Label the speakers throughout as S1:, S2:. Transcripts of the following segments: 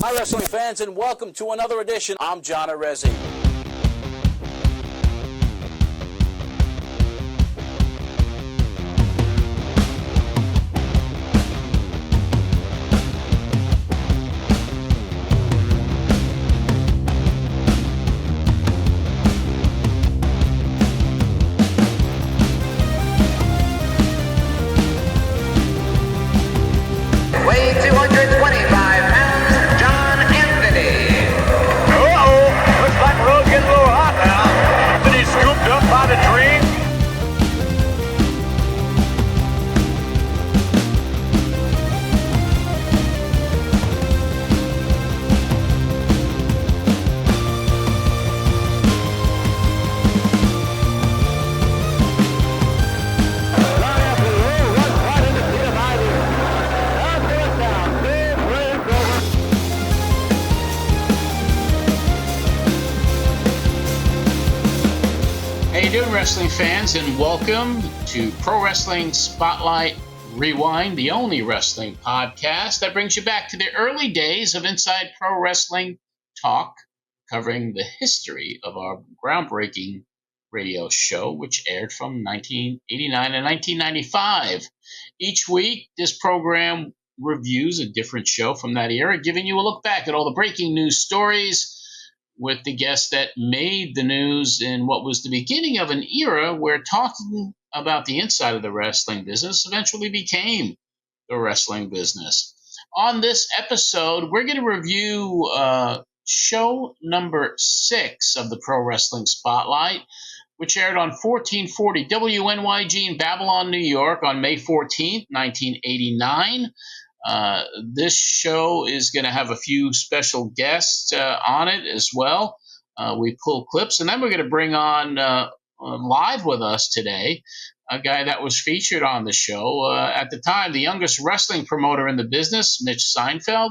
S1: Hi, wrestling fans, and welcome to another edition. I'm John Arezzi.
S2: Weighing 225 pounds, John Anthony.
S3: Looks like we're all getting a little hot now. Then he's scooped up by the dream.
S4: How you doing, wrestling fans, and welcome to Pro Wrestling Spotlight Rewind, the only wrestling podcast that brings you back to the early days of Inside Pro Wrestling Talk, covering the history of our groundbreaking radio show, which aired from 1989 to 1995. Each week, this program reviews a different show from that era, giving you a look back at all the breaking news stories with the guests that made the news in what was the beginning of an era where talking about the inside of the wrestling business eventually became the wrestling business. On this episode, we're going to review show number 6 of the Pro Wrestling Spotlight, which aired on 1440 WNYG in Babylon, New York on May 14th, 1989. This show is going to have a few special guests on it as well. We pull clips, and then we're going to bring on live with us today a guy that was featured on the show at the time, the youngest wrestling promoter in the business, Mitch Seinfeld.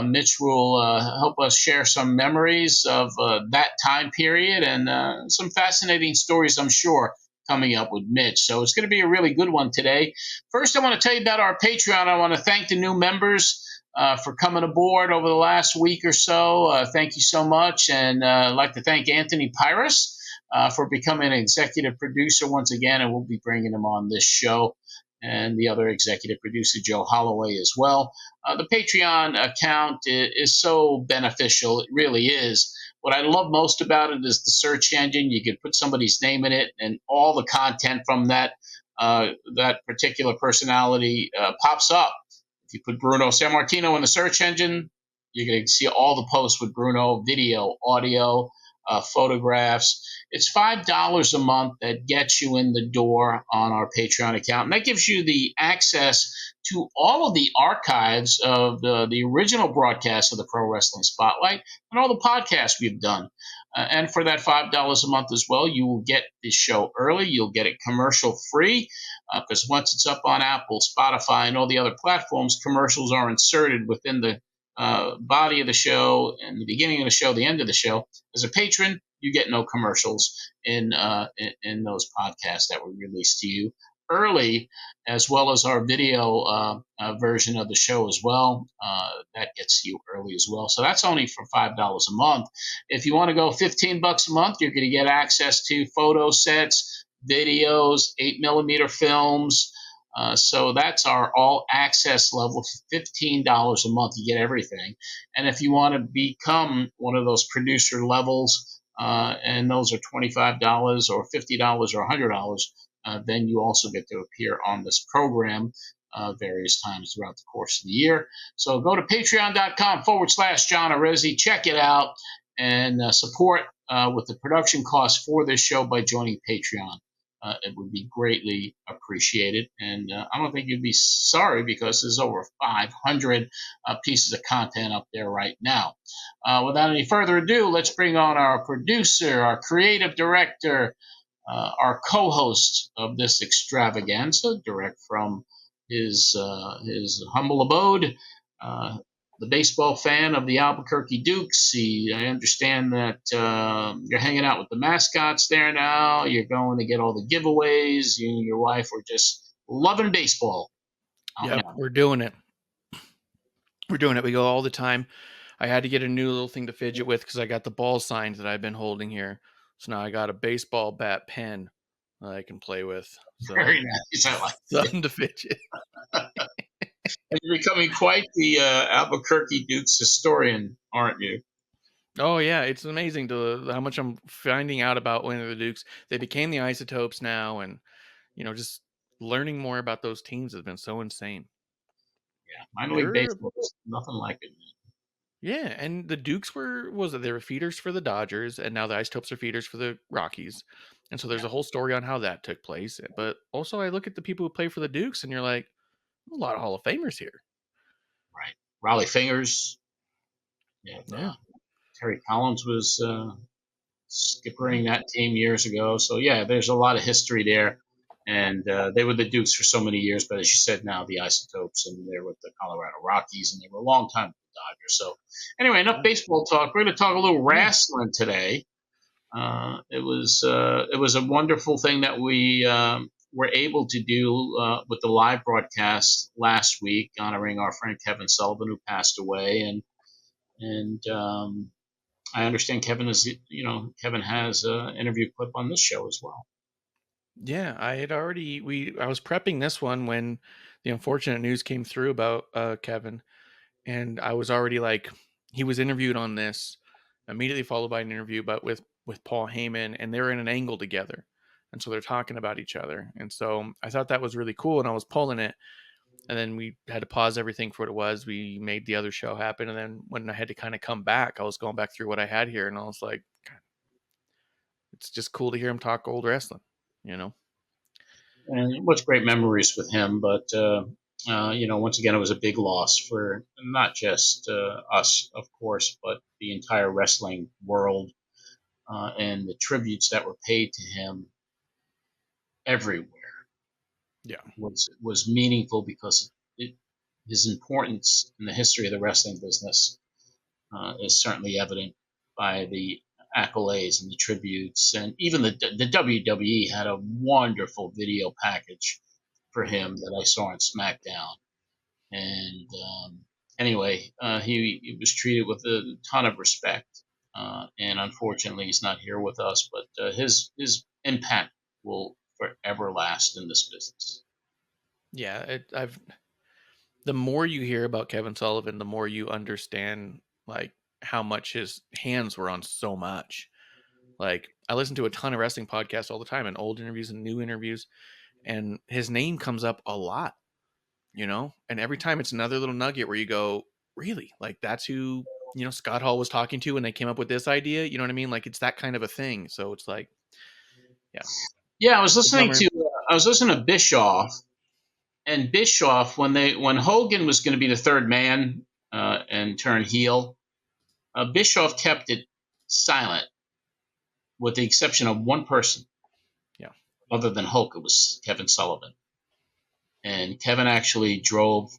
S4: Mitch will help us share some memories of that time period and some fascinating stories, I'm sure, coming up with Mitch. So it's going to be a really good one today. First, I want to tell you about our Patreon. I want to thank the new members for coming aboard over the last week or so. Thank you so much. And I'd like to thank Anthony Pyrus for becoming an executive producer once again, and we'll be bringing him on this show, and the other executive producer, Joe Holloway, as well. The Patreon account is so beneficial. It really is. What I love most about it is the search engine. You can put somebody's name in it, and all the content from that particular personality pops up. If you put Bruno Sammartino in the search engine, you're going to see all the posts with Bruno, video, audio, photographs. It's $5 a month that gets you in the door on our Patreon account, and that gives you the access to all of the archives of the original broadcast of the Pro Wrestling Spotlight and all the podcasts we've done. And for that $5 a month as well, you will get this show early. You'll get it commercial free because once it's up on Apple, Spotify, and all the other platforms, commercials are inserted within the body of the show and the beginning of the show, the end of the show. As a patron, you get no commercials in those podcasts that were released to you early, as well as our video version of the show as well. That gets you early as well. So that's only for $5 a month. If you want to go $15 a month, you're going to get access to photo sets, videos, 8mm films. So that's our all access level, $15 a month. You get everything. And if you want to become one of those producer levels, and those are $25 or $50 or $100, then you also get to appear on this program various times throughout the course of the year. So go to patreon.com/John Arezzi, check it out, and support with the production costs for this show by joining Patreon. It would be greatly appreciated. And I don't think you'd be sorry because there's over 500 pieces of content up there right now. Without any further ado, let's bring on our producer, our creative director, our co-host of this extravaganza, direct from his humble abode, the baseball fan of the Albuquerque Dukes. I understand that you're hanging out with the mascots there now. You're going to get all the giveaways. You and your wife are just loving baseball.
S5: Yeah, we're doing it. We go all the time. I had to get a new little thing to fidget with because I got the ball signed that I've been holding here. So now I got a baseball bat pen that I can play with. So
S4: Very nice. I like
S5: something to fidget.
S4: And you're becoming quite the Albuquerque Dukes historian, aren't you?
S5: Oh yeah, it's amazing how much I'm finding out about one of the Dukes. They became the Isotopes now, and just learning more about those teams has been so insane.
S4: Yeah, minor league baseball is nothing like it.
S5: Yeah, and the Dukes they were feeders for the Dodgers, and now the Isotopes are feeders for the Rockies. And so there's a whole story on how that took place. But also I look at the people who play for the Dukes, and you're like, a lot of Hall of Famers here.
S4: Right. Raleigh Fingers. Yeah. Terry Collins was skippering that team years ago. So, yeah, there's a lot of history there. And they were the Dukes for so many years. But as you said, now the Isotopes, and they're with the Colorado Rockies, and they were a long time with the Dodgers. So, anyway, enough baseball talk. We're going to talk a little wrestling today. It was a wonderful thing that we were able to do with the live broadcast last week, honoring our friend Kevin Sullivan, who passed away, and I understand Kevin has an interview clip on this show as well.
S5: Yeah, I was prepping this one when the unfortunate news came through about Kevin, and I was already like, he was interviewed on this, immediately followed by an interview, but with Paul Heyman, and they're in an angle together, and so they're talking about each other, and so I thought that was really cool, and I was pulling it, and then we had to pause everything for what it was. We made the other show happen, and then when I had to kind of come back, I was going back through what I had here, and I was like, God, it's just cool to hear him talk old wrestling,
S4: And what's great memories with him, but once again, it was a big loss for not just us, of course, but the entire wrestling world, and the tributes that were paid to him everywhere.
S5: Yeah,
S4: was meaningful because his importance in the history of the wrestling business is certainly evident by the accolades and the tributes, and even the WWE had a wonderful video package for him that I saw on SmackDown. And anyway, he was treated with a ton of respect, and unfortunately, he's not here with us. But his impact will forever last in this business.
S5: Yeah, the more you hear about Kevin Sullivan, the more you understand like how much his hands were on so much. Like, I listen to a ton of wrestling podcasts all the time, and old interviews and new interviews, and his name comes up a lot, and every time it's another little nugget where you go, really? Like, that's who, Scott Hall was talking to when they came up with this idea. You know what I mean? Like, it's that kind of a thing. So it's like, yeah.
S4: Yeah, I was listening to Bischoff, and Bischoff, when Hogan was going to be the third man and turn heel, Bischoff kept it silent, with the exception of one person.
S5: Yeah.
S4: Other than Hulk, it was Kevin Sullivan. And Kevin actually drove.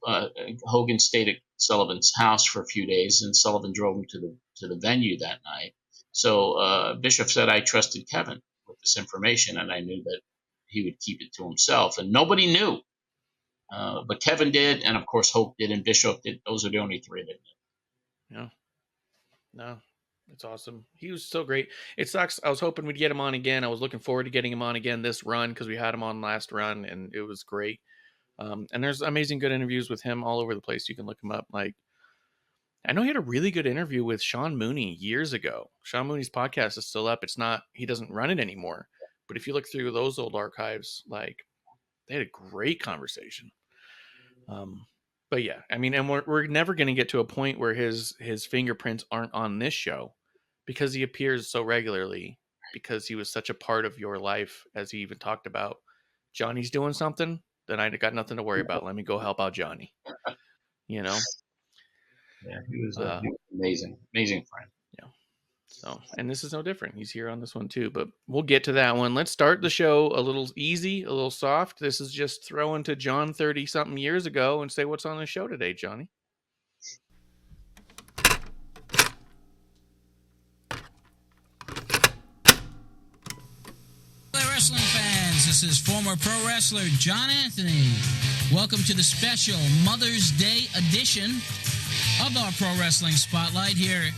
S4: Hogan stayed at Sullivan's house for a few days, and Sullivan drove him to the venue that night. So Bischoff said, "I trusted Kevin with this information, and I knew that he would keep it to himself, and nobody knew." But Kevin did, and of course Hope did, and Bischoff did. Those are the only three that did.
S5: Yeah. No, it's awesome. He was so great. It sucks. I was hoping we'd get him on again. I was looking forward to getting him on again this run because we had him on last run, and it was great. And there's amazing good interviews with him all over the place. You can look him up. Like, I know he had a really good interview with Sean Mooney years ago. Sean Mooney's podcast is still up. He doesn't run it anymore. But if you look through those old archives, like, they had a great conversation. But yeah, I mean, and we're never going to get to a point where his fingerprints aren't on this show because he appears so regularly, because he was such a part of your life. As he even talked about, Johnny's doing something, then I got nothing to worry about. Let me go help out Johnny.
S4: Yeah, he was amazing friend.
S5: Yeah. So, and this is no different. He's here on this one too, but we'll get to that one. Let's start the show a little easy, a little soft. This is just throwing to John 30 something years ago and say, what's on the show today, Johnny?
S6: Hello, wrestling fans. This is former pro wrestler John Anthony. Welcome to the special Mother's Day edition of our Pro Wrestling Spotlight here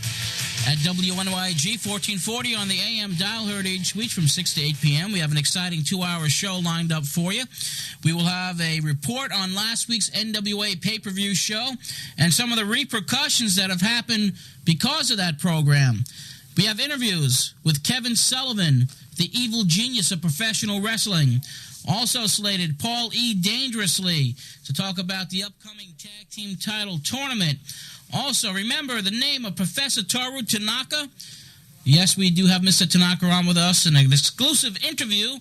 S6: at WNYG 1440 on the AM dial, heard each week from 6 to 8 p.m. We have an exciting 2-hour show lined up for you. We will have a report on last week's NWA pay-per-view show and some of the repercussions that have happened because of that program. We have interviews with Kevin Sullivan, the evil genius of professional wrestling. Also slated, Paul E. Dangerously, to talk about the upcoming tag team title tournament. Also, remember the name of Professor Toru Tanaka. Yes, we do have Mr. Tanaka on with us in an exclusive interview.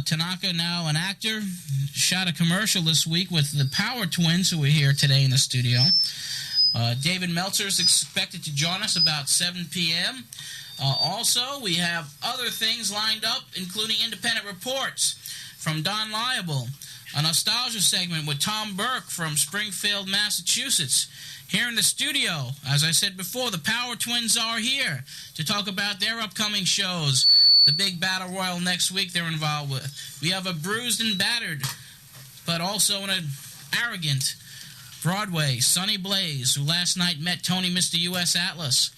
S6: Tanaka, now an actor, shot a commercial this week with the Power Twins, who are here today in the studio. David Meltzer is expected to join us about 7 p.m. Also, we have other things lined up, including independent reports from Don Liable, a nostalgia segment with Tom Burke from Springfield, Massachusetts. Here in the studio, as I said before, the Power Twins are here to talk about their upcoming shows. The big Battle Royal next week they're involved with. We have a bruised and battered, but also an arrogant Broadway, Sonny Blaze, who last night met Tony Mr. U.S. Atlas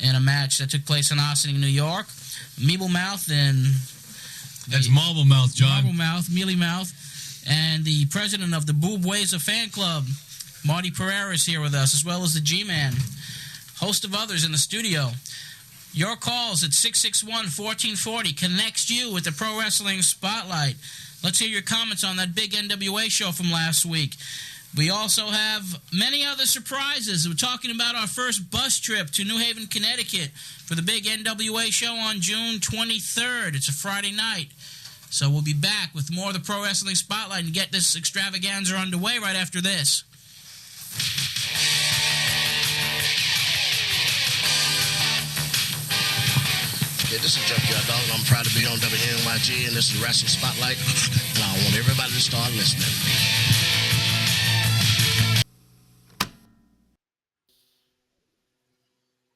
S6: in a match that took place in Ossining, New York. Meeble Mouth and...
S7: That's Marble Mouth, John.
S6: Marble Mouth, Mealy Mouth, and the president of the Boob Wazer fan club, Marty Pereira, is here with us, as well as the G-Man. Host of others in the studio. Your calls at 661-1440 connects you with the Pro Wrestling Spotlight. Let's hear your comments on that big NWA show from last week. We also have many other surprises. We're talking about our first bus trip to New Haven, Connecticut for the big NWA show on June 23rd. It's a Friday night. So we'll be back with more of the Pro Wrestling Spotlight and get this extravaganza underway right after this.
S8: Yeah, this is Junkyard Dog, and I'm proud to be on WNYG, and this is Wrestling Spotlight, and I want everybody to start listening.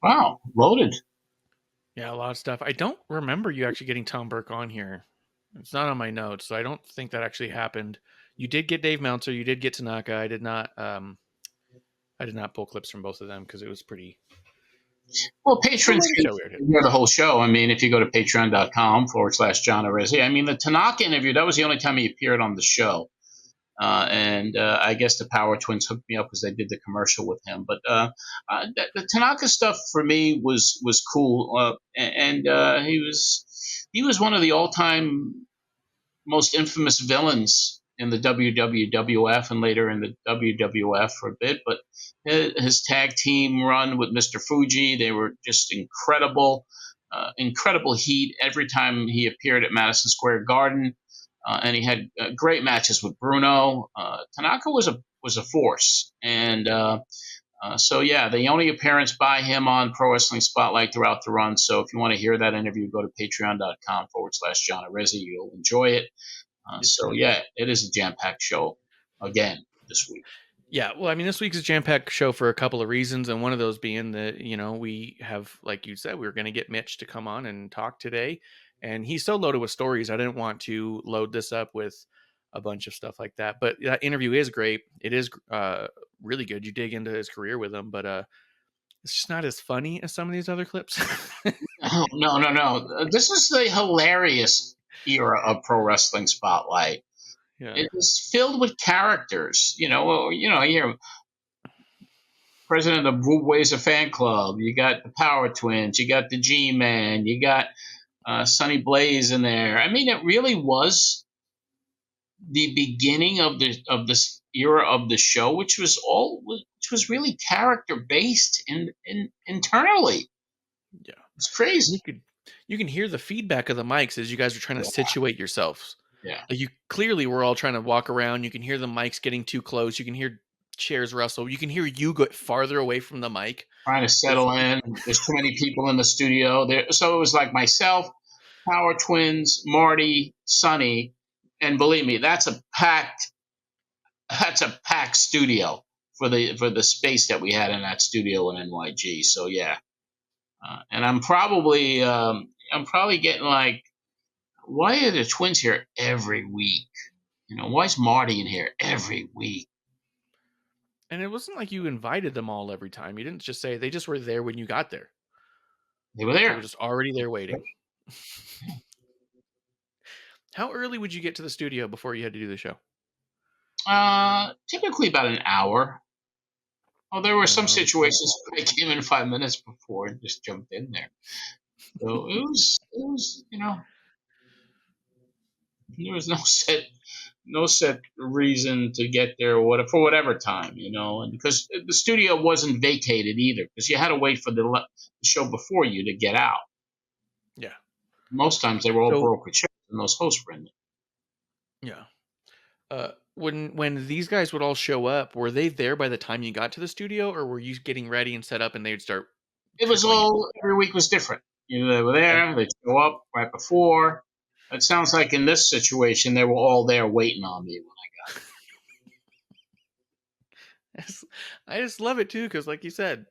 S4: Wow, loaded.
S5: Yeah, a lot of stuff. I don't remember you actually getting Tom Burke on here. It's not on my notes, so I don't think that actually happened. You did get Dave Meltzer. You did get Tanaka. I did not pull clips from both of them because it was pretty...
S4: Well, patrons can hear the whole show. I mean, if you go to patreon.com/John Arezzi, I mean, the Tanaka interview, that was the only time he appeared on the show. And I guess the Power Twins hooked me up because they did the commercial with him. But the Tanaka stuff for me was cool, and he was one of the all-time most infamous villains in the WWF and later in the WWF for a bit. But his tag team run with Mr. Fuji, they were just incredible heat every time he appeared at Madison Square Garden. And he had great matches with Bruno. Tanaka was a force, and so yeah, the only appearance by him on Pro Wrestling Spotlight throughout the run. So if you want to hear that interview, go to patreon.com/John Arezzi. You'll enjoy it. So yeah, it is a jam-packed show again this week.
S5: Yeah, well, I mean, this week's a jam-packed show for a couple of reasons, and one of those being that, we have, like you said, we were going to get Mitch to come on and talk today. And he's so loaded with stories. I didn't want to load this up with a bunch of stuff like that. But that interview is great. It is really good. You dig into his career with him, but it's just not as funny as some of these other clips.
S4: No. This is the hilarious era of Pro Wrestling Spotlight. Yeah. It is filled with characters. You're president of Boob Wazer fan club. You got the Power Twins. You got the G-Man. You got Sonny Blaze in there. I mean, it really was the beginning of this era of the show, which was really character based internally.
S5: Yeah,
S4: it's crazy.
S5: You can hear the feedback of the mics as you guys are trying to situate yourselves.
S4: Yeah,
S5: like you clearly were all trying to walk around. You can hear the mics getting too close. You can hear chairs rustle. You can hear you get farther away from the mic.
S4: Trying to settle in. There's too many people in the studio there. So it was like myself, Power Twins, Marty, Sonny, and believe me, that's a packed studio for the space that we had in that studio in NYG. So yeah, and I'm probably getting like, why are the Twins here every week? Why is Marty in here every week?
S5: And it wasn't like you invited them all every time. You didn't just say, they just were there when you got there.
S4: They were
S5: They
S4: there.
S5: were just already there waiting. How early would you get to the studio before you had to do the show?
S4: Typically about an hour. Oh, there were some situations where I came in 5 minutes before and just jumped in there. So it was, there was no set reason to get there for whatever time, and because the studio wasn't vacated either, because you had to wait for the show before you to get out.
S5: Yeah.
S4: Most times they were all broker checks and those hosts were in there.
S5: Yeah. When these guys would all show up, were they there by the time you got to the studio, or were you getting ready and set up and they'd start?
S4: It was all, every week was different. They were there, they'd show up right before. It sounds like in this situation, they were all there waiting on me when I got
S5: there. I just love it too, because like you said,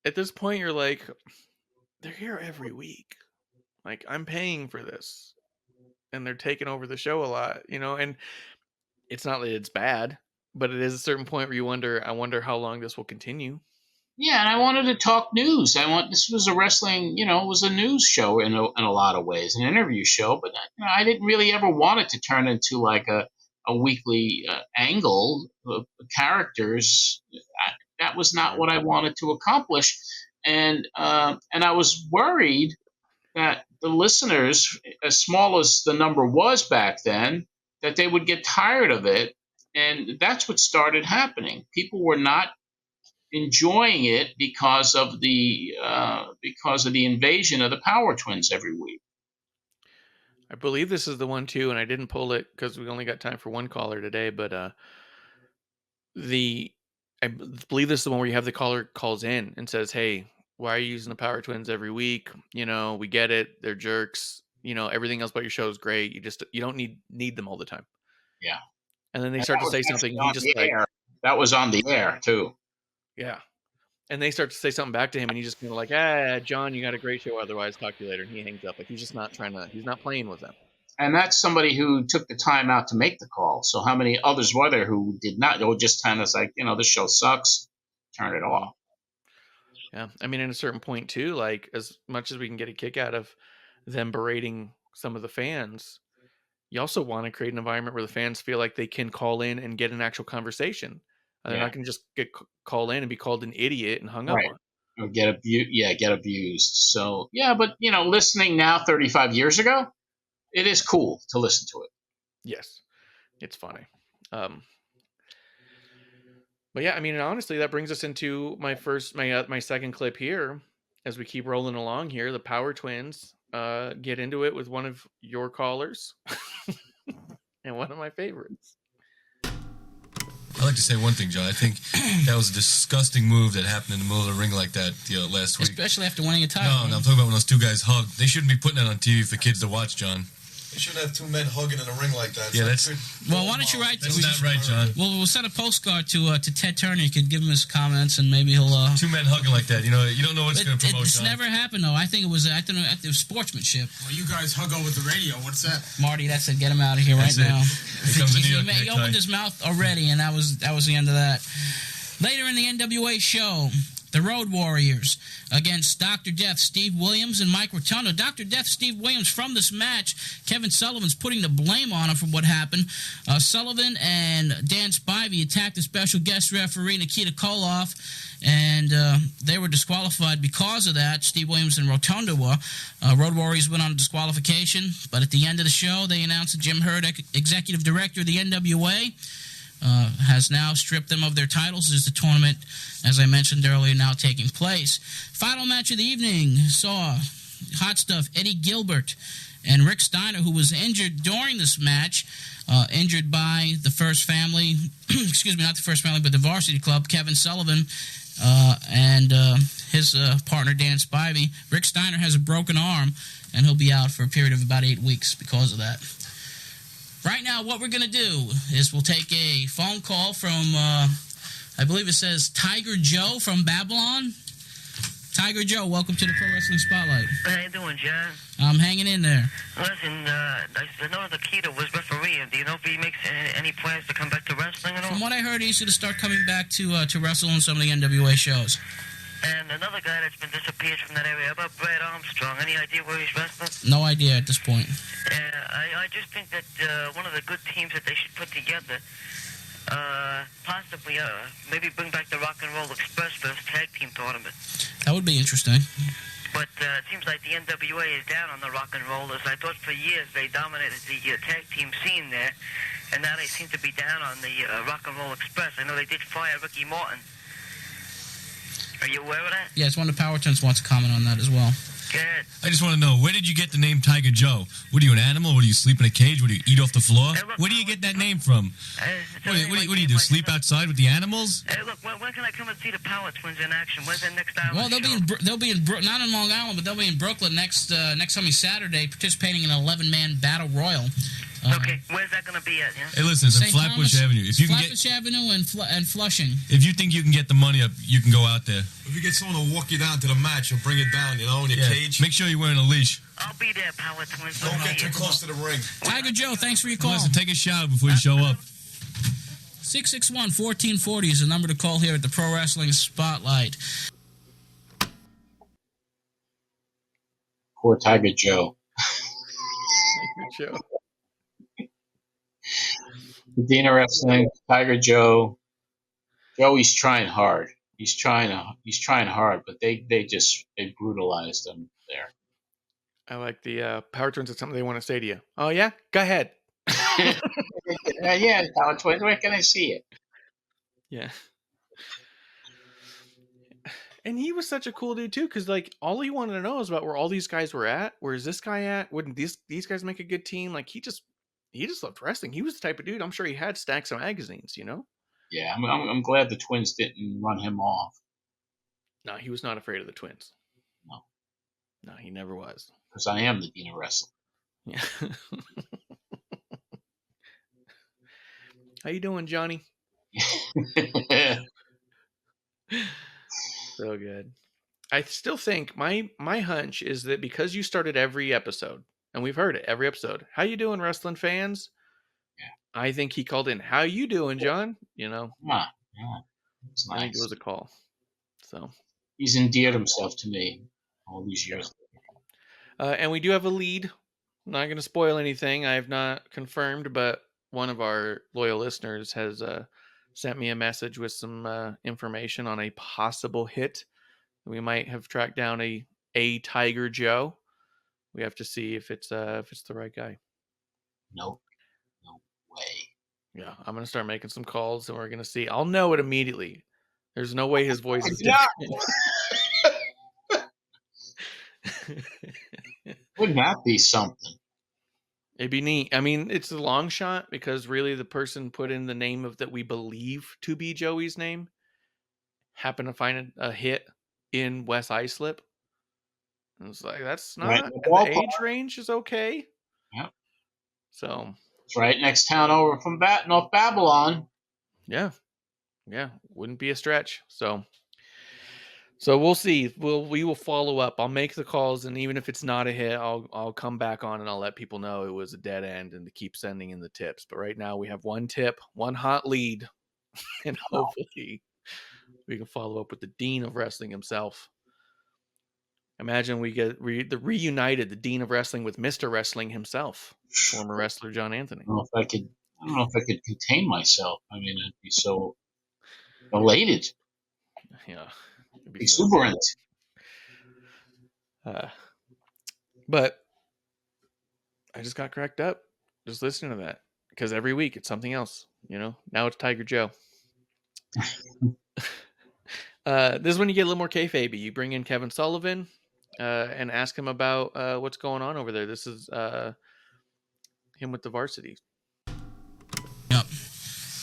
S5: at this point you're like, they're here every week. Like, I'm paying for this, and they're taking over the show a lot, and it's not that it's bad, but it is a certain point where I wonder how long this will continue.
S4: Yeah, and I wanted to talk news. This was a wrestling, it was a news show in a lot of ways, an interview show, but I didn't really ever want it to turn into like a weekly angle of characters. That was not what I wanted to accomplish, and I was worried that the listeners, as small as the number was back then, that they would get tired of it, and that's what started happening. People were not enjoying it because of the invasion of the Power Twins every week.
S5: I believe this is the one too, and I didn't pull it because we only got time for one caller today. But I believe this is the one where you have the caller calls in and says, "Hey, why are you using the Power Twins every week? We get it. They're jerks. Everything else about your show is great. You don't need them all the time."
S4: Yeah.
S5: And then they start to say something.
S4: He just like, that was on the air too.
S5: Yeah. And they start to say something back to him, and he's just kind of like, John, you got a great show. Otherwise, talk to you later. And he hangs up. Like, he's just not he's not playing with them.
S4: And that's somebody who took the time out to make the call. So how many others were there who did not? They were just kind of like, this show sucks. Turn it off.
S5: Yeah. I mean, at a certain point too, like, as much as we can get a kick out of them berating some of the fans, you also want to create an environment where the fans feel like they can call in and get an actual conversation. They're not going to just call in and be called an idiot and hung up on.
S4: Or get abused. So, yeah, but, listening now 35 years ago, it is cool to listen to it.
S5: Yes, it's funny. But yeah, I mean, honestly, that brings us into my second clip here. As we keep rolling along here, the Power Twins get into it with one of your callers and one of my favorites.
S7: I'd like to say one thing, John. I think that was a disgusting move that happened in the middle of the ring like that last week.
S6: Especially after winning a title.
S7: No, I'm talking about when those two guys hugged. They shouldn't be putting that on TV for kids to watch, John.
S9: You shouldn't have two men hugging in a ring like that.
S7: Yeah, that's...
S6: Well, why don't you write...
S7: That's not right, John.
S6: We'll send a postcard to Ted Turner. You could give him his comments, and maybe he'll...
S7: Two men hugging like that. You don't know what it's going to promote,
S6: It's
S7: John.
S6: never happened, though. I think it was sportsmanship.
S9: Well, you guys hug over the radio. What's that?
S6: Marty, that's it. Get him out of here right now. He opened his mouth already, and that was the end of that. Later in the NWA show, the Road Warriors against Dr. Death, Steve Williams, and Mike Rotundo. Dr. Death, Steve Williams, from this match, Kevin Sullivan's putting the blame on him for what happened. Sullivan and Dan Spivey attacked the special guest referee, Nikita Koloff, and they were disqualified because of that. Steve Williams and Rotundo were. Road Warriors went on disqualification, but at the end of the show, they announced that Jim Hurd, executive director of the NWA, has now stripped them of their titles as the tournament, as I mentioned earlier, now taking place. Final match of the evening saw Hot Stuff Eddie Gilbert and Rick Steiner, who was injured during this match, injured by the First Family, excuse me, not the First Family, but the Varsity Club, Kevin Sullivan, and his partner, Dan Spivey. Rick Steiner has a broken arm, and he'll be out for a period of about 8 weeks because of that. Right now, what we're going to do is we'll take a phone call from, I believe it says Tiger Joe from Babylon. Tiger Joe, welcome to the Pro Wrestling Spotlight.
S10: How you doing, John?
S6: I'm hanging in there.
S10: Listen, I know the Keto was refereeing. Do you know if he makes any plans to come back to wrestling at all?
S6: From what I heard, he's going to start coming back to wrestle on some of the NWA shows.
S10: And another guy that's been disappeared from that area, how about Brad Armstrong? Any idea where he's wrestling?
S6: No idea at this point.
S10: I just think that one of the good teams that they should put together, possibly maybe bring back the Rock and Roll Express for this tag team tournament.
S6: That would be interesting.
S10: But it seems like the NWA is down on the Rock and Rollers. I thought for years they dominated the tag team scene there, and now they seem to be down on the Rock and Roll Express. I know they did fire Ricky Morton. Are you aware of that?
S6: Yeah, it's one of the Power Turns wants to comment on that as well.
S10: Good.
S7: I just want to know, where did you get the name Tiger Joe? What are you, an animal? What do you sleep in a cage? What do you eat off the floor?
S10: Hey, look,
S7: where do you get that name from? What do you do, sleep outside with the animals?
S10: Hey, look, when can I come and see the Power Twins in action? When's their next hour?
S6: Well, they'll be in not in Long Island, but they'll be in Brooklyn next coming Saturday, participating in an 11-man battle royal.
S10: Okay, where's that going to be at? Yeah?
S7: Hey, listen, it's on Flatbush Avenue. If you can
S6: Flatbush Avenue and Flushing.
S7: If you think you can get the money up, you can go out there.
S9: If you get someone to walk you down to the match or bring it down, in your cage.
S7: Make sure you're wearing a leash.
S10: I'll be there, Power Twins.
S9: Don't get too close to the ring.
S6: Tiger Joe, thanks for your call.
S7: Listen, take a shower before you show up.
S6: 661-1440 is the number to call here at the Pro Wrestling Spotlight.
S4: Poor Tiger Joe.
S5: Joe.
S4: Medina Wrestling, Tiger Joe. Joey's trying hard. He's trying hard, but they brutalized him there.
S5: I like the Power Twins. It's something they want to say to you. Oh yeah, go ahead.
S4: Yeah, Power Twins. Where can I see it?
S5: Yeah. And he was such a cool dude too, because like all he wanted to know is about where all these guys were at. Where's this guy at? Wouldn't these guys make a good team? Like he just loved wrestling. He was the type of dude. I'm sure he had stacks of magazines. You know.
S4: Yeah, I'm glad the Twins didn't run him off.
S5: No, he was not afraid of the Twins. No, he never was.
S4: Because I am the Dean of Wrestling.
S5: Yeah. How you doing, Johnny? So good. I still think my hunch is that because you started every episode, and we've heard it every episode, how you doing, wrestling fans? Yeah. I think he called in, how you doing, John? You know?
S4: Yeah. It's nice.
S5: I think it was a call. So
S4: he's endeared himself to me all these years.
S5: And we do have a lead. I'm not going to spoil anything. I have not confirmed, but one of our loyal listeners has sent me a message with some information on a possible hit. We might have tracked down a Tiger Joe. We have to see if it's the right guy.
S4: No way.
S5: Yeah, I'm gonna start making some calls, and we're gonna see. I'll know it immediately. There's no way his voice is different.
S4: Wouldn't that be something?
S5: It'd be neat. I mean, it's a long shot because really the person put in the name of that we believe to be Joey's name happened to find a hit in West Islip. And it's like, that's not,
S4: right,
S5: the age range is okay.
S4: Yeah.
S5: So.
S4: It's right next town over from North Babylon.
S5: Yeah. Yeah. Wouldn't be a stretch. So we'll see. We will follow up. I'll make the calls, and even if it's not a hit, I'll come back on and I'll let people know it was a dead end and to keep sending in the tips. But right now we have one tip, one hot lead, and hopefully we can follow up with the Dean of Wrestling himself. Imagine we get reunited, the Dean of Wrestling with Mr. Wrestling himself, former wrestler John Anthony.
S4: I don't know if I could contain myself. I mean, I'd be so elated.
S5: Yeah.
S4: Exuberant.
S5: But I just got cracked up just listening to that because every week it's something else, you know. Now it's Tiger Joe. This is when you get a little more kayfabe. You bring in Kevin Sullivan and ask him about what's going on over there. This is him with the varsity.
S6: Yep.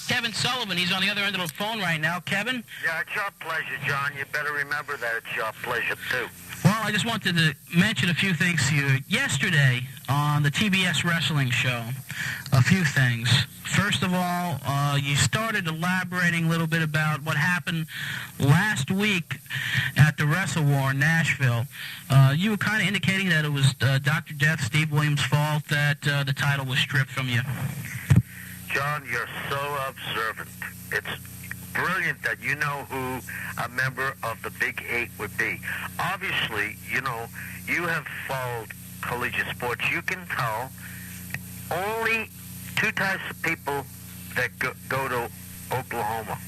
S10: Kevin Sullivan, he's on the other end of the phone right now. Kevin?
S3: Yeah, it's your pleasure, John. You better remember that it's your pleasure, too.
S10: Well,
S6: Well, I just wanted to mention a few things to you. Yesterday on the TBS Wrestling Show, a few things. First of all, you started elaborating a little bit about what happened last week at the Wrestle War in Nashville. You were kind of indicating that it was Dr. Death, Steve Williams' fault that the title was stripped from you.
S11: John, you're so observant. It's brilliant that you know who a member of the Big Eight would be. Obviously, you know, you have followed collegiate sports. You can tell only two types of people that go to Oklahoma,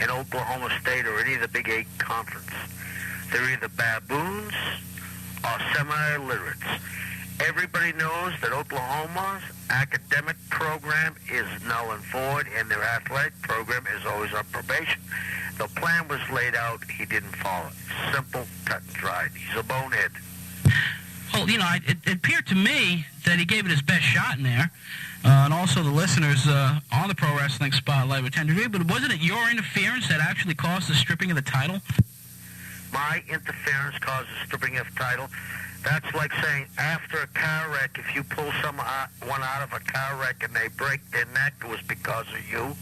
S11: in Oklahoma State or any of the Big Eight conference. They're either baboons or semi-illiterates. Everybody knows that Oklahoma's academic program is null and void, and their athletic program is always on probation. The plan was laid out. He didn't follow it. Simple, cut and dried. He's a bonehead.
S6: Well, you know, it appeared to me that he gave it his best shot in there. And also the listeners on the Pro Wrestling Spotlight would tend to agree, but wasn't it your interference that actually caused the stripping of the title?
S11: My interference caused the stripping of the title. That's like saying after a car wreck, if you pull someone out of a car wreck and they break their neck, it was because of you.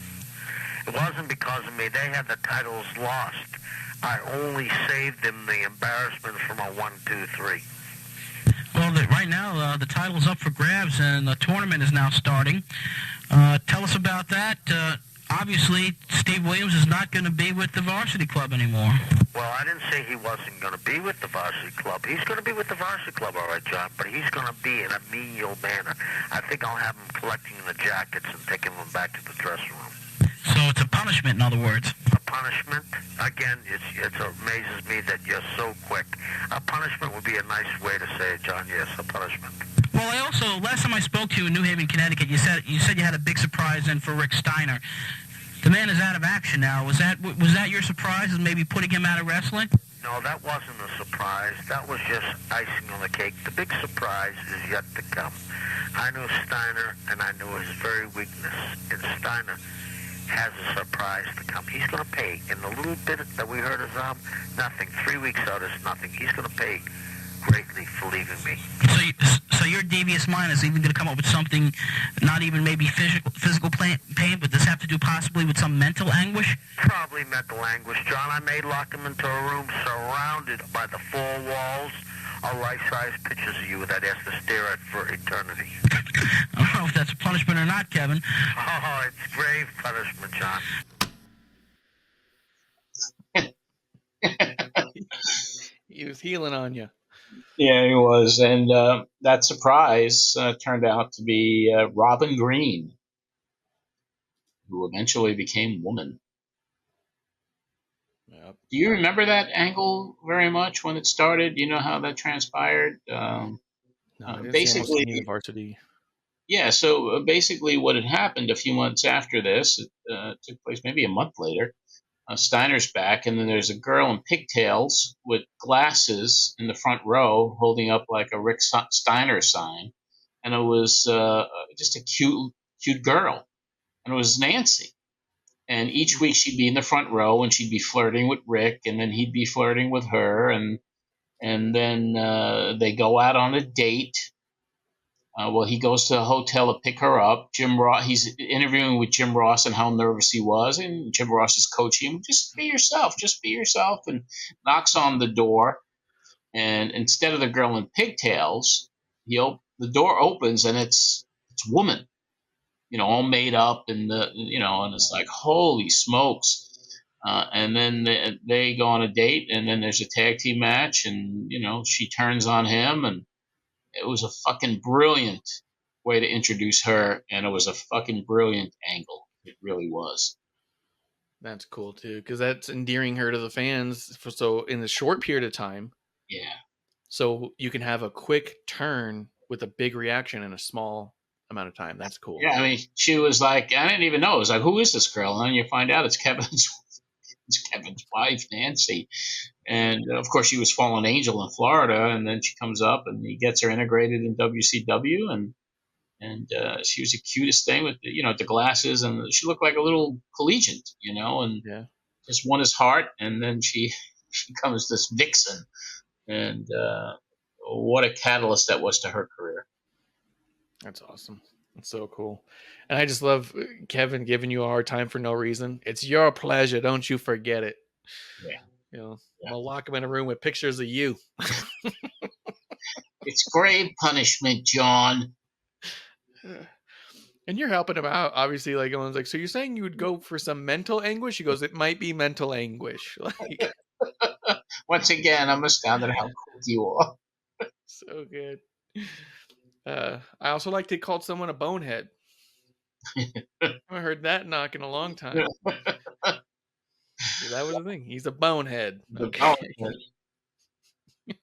S11: It wasn't because of me. They had the titles lost. I only saved them the embarrassment from a 1, 2, 3.
S6: Well, right now the title's up for grabs and the tournament is now starting. Tell us about that. Obviously, Steve Williams is not going to be with the varsity club anymore.
S11: Well, I didn't say he wasn't going to be with the varsity club. He's going to be with the varsity club, all right, John, but he's going to be in a menial manner. I think I'll have him collecting the jackets and taking them back to the dressing room.
S6: So it's a punishment, in other words.
S11: A punishment? Again, it amazes me that you're so quick. A punishment would be a nice way to say it, John. Yes, a punishment.
S6: Well, I also, last time I spoke to you in New Haven, Connecticut, you said you had a big surprise in for Rick Steiner. The man is out of action now. Was that your surprise, and maybe putting him out of wrestling?
S11: No, that wasn't a surprise. That was just icing on the cake. The big surprise is yet to come. I knew Steiner, and I knew his very weakness. And Steiner has a surprise to come. He's going to pay. In the little bit that we heard is nothing. 3 weeks out is nothing. He's going to pay greatly for leaving me.
S6: So your devious mind is even going to come up with something, not even maybe physical pain, but does have to do possibly with some mental anguish?
S11: Probably mental anguish, John. I may lock him into a room surrounded by the 4 walls of life-size pictures of you that he has to stare at for eternity.
S6: I don't know if that's a punishment or not, Kevin.
S11: Oh, it's grave punishment, John.
S5: He was healing on you.
S4: Yeah, he was. And that surprise turned out to be Robin Green, who eventually became Woman.
S5: Yep.
S4: Do you remember that angle very much when it started? Do you know how that transpired?
S5: No,
S4: basically,
S5: the varsity.
S4: Yeah, so basically what had happened a few months after this, it took place maybe a month later, Steiner's back, and then there's a girl in pigtails with glasses in the front row holding up like a Rick Steiner sign, and it was just a cute girl, and it was Nancy. And each week she'd be in the front row, and she'd be flirting with Rick, and then he'd be flirting with her, and then they go out on a date. Well, he goes to the hotel to pick her up. Jim Ross, he's interviewing with Jim Ross and how nervous he was, and Jim Ross is coaching him. Just be yourself, and knocks on the door. And instead of the girl in pigtails, the door opens and it's Woman, all made up, and and it's like, holy smokes. And then they go on a date, and then there's a tag team match, and she turns on him, and it was a fucking brilliant way to introduce her, and it was a fucking brilliant angle. It really was.
S5: That's cool too, because that's endearing her to the fans. So in a short period of time,
S4: yeah.
S5: So you can have a quick turn with a big reaction in a small amount of time. That's cool.
S4: Yeah, I mean, she was like, I didn't even know. It was like, who is this girl? And then you find out it's Kevin's wife, Nancy. And of course, she was Fallen Angel in Florida, and then she comes up, and he gets her integrated in WCW, and she was the cutest thing with the glasses, and she looked like a little collegiate, and just won his heart. And then she becomes this vixen, And what a catalyst that was to her career.
S5: That's awesome. It's so cool. And I just love Kevin giving you a hard time for no reason. It's your pleasure. Don't you forget it.
S4: Yeah.
S5: I'm going to lock him in a room with pictures of you.
S4: It's grave punishment, John.
S5: And you're helping him out, obviously. Like, I was like, so you're saying you would go for some mental anguish? He goes, it might be mental anguish. Like,
S4: once again, I'm astounded how cool you are.
S5: So good. I also like to call someone a bonehead. I haven't heard that knock in a long time. That was the thing. He's a bonehead. Okay. It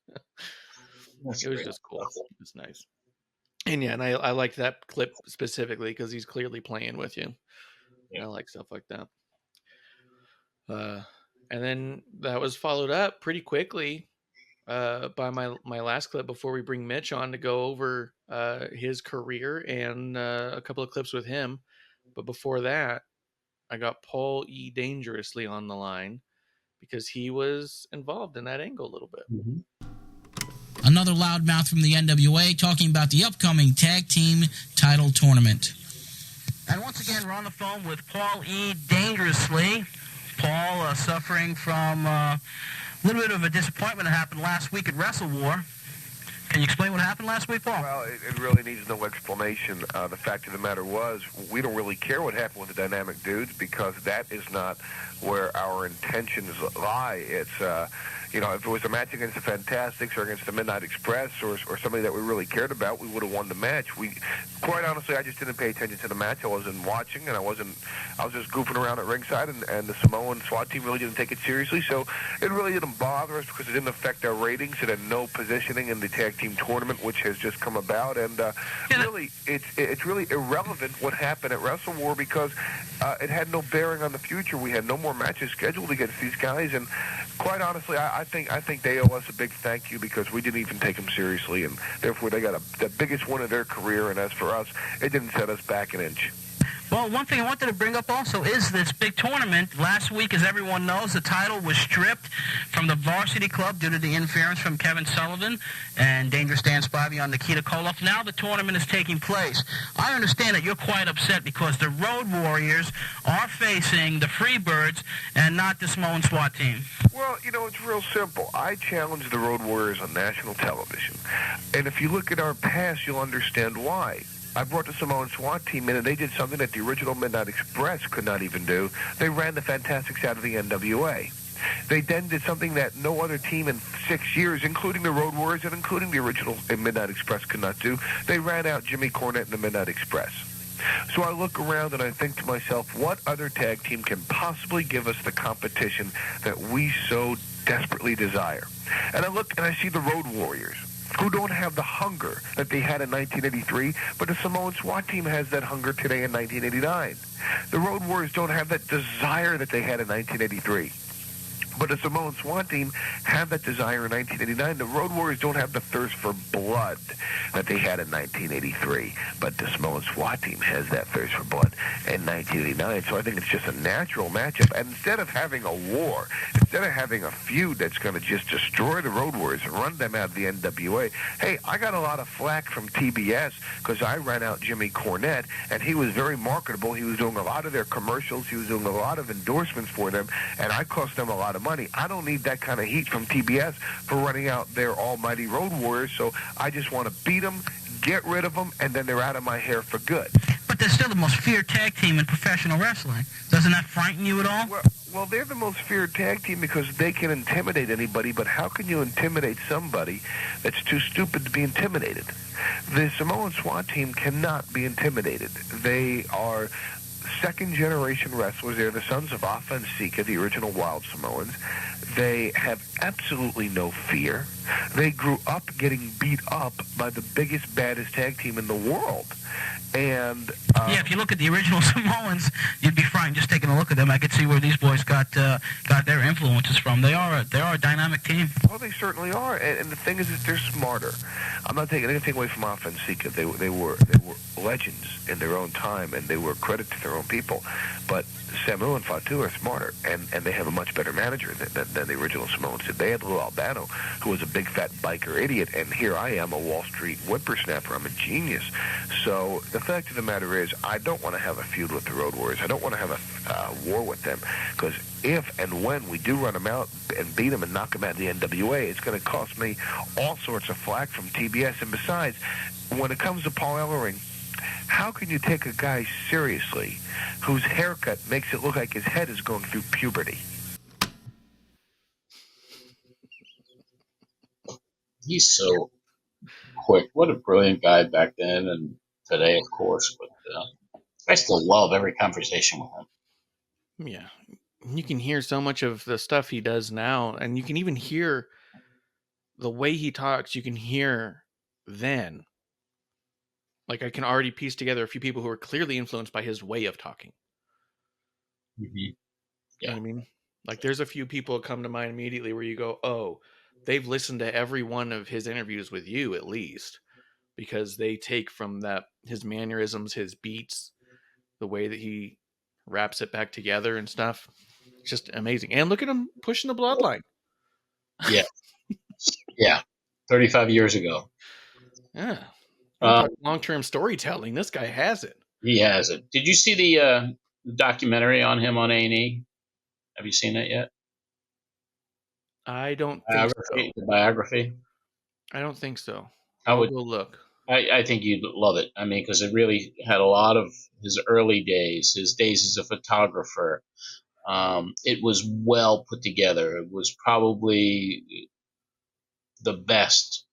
S5: was just cool. It was nice. And yeah, and I like that clip specifically because he's clearly playing with you. Yeah. I like stuff like that. And then that was followed up pretty quickly by my last clip before we bring Mitch on to go over his career and a couple of clips with him. But before that, I got Paul E. Dangerously on the line because he was involved in that angle a little bit.
S6: Mm-hmm. Another loudmouth from the NWA talking about the upcoming tag team title tournament.
S12: And once again, we're on the phone with Paul E. Dangerously. Paul suffering from a little bit of a disappointment that happened last week at Wrestle War. Can you explain what happened last week, Paul?
S11: Well, it really needs no explanation. The fact of the matter was, we don't really care what happened with the Dynamic Dudes because that is not where our intentions lie. It's, if it was a match against the Fantastics or against the Midnight Express or somebody that we really cared about, we would have won the match. Quite honestly, I just didn't pay attention to the match. I wasn't watching, and I was just goofing around at ringside, and the Samoan SWAT team really didn't take it seriously. So it really didn't bother us because it didn't affect our ratings. It had no positioning in the tag team tournament, which has just come about, and really, it's really irrelevant what happened at Wrestle War because it had no bearing on the future. We had no more matches scheduled against these guys, and quite honestly, I think they owe us a big thank you because we didn't even take them seriously, and therefore they got the biggest win of their career, and as for us, it didn't set us back an inch.
S12: Well, one thing I wanted to bring up also is this big tournament. Last week, as everyone knows, the title was stripped from the Varsity Club due to the interference from Kevin Sullivan and Dangerous Dan Spivey on Nikita Koloff. Now the tournament is taking place. I understand that you're quite upset because the Road Warriors are facing the Freebirds and not the Samoan SWAT team.
S11: Well, it's real simple. I challenged the Road Warriors on national television. And if you look at our past, you'll understand why. I brought the Samoan SWAT team in, and they did something that the original Midnight Express could not even do. They ran the Fantastics out of the NWA. They then did something that no other team in 6 years, including the Road Warriors and including the original Midnight Express, could not do. They ran out Jimmy Cornette and the Midnight Express. So I look around and I think to myself, what other tag team can possibly give us the competition that we so desperately desire? And I look and I see the Road Warriors, who don't have the hunger that they had in 1983, but the Samoan SWAT team has that hunger today in 1989. The Road Warriors don't have that desire that they had in 1983. But the Samoan SWAT team had that desire in 1989. The Road Warriors don't have the thirst for blood that they had in 1983. But the Samoan SWAT team has that thirst for blood in 1989. So I think it's just a natural matchup. And instead of having a war, instead of having a feud that's going to just destroy the Road Warriors and run them out of the NWA, hey, I got a lot of flack from TBS because I ran out Jimmy Cornette, and he was very marketable. He was doing a lot of their commercials. He was doing a lot of endorsements for them, and I cost them a lot of money. I don't need that kind of heat from TBS for running out their almighty Road Warriors, so I just want to beat them, get rid of them, and then they're out of my hair for good.
S12: But they're still the most feared tag team in professional wrestling. Doesn't that frighten you at all?
S11: Well, they're the most feared tag team because they can intimidate anybody, but how can you intimidate somebody that's too stupid to be intimidated? The Samoan SWAT team cannot be intimidated. They are second-generation wrestlers. They're the sons of AFA and SIKA, the original Wild Samoans. They have absolutely no fear. They grew up getting beat up by the biggest, baddest tag team in the world. And
S12: yeah, if you look at the original Samoans, you'd be frightened just taking a look at them. I could see where these boys got their influences from. They are a dynamic team.
S11: Well, they certainly are, and the thing is that they're smarter. I'm not taking anything away from AFA and SIKA. They were legends in their own time, and they were a credit to their own people. But Samu and Fatu are smarter, and they have a much better manager than the original Samoans did. They had Lou Albano, who was a big fat biker idiot, and here I am, a Wall Street whippersnapper. I'm a genius. So the fact of the matter is, I don't want to have a feud with the Road Warriors. I don't want to have a war with them, because if and when we do run them out and beat them and knock them out of the NWA, it's going to cost me all sorts of flack from TBS. And besides, when it comes to Paul Ellering, how can you take a guy seriously whose haircut makes it look like his head is going through puberty?
S4: He's so quick. What a brilliant guy back then and today, of course. But I still love every conversation with him.
S5: Yeah. You can hear so much of the stuff he does now, and you can even hear the way he talks. You can hear then. Like, I can already piece together a few people who are clearly influenced by his way of talking.
S4: Mm-hmm.
S5: Yeah. You know what I mean? Like, there's a few people that come to mind immediately where you go, oh, they've listened to every one of his interviews with you, at least, because they take from that his mannerisms, his beats, the way that he wraps it back together and stuff. It's just amazing. And look at him pushing the bloodline.
S4: Yeah. Yeah. 35 years ago.
S5: Yeah. Long-term storytelling. This guy has it.
S4: He has it. Did you see the documentary on him on A&E? Have you seen that yet?
S5: I don't think so.
S4: The biography?
S5: I don't think so.
S4: I would
S5: go look.
S4: I think you'd love it. I mean, because it really had a lot of his early days, his days as a photographer. It was well put together. It was probably the best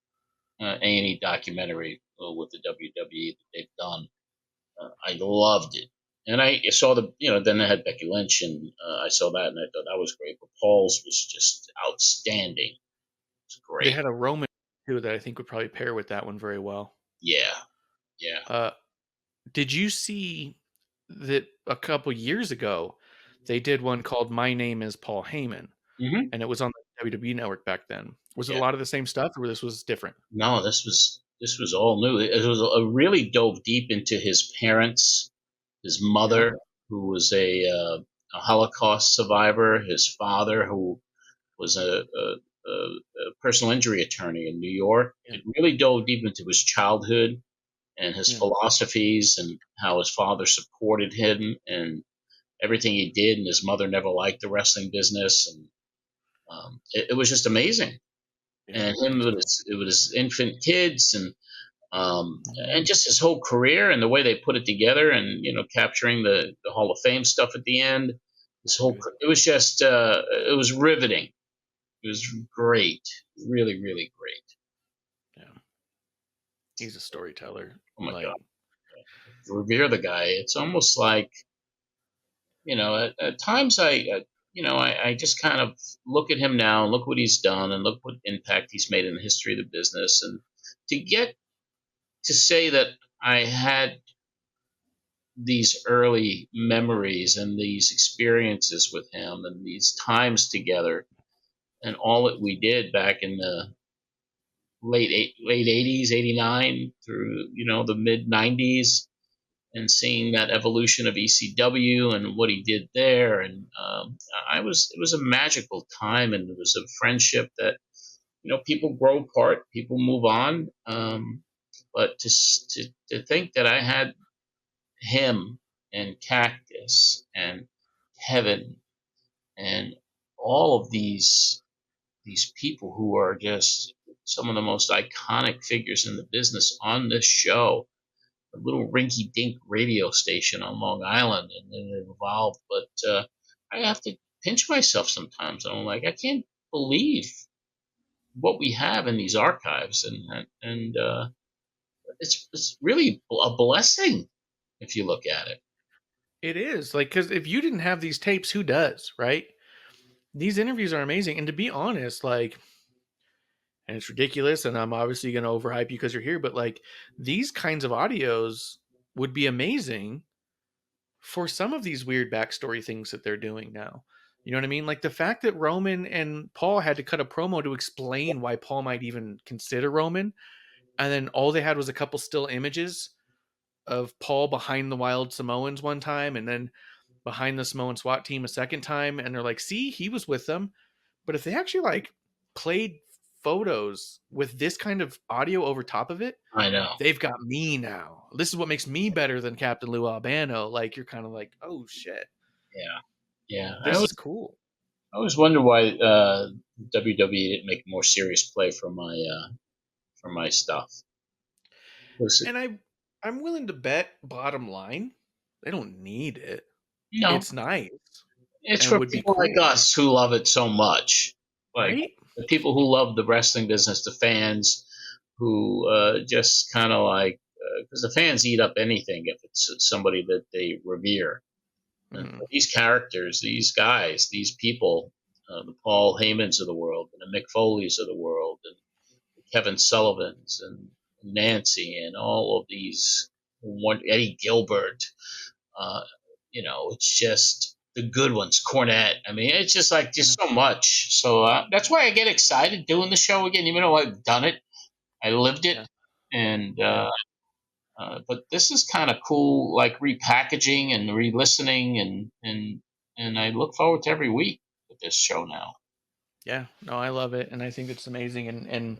S4: A&E documentary with the WWE that they've done. I loved it. And I saw then they had Becky Lynch, and I saw that, and I thought that was great. But Paul's was just outstanding. It's great.
S5: They had a Roman, too, that I think would probably pair with that one very well.
S4: Yeah.
S5: Did you see that a couple years ago, they did one called My Name is Paul Heyman, and it was on the WWE Network back then. Was it a lot of the same stuff, or this was different?
S4: No, this was all new. It was really dove deep into his parents, his mother, who was a Holocaust survivor, his father, who was a personal injury attorney in New York. It really dove deep into his childhood and his philosophies and how his father supported him and everything he did, and his mother never liked the wrestling business, and it was just amazing. And him with his infant kids and just his whole career and the way they put it together, and capturing the Hall of Fame stuff at the end. It was just it was riveting. It was great, really, really great.
S5: Yeah, he's a storyteller.
S4: Oh my God, revere the guy. It's almost like at times I just kind of look at him now and look what he's done and look what impact he's made in the history of the business, and to get to say that I had these early memories and these experiences with him and these times together and all that we did back in the late 80s, 89 through, the mid 90s, and seeing that evolution of ECW and what he did there. And it was a magical time, and it was a friendship that, people grow apart, people move on. But to think that I had him and Cactus and Kevin and all of these people who are just some of the most iconic figures in the business on this show, a little rinky-dink radio station on Long Island, and then it evolved. But I have to pinch myself sometimes. I'm like, I can't believe what we have in these archives, and it's really a blessing if you look at it.
S5: It is, like, because if you didn't have these tapes, who does, right? These interviews are amazing, and to be honest, like, and it's ridiculous, and I'm obviously going to overhype you because you're here, but like these kinds of audios would be amazing for some of these weird backstory things that they're doing now. You know what I mean? Like the fact that Roman and Paul had to cut a promo to explain why Paul might even consider Roman, and then all they had was a couple still images of Paul behind the Wild Samoans one time, and then behind the Samoan SWAT team a second time, and they're like, see, he was with them. But if they actually like played photos with this kind of audio over top of it,
S4: I know.
S5: they've got me now. This is what makes me better than Captain Lou Albano. Like, you're kind of like, oh shit.
S4: Yeah.
S5: This is cool.
S4: I always wonder why WWE didn't make a more serious play for my stuff.
S5: And I'm willing to bet, bottom line, they don't need it.
S4: No.
S5: It's nice.
S4: It's
S5: and
S4: for
S5: would be
S4: people like
S5: cool.
S4: us who love it so much. Like
S5: Right?
S4: the people who love the wrestling business, the fans who just kind of like, because the fans eat up anything if it's somebody that they revere. And these characters, these guys, these people, the Paul Heymans of the world, and the Mick Foleys of the world, and the Kevin Sullivans, and Nancy, and all of these, Eddie Gilbert, it's just the good ones, Cornette. I mean, it's just like just so much. So that's why I get excited doing the show again, even though I've done it, I lived it, and but this is kind of cool, like repackaging and re-listening, and I look forward to every week with this show now.
S5: Yeah, no, I love it, and I think it's amazing, and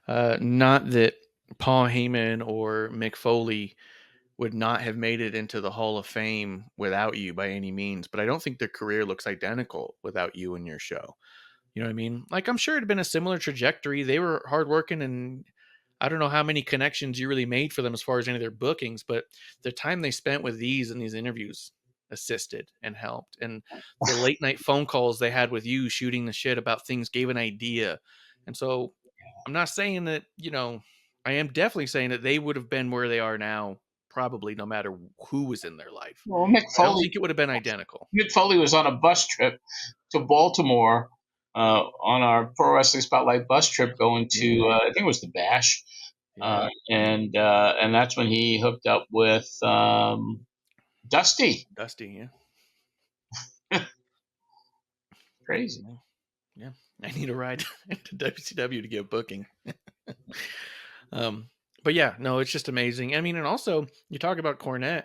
S5: not that Paul Heyman or Mick Foley would not have made it into the Hall of Fame without you by any means, but I don't think their career looks identical without you and your show. You know what I mean? Like, I'm sure it had been a similar trajectory. They were hardworking, and I don't know how many connections you really made for them as far as any of their bookings, but the time they spent with these and these interviews assisted and helped. And the late night phone calls they had with you shooting the shit about things gave an idea. And so I'm not saying that, I am definitely saying that they would have been where they are now, probably no matter who was in their life.
S4: Well, Mick
S5: I don't
S4: Foley,
S5: think it would have been identical.
S4: Mick Foley was on a bus trip to Baltimore on our Pro Wrestling Spotlight bus trip going to, I think it was the Bash. And that's when he hooked up with Dusty.
S5: Dusty,
S4: yeah. Crazy.
S5: Yeah. I need a ride to WCW to get booking. But yeah, no, it's just amazing. I mean, and also you talk about Cornette.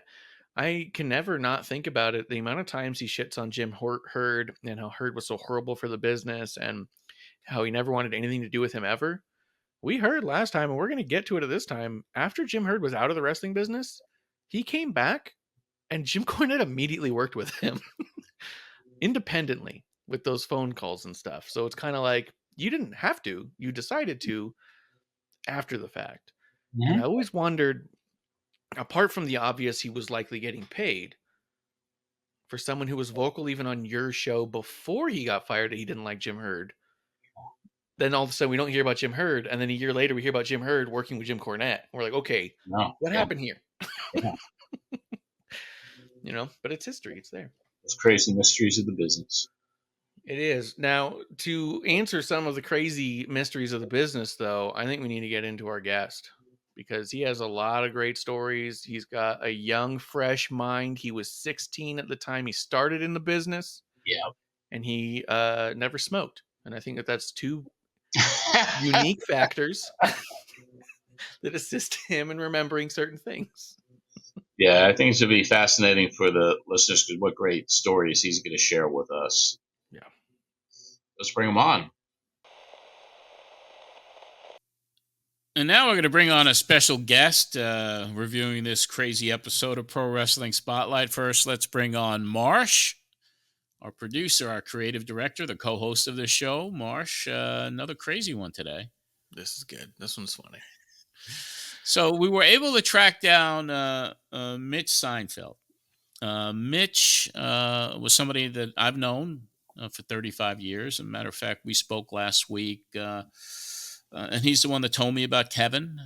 S5: I can never not think about it. The amount of times he shits on Jim Herd and how Herd was so horrible for the business and how he never wanted anything to do with him ever. We heard last time, and we're going to get to it at this time. After Jim Herd was out of the wrestling business, he came back and Jim Cornette immediately worked with him independently with those phone calls and stuff. So it's kind of like, you didn't have to, you decided to after the fact.
S4: Mm-hmm.
S5: And I always wondered, apart from the obvious, he was likely getting paid, for someone who was vocal even on your show before he got fired that he didn't like Jim Herd. Then all of a sudden we don't hear about Jim Herd, and then a year later we hear about Jim Herd working with Jim Cornette. We're like, okay, what happened here?
S4: Yeah.
S5: But it's history. It's there.
S4: It's crazy mysteries of the business.
S5: It is. Now, to answer some of the crazy mysteries of the business, though, I think we need to get into our guest because he has a lot of great stories. He's got a young, fresh mind. He was 16 at the time he started in the business.
S4: Yeah.
S5: And he never smoked. And I think that's two unique factors that assist him in remembering certain things.
S4: Yeah, I think it's going to be fascinating for the listeners because what great stories he's going to share with us.
S5: Yeah.
S4: Let's bring him on.
S1: And now we're going to bring on a special guest reviewing this crazy episode of Pro Wrestling Spotlight. First, let's bring on Marsh, our producer, our creative director, the co-host of this show. Marsh, another crazy one today.
S5: This is good. This one's funny.
S1: So we were able to track down Mitch Seinfeld. Mitch was somebody that I've known for 35 years. As a matter of fact, we spoke last week, and he's the one that told me about Kevin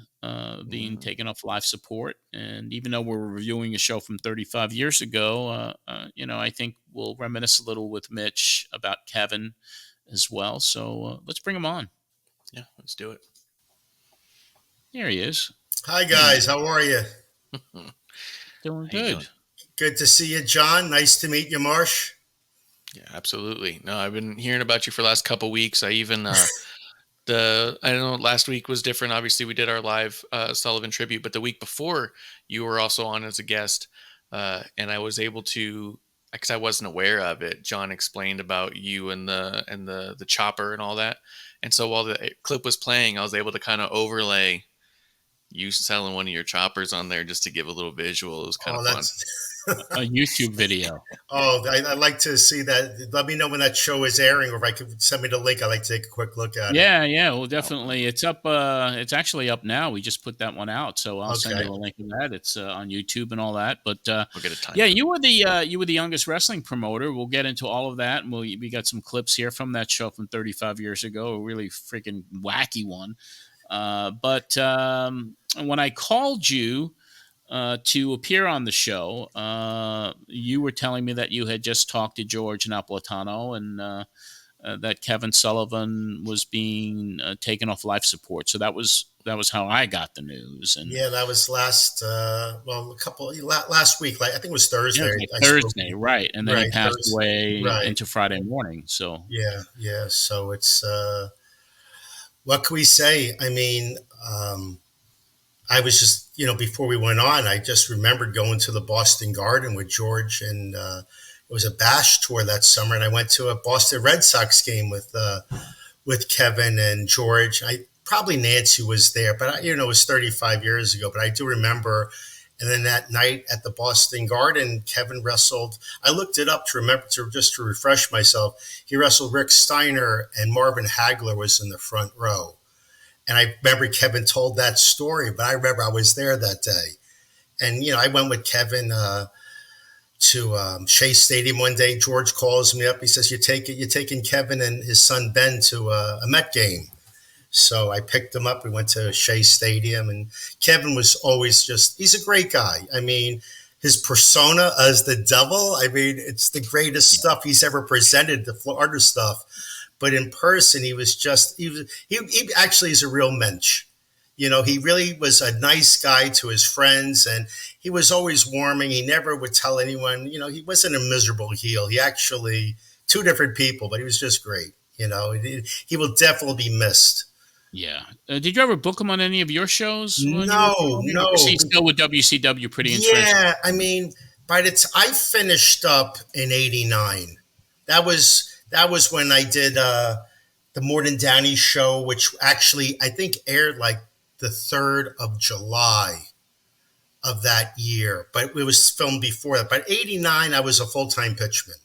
S1: being taken off life support. And even though we're reviewing a show from 35 years ago, I think we'll reminisce a little with Mitch about Kevin as well. So let's bring him on.
S5: Yeah, let's do it.
S1: There he is.
S13: Hi, guys. How are you?
S1: Doing
S5: How you
S1: good.
S5: doing?
S13: Good to see you, John. Nice to meet you, Marsh.
S5: Yeah, absolutely. No, I've been hearing about you for the last couple weeks. I even I don't know, last week was different. Obviously, we did our live Sullivan tribute, but the week before you were also on as a guest, and I was able to, because I wasn't aware of it. John explained about you and the chopper and all that, and so while the clip was playing, I was able to kind of overlay you selling one of your choppers on there just to give a little visual. It was kind of fun.
S1: A YouTube video.
S13: I'd like to see that. Let me know when that show is airing, or if I could send me the link. I'd like to take a quick look at it.
S1: Yeah, well, definitely. It's up. It's actually up now. We just put that one out, so I'll send you a link to that. It's on YouTube and all that. But
S5: we'll get a time.
S1: Yeah, you were the youngest wrestling promoter. We'll get into all of that, and we got some clips here from that show from 35 years ago. A really freaking wacky one. But when I called you to appear on the show, you were telling me that you had just talked to George Napolitano and that Kevin Sullivan was being taken off life support. So that was how I got the news. And
S13: yeah, that was last week. Like I think it was Thursday.
S1: Yeah, Thursday, right? And then he passed away into Friday morning. So
S13: yeah. So it's what can we say? I mean, I was just, before we went on, I just remembered going to the Boston Garden with George, and it was a bash tour that summer, and I went to a Boston Red Sox game with Kevin and George. Probably Nancy was there, but it was 35 years ago, but I do remember. And then that night at the Boston Garden, Kevin wrestled. I looked it up to remember, just to refresh myself. He wrestled Rick Steiner, and Marvin Hagler was in the front row. And I remember Kevin told that story, but I remember I was there that day. And, I went with Kevin to Shea Stadium one day. George calls me up. He says, you're taking Kevin and his son Ben to a Met game. So I picked him up. We went to Shea Stadium, and Kevin was always he's a great guy. I mean, his persona as the devil, it's the greatest stuff he's ever presented, the Florida stuff. But in person, he actually is a real mensch. He really was a nice guy to his friends, and he was always warming. He never would tell anyone, he wasn't a miserable heel. He actually, two different people, but he was just great. He will definitely be missed.
S1: Yeah. Did you ever book him on any of your shows?
S13: No.
S1: He's still with WCW pretty
S13: entrenched. Yeah, by the time I finished up in '89, that was when I did the More Than Danny show, which actually I think aired like the 3rd of July of that year. But it was filmed before that. But '89, I was a full-time pitchman.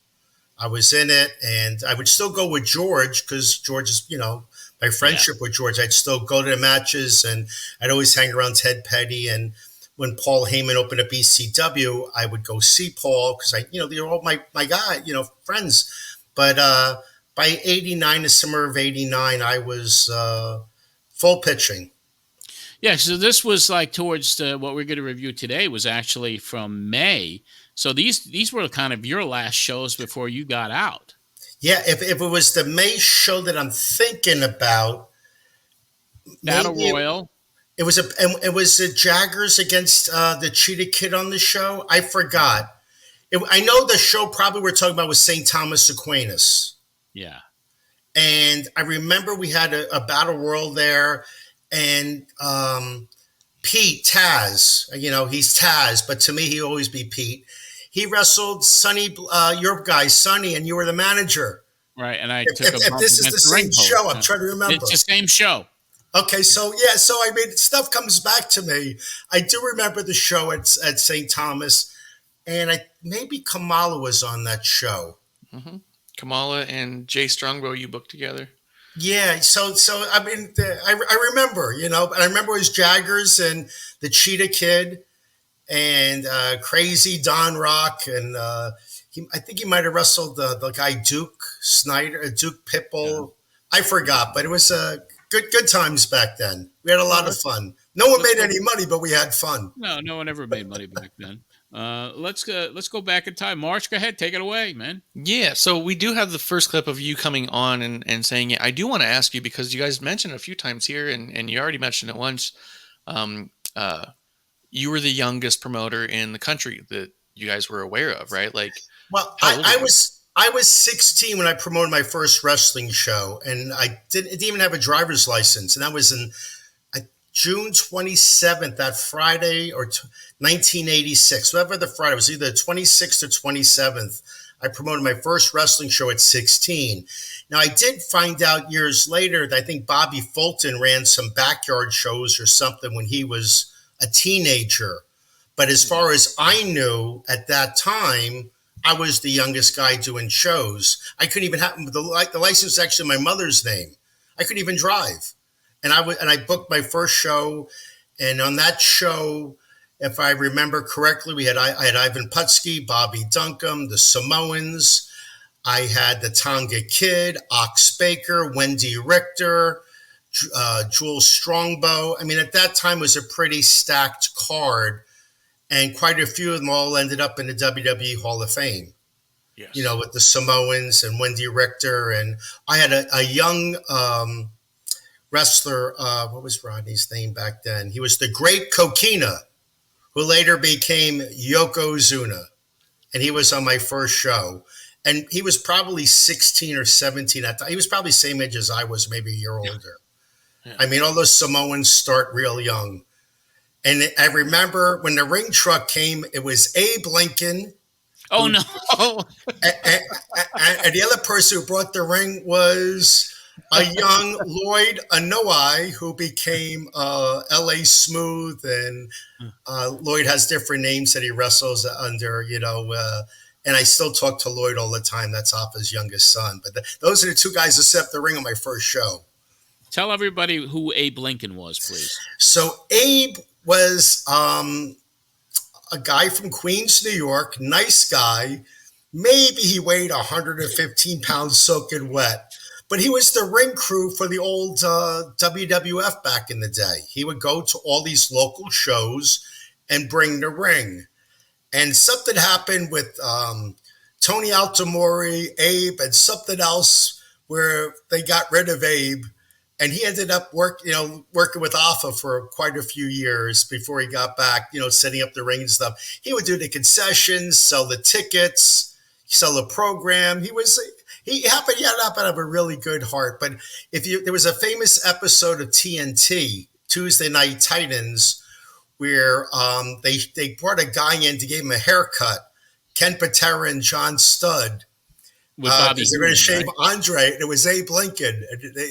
S13: I was in it, and I would still go with George because George is, my friendship with George. I'd still go to the matches, and I'd always hang around Ted Petty. And when Paul Heyman opened up ECW, I would go see Paul because they're all my guy, friends. But by '89, the summer of '89, I was full pitching.
S1: Yeah, so this was like towards what we're going to review today was actually from May. So these were kind of your last shows before you got out.
S13: Yeah, if it was the May show that I'm thinking about,
S1: Battle Royal.
S13: It was the Jaggers against the Cheetah Kid on the show. I forgot. I know the show probably we're talking about was St. Thomas Aquinas.
S1: Yeah.
S13: And I remember we had a battle royal there, and Pete, Taz, he's Taz, but to me, he'll always be Pete. He wrestled Sonny, your guy, Sonny, and you were the manager.
S1: Right, and I took
S13: if this is the same show, I'm trying to remember.
S1: It's the same show.
S13: Okay, so stuff comes back to me. I do remember the show at St. Thomas, and maybe Kamala was on that show.
S5: Mm-hmm. Kamala and Jay Strongbow you booked together.
S13: Yeah, I remember, I remember it was Jaggers and the Cheetah Kid and Crazy Don Rock, and I think he might have wrestled the guy Duke Snyder, Duke Pitbull. Yeah. I forgot, but it was good times back then. We had a lot of fun. No one made any money, but we had fun.
S1: No one ever made money back then. Let's go back in time. Marsh, go ahead, take it away, man.
S5: Yeah, so we do have the first clip of you coming on and saying it. I do want to ask you, because you guys mentioned it a few times here, and you already mentioned it once. you were the youngest promoter in the country that you guys were aware of, right? Like,
S13: Well,
S5: how old are you?
S13: I was 16 when I promoted my first wrestling show, and I didn't even have a driver's license, and that was in June 27th, that Friday, or 1986, whatever the Friday was, either 26th or 27th. I promoted my first wrestling show at 16. Now, I did find out years later that I think Bobby Fulton ran some backyard shows or something when he was a teenager. But as far as I knew at that time, I was the youngest guy doing shows. I couldn't even have the license was actually my mother's name. I couldn't even drive. And I booked my first show, and on that show, if I remember correctly, I had Ivan Putski, Bobby Duncombe, the Samoans. I had the Tonga Kid, Ox Baker, Wendy Richter, Jules Strongbow. I mean, at that time, it was a pretty stacked card, and quite a few of them all ended up in the WWE Hall of Fame. Yes. You know, with the Samoans and Wendy Richter, and I had a young wrestler. What was Rodney's name back then? He was the Great Kokina, who later became Yokozuna, and he was on my first show. And he was probably 16 or 17 at the time. He was probably the same age as I was, maybe a year older. Yeah. I mean, all those Samoans start real young. And I remember when the ring truck came, it was Abe Lincoln.
S1: Oh, no.
S13: And the other person who brought the ring was a young Lloyd Anoa'i, who became L.A. Smooth. And Lloyd has different names that he wrestles under, you know. And I still talk to Lloyd all the time. That's Alpha's youngest son. But those are the two guys that set up the ring on my first show.
S1: Tell everybody who Abe Lincoln was, please.
S13: So Abe was a guy from Queens, New York, nice guy. Maybe he weighed 115 pounds soaking wet. But he was the ring crew for the old WWF back in the day. He would go to all these local shows and bring the ring. And something happened with Tony Altamori, Abe, and something else where they got rid of Abe. And he ended up working with Alpha for quite a few years before he got back, setting up the ring and stuff. He would do the concessions, sell the tickets, sell the program. He happened to have a really good heart. But there was a famous episode of TNT, Tuesday Night Titans, where they brought a guy in to give him a haircut, Ken Patera and John Studd. Because they were going to shave Andre, and it was Abe Lincoln.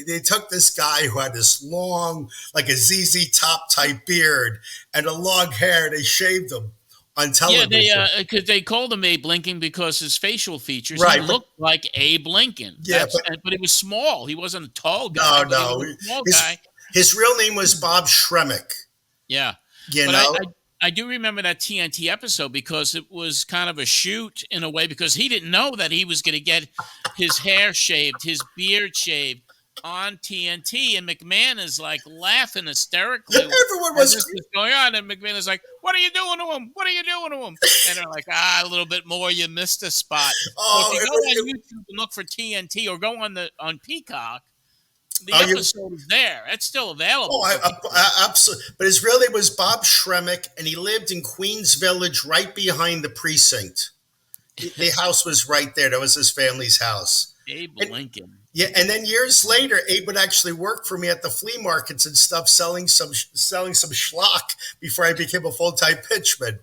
S13: They took this guy who had this long, like a ZZ Top type beard and a long hair. They shaved him on television.
S1: Yeah, because they called him Abe Lincoln because his facial features, he looked like Abe Lincoln. Yeah, but he was small. He wasn't a tall guy.
S13: No. His real name was Bob Shremick.
S1: Yeah. I do remember that TNT episode because it was kind of a shoot in a way because he didn't know that he was going to get his hair shaved, his beard shaved on TNT. And McMahon is like laughing hysterically.
S13: Everyone was
S1: going on. And McMahon is like, "What are you doing to him? What are you doing to him?" And they're like, a little bit more. You missed a spot. So if you go on YouTube and look for TNT or go on Peacock, the episode is there. It's still available.
S13: Absolutely. But his real name was Bob Shremick, and he lived in Queens Village right behind the precinct. The house was right there. That was his family's house.
S1: Abe Lincoln.
S13: Yeah, and then years later, Abe would actually work for me at the flea markets and stuff, selling some schlock before I became a full-time pitchman.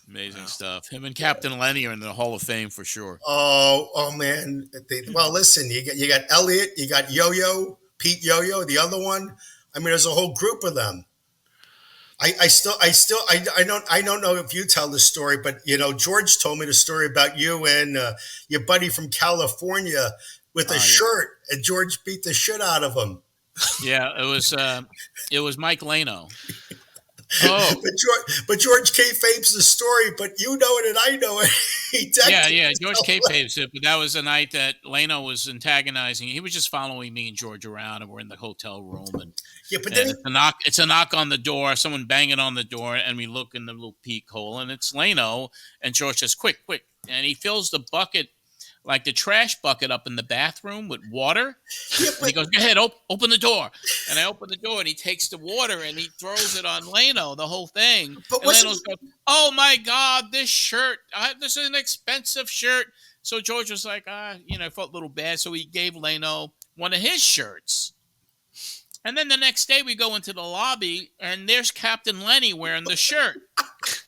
S1: Amazing stuff. Him and Captain Lenny are in the Hall of Fame for sure.
S13: Oh man. Well, listen, you got Elliot, you got Yo-Yo, Pete Yo-Yo, the other one. I mean, there's a whole group of them. I don't know if you tell the story, but George told me the story about you and your buddy from California with a shirt, and George beat the shit out of him.
S1: Yeah, it was Mike Lano. Oh,
S13: but George kayfabes the story, but you know it and I know it.
S1: George kayfabes it, but that was the night that Lano was antagonizing. He was just following me and George around, and we're in the hotel room, and it's a knock on the door, someone banging on the door, and we look in the little peek hole, and it's Lano, and George says, "Quick!" and he fills the bucket like the trash bucket up in the bathroom with water.
S13: Yeah,
S1: And he goes, "Go ahead, open the door." And I open the door, and he takes the water and he throws it on Leno, the whole thing.
S13: But
S1: And
S13: wasn't-
S1: Leno goes, "Oh my God, this shirt! This is an expensive shirt." So George was like, I felt a little bad, so he gave Leno one of his shirts. And then the next day we go into the lobby, and there's Captain Lenny wearing the shirt.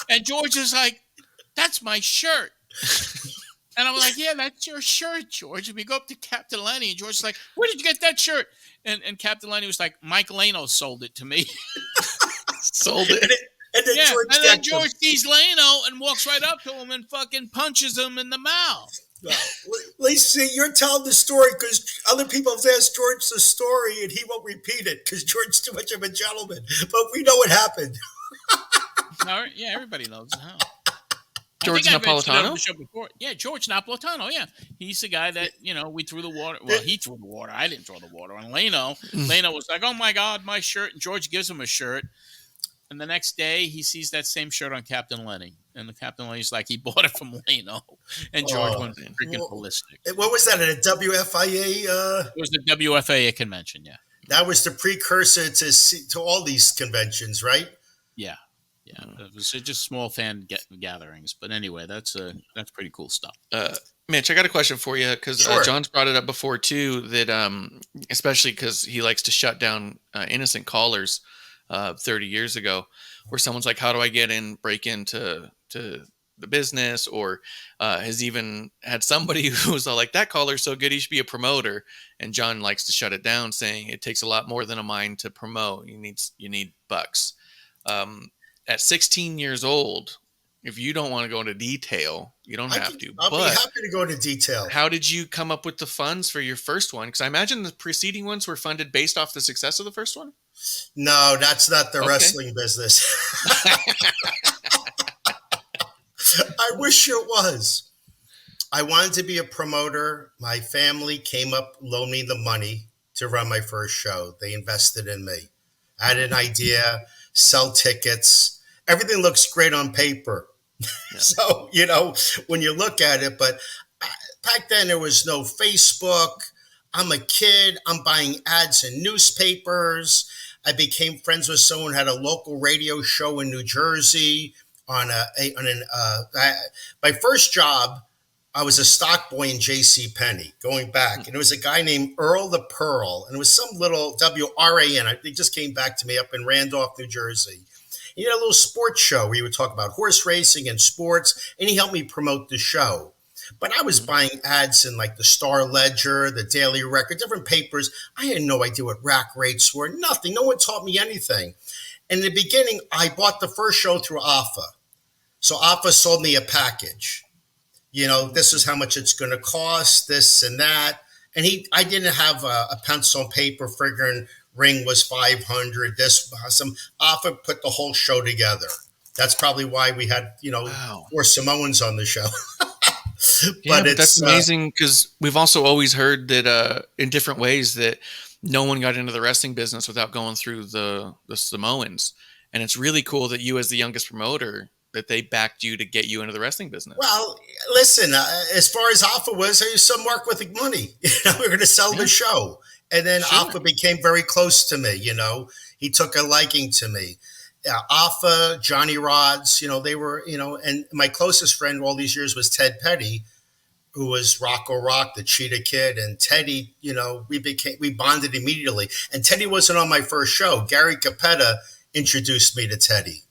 S1: And George is like, "That's my shirt." And I'm like, "Yeah, that's your shirt, George." And we go up to Captain Lenny, and George's like, "Where did you get that shirt?" And Captain Lenny was like, "Mike Leno sold it to me."
S5: Sold it.
S13: And then
S1: Yeah,
S13: George
S1: and then
S13: Jackson-
S1: George sees Leno and walks right up to him and fucking punches him in the mouth.
S13: No. Lacey, you're telling the story because other people have asked George the story and he won't repeat it because George's too much of a gentleman. But we know what happened.
S1: Yeah, everybody knows how.
S5: George
S1: I think I've mentioned it on
S5: Napolitano?
S1: the show before. Yeah, George Napolitano. Yeah, he's the guy that we threw the water. Well, he threw the water. I didn't throw the water on Leno. Leno was like, "Oh my God, my shirt!" And George gives him a shirt. And the next day, he sees that same shirt on Captain Lenny, and the Captain Lenny's like, he bought it from Leno, and George went freaking ballistic.
S13: What was that at a WFIA?
S1: It was the WFAA convention. Yeah,
S13: that was the precursor to all these conventions, right?
S1: Yeah. It was just small fan gatherings, but anyway, that's pretty cool stuff.
S5: Mitch, I got a question for you because
S13: Sure.
S5: John's brought it up before too. That especially because he likes to shut down innocent callers 30 years ago, where someone's like, "How do I break into the business?" Or has even had somebody who's like, "That caller's so good, he should be a promoter." And John likes to shut it down, saying it takes a lot more than a mind to promote. You need bucks. At 16 years old, if you don't want to go into detail, you don't have to.
S13: I'll be happy to go into detail.
S5: How did you come up with the funds for your first one? Because I imagine the preceding ones were funded based off the success of the first one.
S13: No, that's not the wrestling business. I wish it was. I wanted to be a promoter. My family came up, loaned me the money to run my first show. They invested in me. I had an idea, sell tickets. Everything looks great on paper. Yeah. So, when you look at it, but back then there was no Facebook. I'm a kid. I'm buying ads in newspapers. I became friends with someone who had a local radio show in New Jersey. My first job, I was a stock boy in JCPenney, going back. And it was a guy named Earl the Pearl. And it was some little WRAN. They just came back to me up in Randolph, New Jersey. He had a little sports show where he would talk about horse racing and sports. And he helped me promote the show. But I was buying ads in like the Star Ledger, the Daily Record, different papers. I had no idea what rack rates were, nothing. No one taught me anything. In the beginning, I bought the first show through AFA. So AFA sold me a package. This is how much it's going to cost, this and that. And I didn't have a pencil and paper figuring ring was 500, some AFA put the whole show together. That's probably why we had, four Samoans on the show.
S5: But that's amazing because we've also always heard that in different ways that no one got into the wrestling business without going through the Samoans. And it's really cool that you, as the youngest promoter, that they backed you to get you into the wrestling business.
S13: Well, listen, as far as AFA was, I used some work with the money. We were going to sell the show. And then AFA became very close to me, He took a liking to me. AFA, Johnny Rods, they were, and my closest friend all these years was Ted Petty, who was Rocco Rock, the Cheetah Kid. And Teddy, we bonded immediately. And Teddy wasn't on my first show. Gary Capetta introduced me to Teddy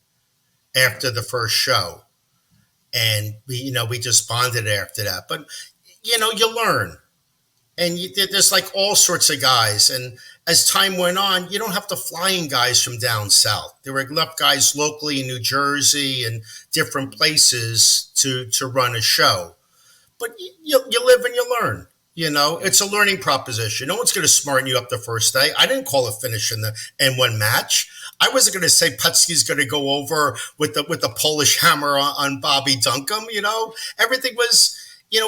S13: after the first show. And we just bonded after that. But, you learn. And there's like all sorts of guys. And as time went on, you don't have to fly in guys from down south. There were enough guys locally in New Jersey and different places to run a show. But you live and you learn. It's a learning proposition. No one's going to smarten you up the first day. I didn't call a finish in the N1 match. I wasn't going to say Putski's going to go over with the Polish hammer on Bobby Duncombe. Everything was,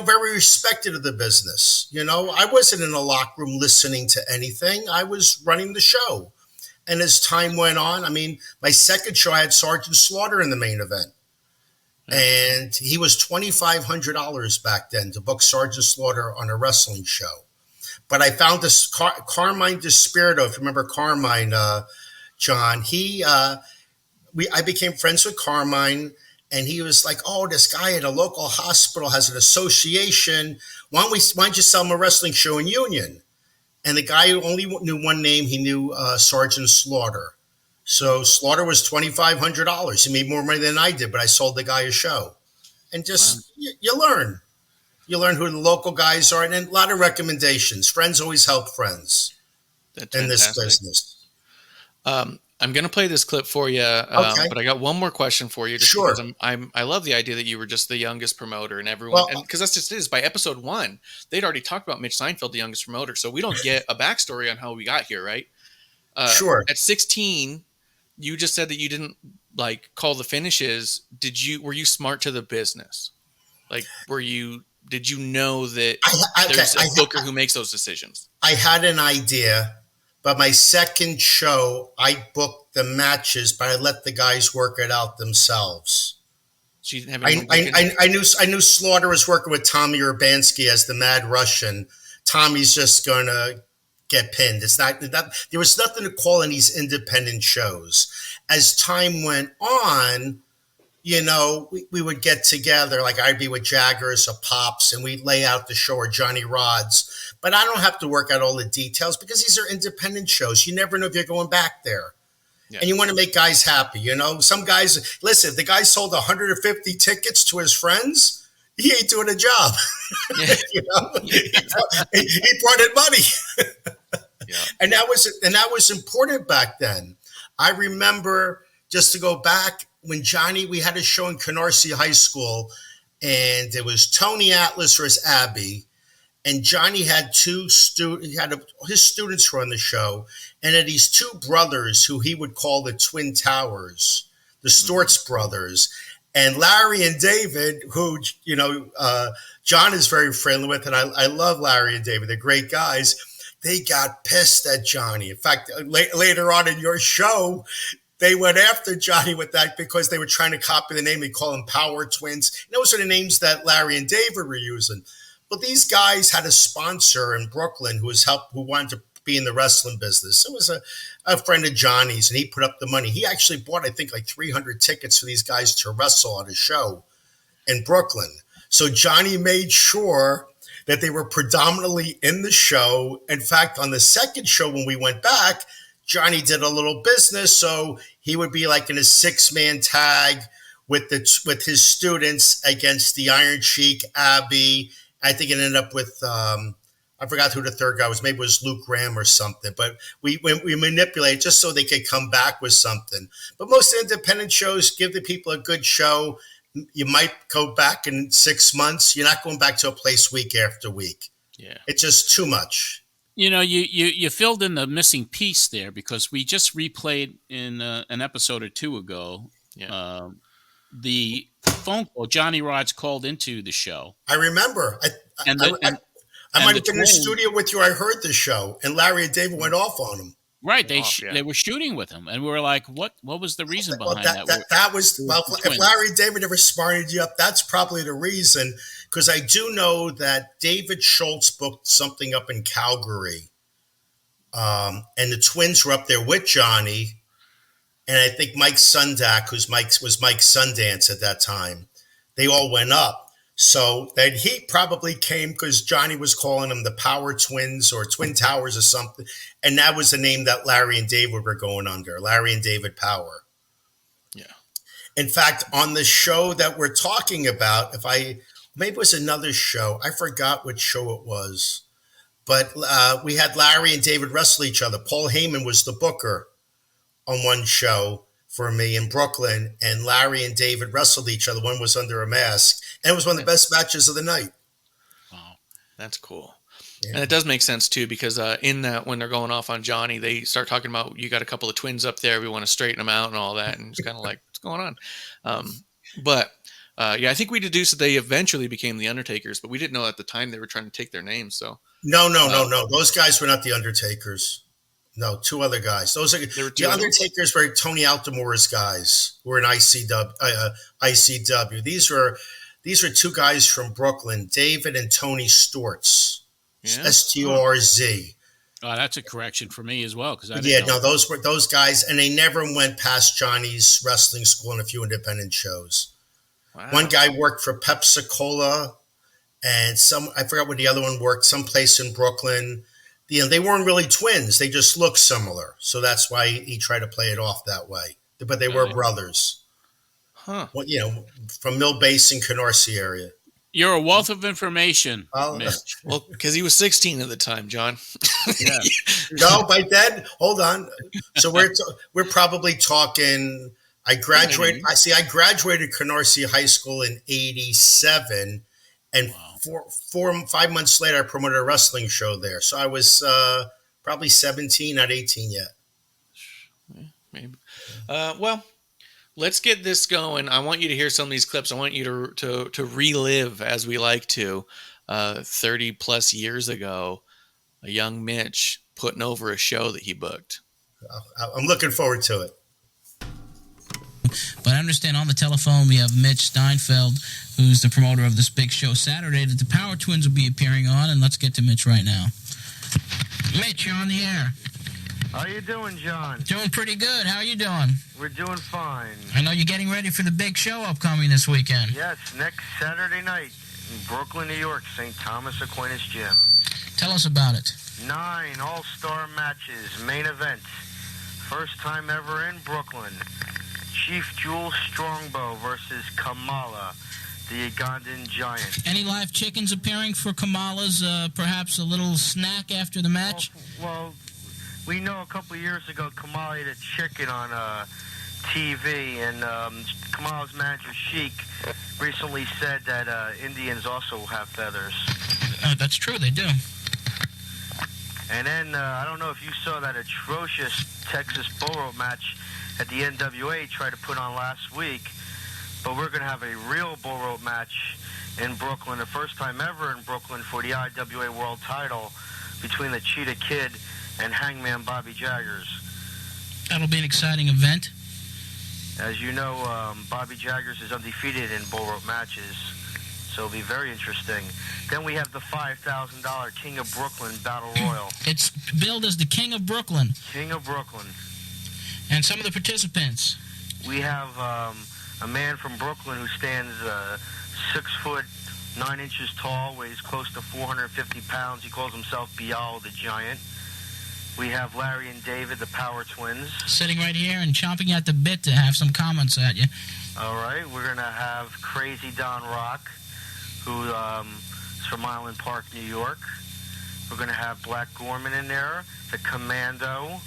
S13: very respected of the business. I wasn't in a locker room listening to anything. I was running the show. And as time went on, my second show, I had Sergeant Slaughter in the main event. And he was $2,500 back then to book Sergeant Slaughter on a wrestling show. But I found this Carmine Despirito, if you remember Carmine, John, I became friends with Carmine, and he was like, "Oh, this guy at a local hospital has an association. Why don't you sell him a wrestling show in Union?" And the guy only knew one name. He knew Sergeant Slaughter. So Slaughter was $2,500. He made more money than I did, but I sold the guy a show. And just, you learn. You learn who the local guys are, and a lot of recommendations. Friends always help friends in this business.
S5: I'm going to play this clip for you, but I got one more question for you. Just because I love the idea that you were just the youngest promoter and everyone, because that's just it is. By episode 1, they'd already talked about Mitch Seinfeld, the youngest promoter. So we don't get a backstory on how we got here, right?
S13: Sure.
S5: At 16, you just said that you didn't like call the finishes. Were you smart to the business? Like, did you know that there's a booker who makes those decisions?
S13: I had an idea, but my second show, I booked the matches, but I let the guys work it out themselves.
S5: So you didn't have
S13: I knew Slaughter was working with Tommy Urbanski as the Mad Russian. Tommy's just gonna get pinned. It's not that there was nothing to call in these independent shows. As time went on, we would get together, like I'd be with Jaggers or Pops, and we'd lay out the show, or Johnny Rods. But I don't have to work out all the details because these are independent shows. You never know if you're going back there. Yeah. And you want to make guys happy, Some guys, listen, if the guy sold 150 tickets to his friends, he ain't doing a job.
S5: Yeah.
S13: He brought in money. Yeah. And that was important back then. I remember, just to go back, when we had a show in Canarsie High School, and it was Tony Atlas versus Abby, and Johnny had his students were on the show, and had these two brothers who he would call the Twin Towers, the Storts brothers, and Larry and David, who John is very friendly with, and I love Larry and David. They're great guys. They got pissed at Johnny. In fact, later on in your show, they went after Johnny with that because they were trying to copy the name. They call them Power Twins. And those are the names that Larry and David were using. But these guys had a sponsor in Brooklyn who wanted to be in the wrestling business. It was a friend of Johnny's, and he put up the money. He actually bought, I think, like 300 tickets for these guys to wrestle on a show in Brooklyn. So Johnny made sure that they were predominantly in the show. In fact, on the second show when we went back, Johnny did a little business, so he would be like in a 6-man tag with his students against the Iron Sheik, Abby. I think it ended up with I forgot who the third guy was. Maybe it was Luke Graham or something. But we manipulate just so they could come back with something. But most independent shows give the people a good show. You might go back in 6 months. You're not going back to a place week after week.
S5: Yeah,
S13: it's just too much.
S1: You filled in the missing piece there, because we just replayed in an episode or two ago the phone call Johnny Rods called into the show.
S13: I remember. I might have been in the studio with you. I heard the show, and Larry and David went off on him.
S1: Right, they were shooting with him, and we were like, "What was the reason behind that?"
S13: If Larry and David ever smarted you up, that's probably the reason. Because I do know that David Schultz booked something up in Calgary, and the twins were up there with Johnny, and I think Mike Sundak, was Mike Sundance at that time. They all went up. So that he probably came because Johnny was calling them the Power Twins or Twin Towers or something. And that was the name that Larry and David were going under, Larry and David Power.
S5: Yeah.
S13: In fact, on the show that we're talking about, maybe it was another show. I forgot which show it was. But we had Larry and David wrestle each other. Paul Heyman was the booker on one show for me in Brooklyn, and Larry and David wrestled each other. One was under a mask, and it was one of the best matches of the night.
S5: Wow, that's cool. Yeah. And it does make sense too, because in that, when they're going off on Johnny, they start talking about, you got a couple of twins up there, we want to straighten them out and all that, and it's kind of like, what's going on? I think we deduced that they eventually became the Undertakers, but we didn't know at the time they were trying to take their names. So
S13: no. Those guys were not the Undertakers. No, two other guys. Those are
S5: There were
S13: the
S5: two of them?
S13: Undertakers were Tony Altamore's guys. Were in ICW. These were two guys from Brooklyn, David and Tony Stortz.
S5: Yeah.
S13: STRZ.
S1: Oh, that's a correction for me as well because I didn't
S13: Yeah,
S1: know.
S13: no, those were those guys, and they never went past Johnny's wrestling school and a few independent shows.
S5: Wow.
S13: One guy worked for Pepsi Cola, and I forgot what the other one worked, someplace in Brooklyn. They weren't really twins; they just looked similar, so that's why he tried to play it off that way. But they were brothers.
S5: Huh?
S13: Well, from Mill Basin, Canarsie area.
S1: You're a wealth of information, Mitch.
S5: Well, because he was 16 at the time, John.
S1: Yeah.
S13: No, by then, hold on. So we're probably talking. I graduated Canarsie High School in '87, and 5 months later, I promoted a wrestling show there. So I was probably 17, not 18 yet.
S5: Maybe. Well, let's get this going. I want you to hear some of these clips. I want you to relive, as we like to, 30 plus years ago, a young Mitch putting over a show that he booked.
S13: I'm looking forward to it.
S6: But I understand on the telephone we have Mitch Seinfeld, who's the promoter of this big show Saturday that the Power Twins will be appearing on, and let's get to Mitch right now. Mitch, you're on the air.
S11: How you doing, John?
S6: Doing pretty good. How are you doing?
S11: We're doing fine.
S6: I know you're getting ready for the big show upcoming this weekend.
S11: Yes, next Saturday night in Brooklyn, New York, St. Thomas Aquinas Gym.
S6: Tell us about it.
S11: 9 all-star matches, main event. First time ever in Brooklyn. Chief Jules Strongbow versus Kamala, the Ugandan giant.
S6: Any live chickens appearing for Kamala's, perhaps a little snack after the match?
S11: Well, we know a couple of years ago Kamala ate a chicken on TV, and Kamala's manager, Sheik, recently said that Indians also have feathers.
S6: That's true, they do.
S11: And then, I don't know if you saw that atrocious Texas bull rope match at the NWA tried to put on last week, but we're going to have a real bull rope match in Brooklyn, the first time ever in Brooklyn for the IWA World title between the Cheetah Kid and Hangman Bobby Jaggers.
S6: That'll be an exciting event.
S11: As you know, Bobby Jaggers is undefeated in bull rope matches, so it'll be very interesting. Then we have the $5,000 King of Brooklyn Battle Royal.
S6: It's billed as the King of Brooklyn.
S11: King of Brooklyn.
S6: And some of the participants.
S11: We have a man from Brooklyn who stands 6 foot 9 inches tall, weighs close to 450 pounds. He calls himself Bialo the Giant. We have Larry and David, the Power Twins.
S6: Sitting right here and chomping at the bit to have some comments at you.
S11: All right, we're going to have Crazy Don Rock, who is from Island Park, New York. We're going to have Black Gorman in there, the Commando,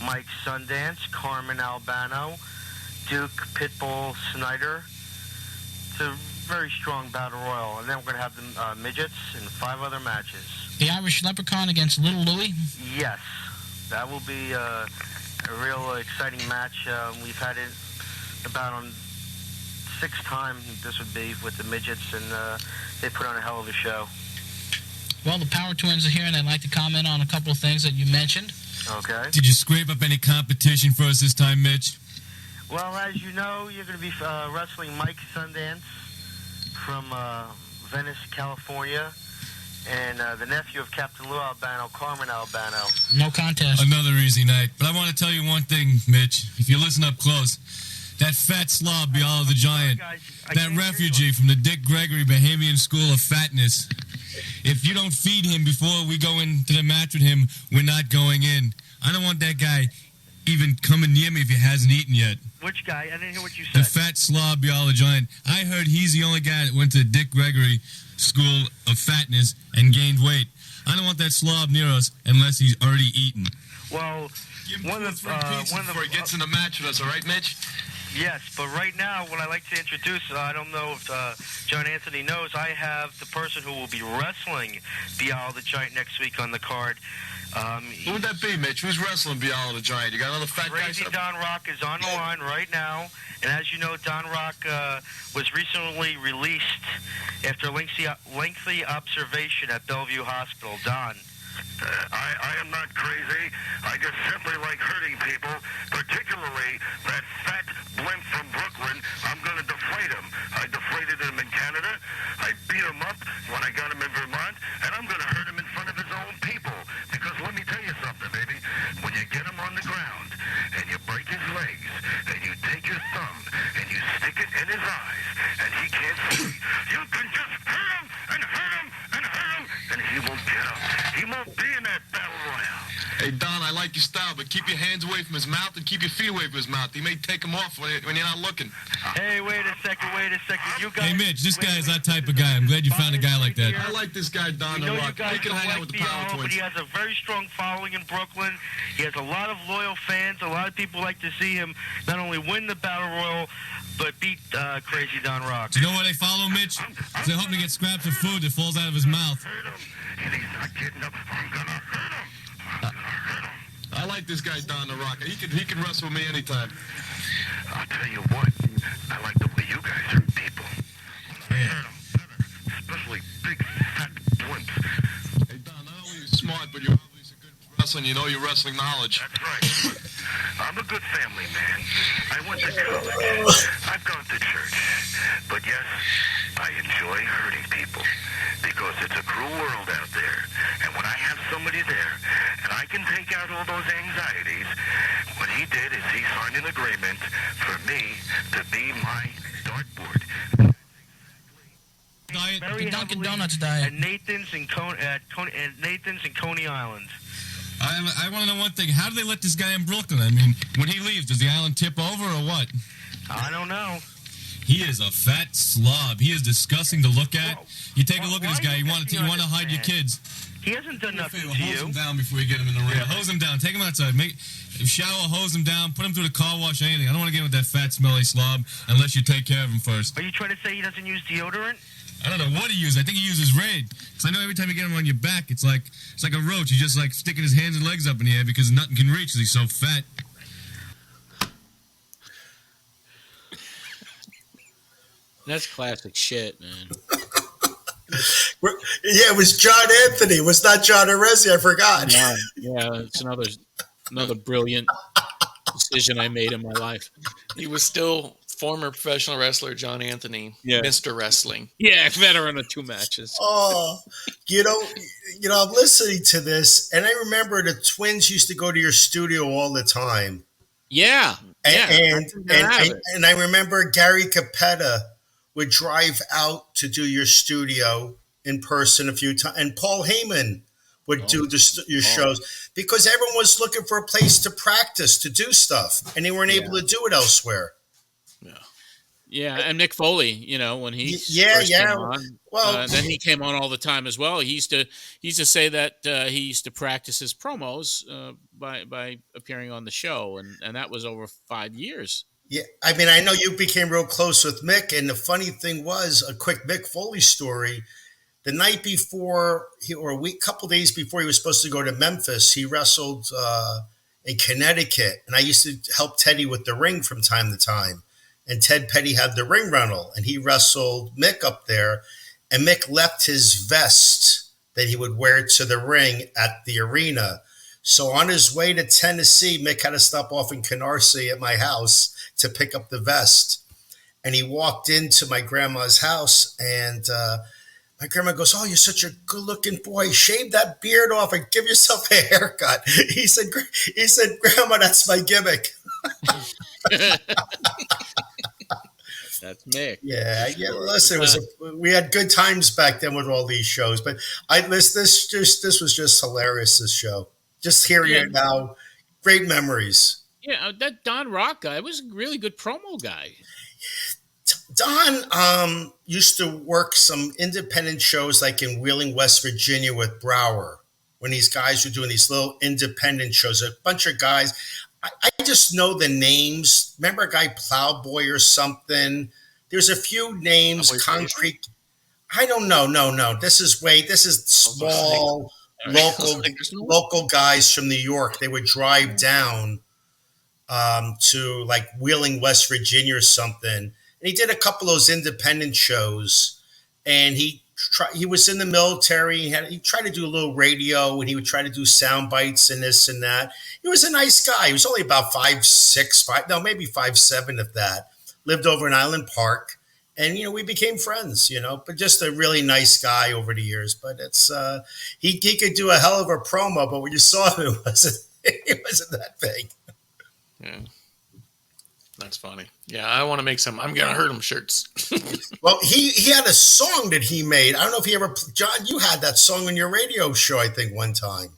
S11: Mike Sundance, Carmen Albano, Duke Pitbull Snyder. It's a very strong battle royal. And then we're going to have the midgets and 5 other matches.
S6: The Irish Leprechaun against Little Louie?
S11: Yes. That will be a real exciting match. We've had it about on 6 times. This would be with the midgets, and they put on a hell of a show.
S6: Well, the Power Twins are here, and I'd like to comment on a couple of things that you mentioned.
S11: Okay.
S9: Did you scrape up any competition for us this time, Mitch?
S11: Well, as you know, you're going to be wrestling Mike Sundance from Venice, California, and the nephew of Captain Lou Albano, Carmen Albano.
S6: No contest.
S9: Another easy night. But I want to tell you one thing, Mitch. If you listen up close, that fat slob, Bialo the Giant, that refugee from the Dick Gregory Bahamian School of Fatness, if you don't feed him before we go into the match with him, we're not going in. I don't want that guy even coming near me if he hasn't eaten yet.
S11: Which guy? I didn't hear what you said.
S9: The fat slob, Bialo the Giant. I heard he's the only guy that went to the Dick Gregory School of Fatness and gained weight. I don't want that slob near us unless he's already eaten.
S11: Well, one of the
S9: before he gets in the match with us, all right, Mitch?
S11: Yes, but right now, what I like to introduce, I don't know if John Anthony knows, I have the person who will be wrestling Bialo the Giant next week on the card.
S9: Who would that be, Mitch? Who's wrestling Bialo the Giant? You got another fat guy?
S11: Crazy Don Rock is on the line right now, and as you know, Don Rock was recently released after lengthy observation at Bellevue Hospital. Don. I am not crazy. I just simply like hurting people, particularly that fat blimp from Brooklyn. I'm going to deflate him. I deflated him in Canada. I beat him up when I got him in Vermont, and I'm going to hurt him in front of his own people. Because let me tell you something, baby. When you get him on the ground and you break his legs and you take your thumb and you stick it in his eyes and he can't see, you can just hurt him and hurt him and hurt him, and he won't get up. He won't be in that battle royale.
S14: Hey, Don, I like your style, but keep your hands away from his mouth and keep your feet away from his mouth. He may take them off when you're not looking.
S3: Hey, wait a second. You guys.
S9: Hey, Mitch, this guy is that type of guy. I'm glad you found a guy like that.
S14: I like this guy, Don
S3: We
S14: the
S3: know you
S14: Rock.
S3: guys
S14: He can
S3: don't
S14: hang out
S3: like
S14: with the Power
S3: Bialo, but
S14: Twins.
S3: he has a very strong following in Brooklyn. He has a lot of loyal fans. A lot of people like to see him not only win the Battle Royal, but beat Crazy Don Rock.
S9: Do you know why they follow Mitch? Because they're hoping to get scraps of food that falls out of his mouth.
S11: And he's not getting up. I'm going to hurt him.
S14: I like this guy, Don the Rock. He can wrestle with me anytime.
S11: I'll tell you what. I like the way you guys hurt people. I hurt them better, especially big fat blimps.
S14: Hey, Don, not only are you smart, but you're obviously good at wrestling. You know your wrestling knowledge.
S11: That's right. I'm a good family man. I went to college. I've gone to church. But yes, I enjoy hurting people because it's a cruel world out there. And when I have somebody there and I can take out all those anxieties, what he did is he signed an agreement for me to be my dartboard.
S6: Diet,
S3: Very
S6: the Dunkin'
S3: heavily
S6: Donuts diet.
S3: At Nathan's and Coney Island.
S9: I want to know one thing. How do they let this guy in Brooklyn? I mean, when he leaves, does the island tip over or what?
S3: I don't know.
S9: He is a fat slob. He is disgusting to look at. You take a look at this guy. You want to hide your kids.
S3: He hasn't done nothing to
S9: Hose
S3: you.
S9: him down before you get him in the ring. Yeah, hose him down. Take him outside. Shower, hose him down. Put him through the car wash. Anything. I don't want to get with that fat, smelly slob unless you take care of him first.
S3: Are you trying to say he doesn't use deodorant?
S9: I don't know what he uses. I think he uses Raid. Because I know every time you get him on your back, it's like a roach. He's just like sticking his hands and legs up in the air because nothing can reach because he's so fat.
S1: That's classic shit, man.
S13: Yeah, it was John Anthony. It was not John Arezzi. I forgot.
S1: Yeah, it's another brilliant decision I made in my life.
S5: He was still former professional wrestler John Anthony,
S1: Yeah.
S5: Mr. Wrestling.
S1: Yeah, veteran of 2 matches.
S13: Oh, I'm listening to this, and I remember the Twins used to go to your studio all the time.
S1: Yeah.
S13: And I remember Gary Capetta would drive out to do your studio in person a few times, and Paul Heyman would do your shows because everyone was looking for a place to practice, to do stuff, and they weren't able to do it elsewhere.
S1: Yeah, and Mick Foley, when he
S13: came
S1: on, then he came on all the time as well. He used to say that he used to practice his promos by appearing on the show, and that was over 5 years.
S13: Yeah, I mean, I know you became real close with Mick, and the funny thing was, a quick Mick Foley story. The night before, couple days before he was supposed to go to Memphis, he wrestled in Connecticut, and I used to help Teddy with the ring from time to time. And Ted Petty had the ring rental, and he wrestled Mick up there. And Mick left his vest that he would wear to the ring at the arena. So on his way to Tennessee, Mick had to stop off in Canarsie at my house to pick up the vest. And he walked into my grandma's house, and my grandma goes, "Oh, you're such a good-looking boy. Shave that beard off and give yourself a haircut." He said, "Grandma, that's my gimmick."
S1: That's Mick.
S13: Yeah. Listen, we had good times back then with all these shows, but this was just hilarious. This show, just hearing it now, great memories.
S1: Yeah, that Don Rock guy was a really good promo guy.
S13: Don used to work some independent shows like in Wheeling, West Virginia with Brower, when these guys were doing these little independent shows. A bunch of guys. I just know the names. Remember a guy Plowboy or something? There's a few names. Concrete. I don't know. No. This is small local guys from New York. They would drive down to like Wheeling, West Virginia or something. And he did a couple of those independent shows, and he he was in the military. He tried to do a little radio, and he would try to do sound bites and this and that. He was a nice guy. He was only about 5'6", maybe 5'7", if that. Lived over in Island Park, and we became friends. But just a really nice guy over the years. But it's he could do a hell of a promo, but when you saw him, it wasn't that big.
S5: Yeah. That's funny. Yeah, I want to make some I'm Gonna Hurt Him shirts.
S13: Well, he had a song that he made. I don't know if he ever... John, you had that song on your radio show, I think, one time.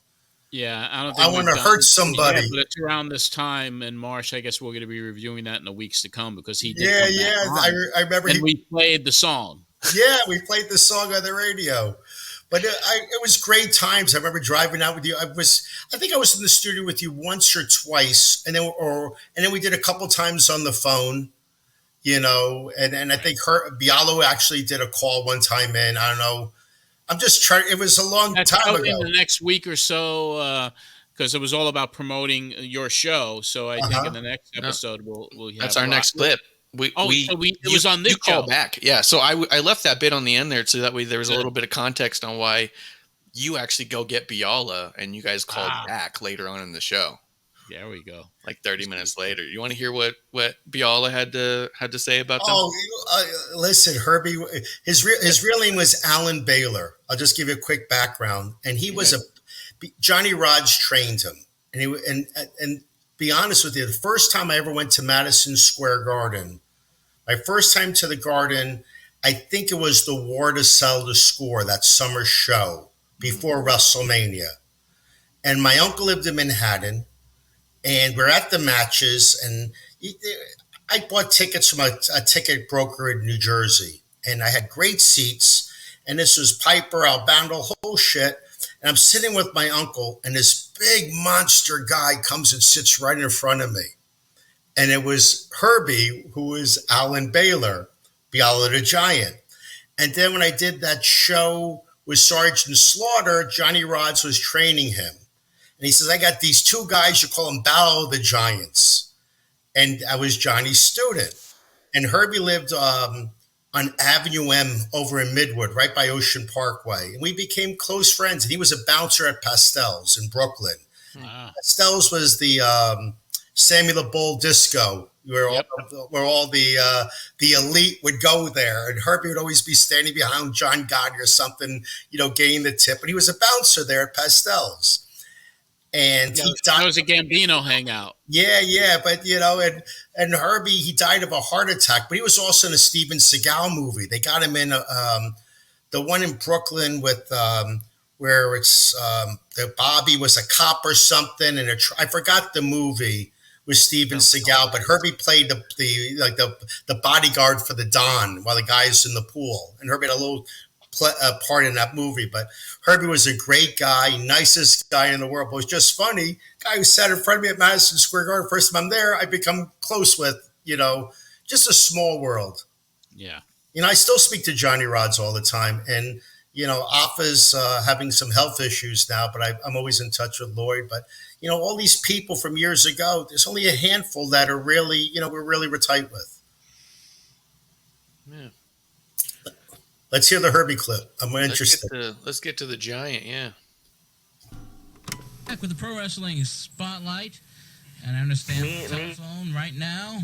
S1: Yeah, I don't think
S13: I Want to Hurt Somebody.
S1: Yeah, but it's around this time in March. I guess we're going to be reviewing that in the weeks to come because he did.
S13: I remember.
S1: And we played the song.
S13: Yeah, we played the song on the radio. But it was great times. I remember driving out with you. I think I was in the studio with you once or twice, and then we did a couple times on the phone, and I think Bialo actually did a call one time in. I don't know. I'm just trying. It was a long time ago.
S1: In the next week or so, because it was all about promoting your show. So I think in the next episode we'll have
S5: that's our next clip.
S1: It was on this
S5: you
S1: show.
S5: Call back. Yeah, so I left that bit on the end there so that way there was a little bit of context on why you actually go get Bialo and you guys called back later on in the show.
S1: There we go.
S5: Like 30 minutes later. You want to hear what Bialo had to say about them?
S13: Listen, Herbie, his real name was Alan Baylor. I'll just give you a quick background. And he was Johnny Rodz trained him. And be honest with you, the first time I ever went to Madison Square Garden, my first time to the Garden, I think it was the War to Sell the Score, that summer show before WrestleMania. And my uncle lived in Manhattan, and we're at the matches, and I bought tickets from a ticket broker in New Jersey, and I had great seats, and this was Piper, Albano, whole shit. And I'm sitting with my uncle, and this big monster guy comes and sits right in front of me. And it was Herbie, who was Alan Baylor, Bialo the Giant. And then when I did that show with Sergeant Slaughter, Johnny Rodz was training him. And he says, I got these two guys, you call them Bialo the Giants. And I was Johnny's student. And Herbie lived on Avenue M over in Midwood, right by Ocean Parkway. And we became close friends. And he was a bouncer at Pastel's in Brooklyn. Wow. Pastel's was the Sammy the Bull disco, where all the elite would go there. And Herbie would always be standing behind John Gotti or something, getting the tip. And he was a bouncer there at Pastel's. And he died.
S1: That was a Gambino hangout.
S13: Yeah, but and Herbie, he died of a heart attack, but he was also in a Steven Seagal movie. They got him in the one in Brooklyn with where it's the Bobby was a cop or something, and I forgot the movie with Steven Seagal, but Herbie played the bodyguard for the Don while the guy's in the pool, and Herbie had a little part in that movie. But Herbie was a great guy, nicest guy in the world. But it was just funny. Guy who sat in front of me at Madison Square Garden, first time I'm there, I become close with, just a small world.
S1: Yeah.
S13: I still speak to Johnny Rodz all the time. And, AFA's having some health issues now, but I'm always in touch with Lloyd. But, all these people from years ago, there's only a handful that are really, we're tight with.
S5: Yeah.
S13: Let's hear the Herbie clip. I'm interested.
S5: Let's get to the Giant, yeah.
S6: Back with the Pro Wrestling Spotlight. And I understand the telephone right now.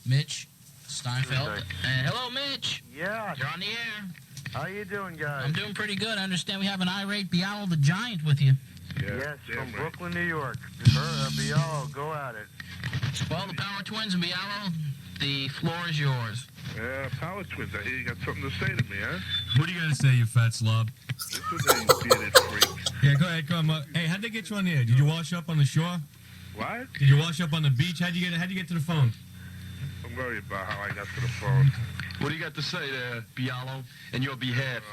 S6: Mitch Seinfeld. And hello, Mitch.
S11: Yeah.
S6: You're on the air.
S11: How you doing, guys?
S6: I'm doing pretty good. I understand we have an irate Bialo the Giant with you.
S11: Yes, from Brooklyn, New York. Bialo, go at it.
S6: Well, the Power Twins and Bialo, the floor is yours.
S14: Yeah, Power Twins, I hear you got something to say to me, huh?
S9: What are you going to say, you fat slob?
S14: This is a bearded freak.
S9: Yeah, go ahead, come on. Hey, how'd they get you on the air? Did you wash up on the shore?
S14: What?
S9: Did you wash up on the beach? How'd you get to the phone?
S14: Don't worry about how I got to the phone.
S15: What do you got to say there, Bialo, in your behalf?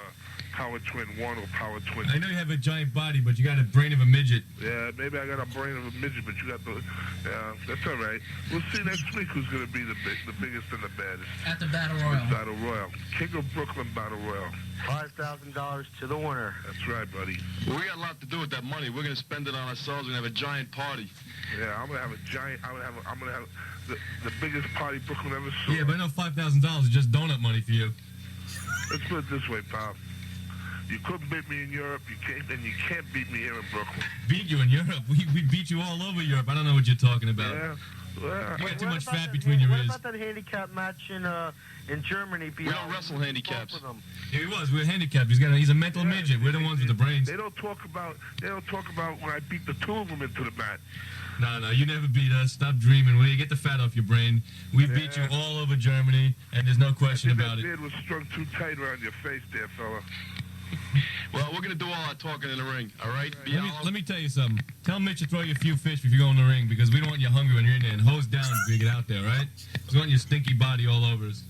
S14: Power Twin 1 or Power Twin 2.
S9: I know you have a giant body, but you got a brain of a midget.
S14: Yeah, maybe I got a brain of a midget, but you got the... Yeah, that's all right. We'll see next week who's going to be the biggest and the baddest.
S6: At the Battle Royal.
S14: Battle Royal. King of Brooklyn Battle Royal.
S11: $5,000 to the winner.
S14: That's right, buddy.
S15: Well, we got a lot to do with that money. We're going to spend it on ourselves. We're going to have a giant party.
S14: Yeah, I'm going to have a giant... I'm going to have the biggest party Brooklyn ever saw.
S9: Yeah, but I know $5,000 is just donut money for you.
S14: Let's put it this way, Pop. You couldn't beat me in Europe, you can't beat me here in Brooklyn.
S9: Beat you in Europe? We beat you all over Europe. I don't know what you're talking about.
S14: Yeah. Well,
S9: You got too much fat between your ears.
S3: What about that handicap match in Germany?
S15: We don't wrestle handicaps.
S9: Yeah, he was. We're handicapped. He's a mental midget. We're the ones with the brains.
S14: They don't talk about when I beat the two of them into the mat.
S9: No, you never beat us. Stop dreaming. Will you get the fat off your brain? We beat you all over Germany, and there's no question about
S14: That
S9: it.
S14: beard was strung too tight around your face there, fella.
S15: Well, we're going to do all our talking in the ring, all right?
S9: Let me tell you something. Tell Mitch to throw you a few fish if you go in the ring, because we don't want you hungry when you're in there, and hose down if you get out there, right? We want your stinky body all over us.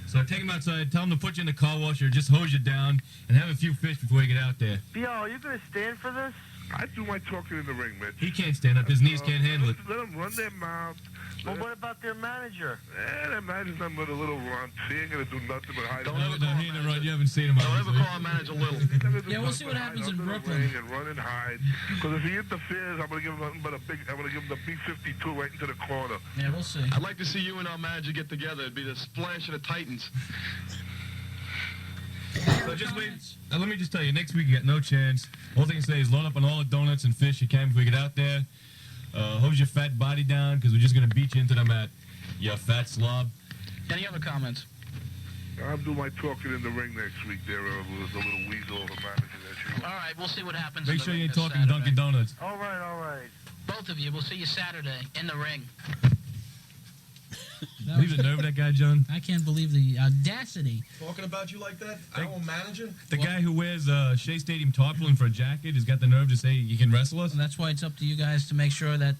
S9: So take him outside, tell him to put you in the car wash, or just hose you down, and have a few fish before you get out there.
S3: Bialo, are you going to stand for this?
S14: I do my talking in the ring, Mitch.
S9: He can't stand up. His knees can't handle it.
S14: Let them run their mouth.
S3: Well, what about their manager?
S14: That manager's nothing but a little runt. He ain't going to do nothing but hide.
S9: Don't ever call him manager. You haven't seen him.
S15: Don't ever call him manager little.
S6: Yeah, we'll see what happens in Brooklyn.
S14: And run and hide. Because if he interferes, I'm going to give him nothing but I'm going to give him the B-52 right into the corner.
S6: Yeah, we'll see.
S15: I'd like to see you and our manager get together. It'd be the splash of the Titans.
S9: So just wait. Now, let me just tell you, next week you got no chance. All thing to say is load up on all the donuts and fish you can before you get out there. Hose your fat body down, because we're just going to beat you into the mat. You fat slob.
S6: Any other comments?
S14: I'll do my talking in the ring next week there with the little weasel of a manager that you.
S6: All right, we'll see what happens.
S9: Make sure you ain't talking Dunkin' Donuts.
S3: All right.
S6: Both of you, we'll see you Saturday in the ring.
S9: Leave the nerve of that guy, John.
S6: I can't believe the audacity.
S15: Talking about you like that? Our manager?
S9: The guy who wears Shea Stadium tarpaulin for a jacket has got the nerve to say you can wrestle us?
S6: And that's why it's up to you guys to make sure that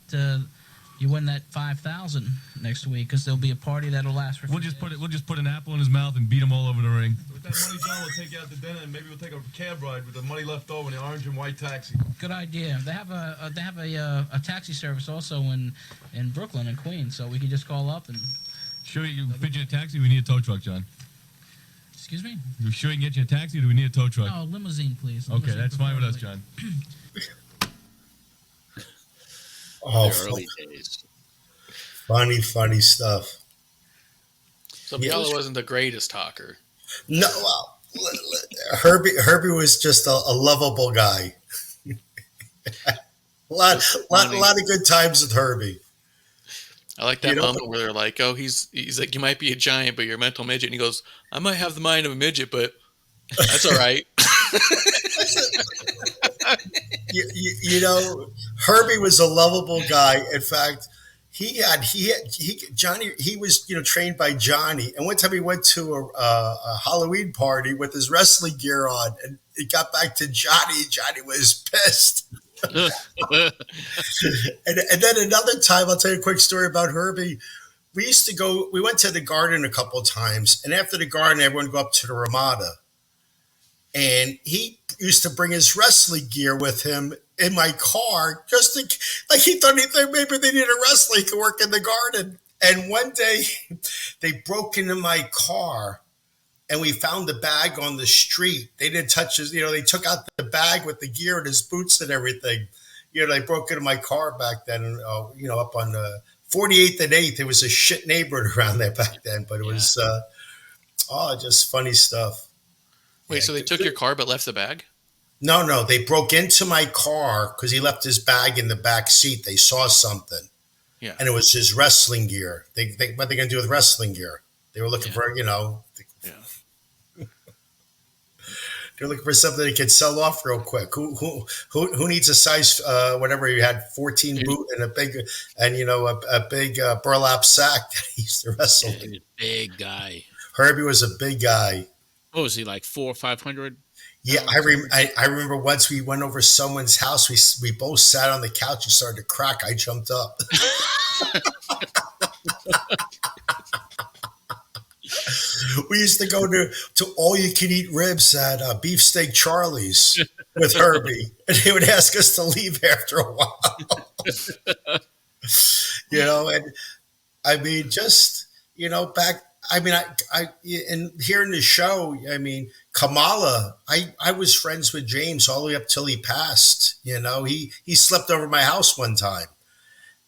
S6: you win that $5,000 next week, because there'll be a party that'll last for.
S9: We'll just put an apple in his mouth and beat him all over the ring.
S15: With that money, John, we'll take you out to dinner, and maybe we'll take a cab ride with the money left over in the orange and white taxi.
S6: Good idea. They have a taxi service also in Brooklyn and Queens, so we can just call up and.
S9: Sure you can fit you a taxi? We need a tow truck, John.
S6: Excuse me?
S9: You sure you can get you a taxi, or do we need a tow truck?
S6: No, limousine, please.
S9: Okay, that's fine with us, John.
S13: Oh,
S1: early days.
S13: Funny stuff.
S5: So Bialo wasn't the greatest talker.
S13: No, Herbie was just a lovable guy. a lot of good times with Herbie.
S5: I like that moment where they're like, "Oh, he's like, you might be a giant, but you're a mental midget." And he goes, "I might have the mind of a midget, but that's all right."
S13: you know, Herbie was a lovable guy. In fact, he Johnny. He was trained by Johnny, and one time he went to a Halloween party with his wrestling gear on, and he got back to Johnny. Johnny was pissed. and then another time, I'll tell you a quick story about Herbie. We went to the Garden a couple of times, and after the Garden, everyone would go up to the Ramada. And he used to bring his wrestling gear with him in my car, just like he thought maybe they needed a wrestler, he could work in the Garden. And one day, they broke into my car, and we found the bag on the street. They didn't touch his, they took out the bag with the gear and his boots and everything. They broke into my car back then, up on 48th and 8th. It was a shit neighborhood around there back then, but it was, just funny stuff.
S5: Wait, so they took your car but left the bag?
S13: No, they broke into my car because he left his bag in the back seat. They saw something.
S5: Yeah.
S13: And it was his wrestling gear. What are they going to do with wrestling gear? They were looking for, they're looking for something they could sell off real quick. Who needs a size whatever you had 14 boot and a big burlap sack that he used to wrestle?
S1: Big guy.
S13: Herbie was a big guy.
S1: What was he, like 400 or 500?
S13: Yeah, I remember once we went over someone's house. We both sat on the couch and started to crack. I jumped up. We used to go to all-you-can-eat ribs at Beefsteak Charlie's with Herbie, and he would ask us to leave after a while. And I mean, just back. I mean, and here in the show, I mean, Kamala. I was friends with James all the way up till he passed. He slept over my house one time.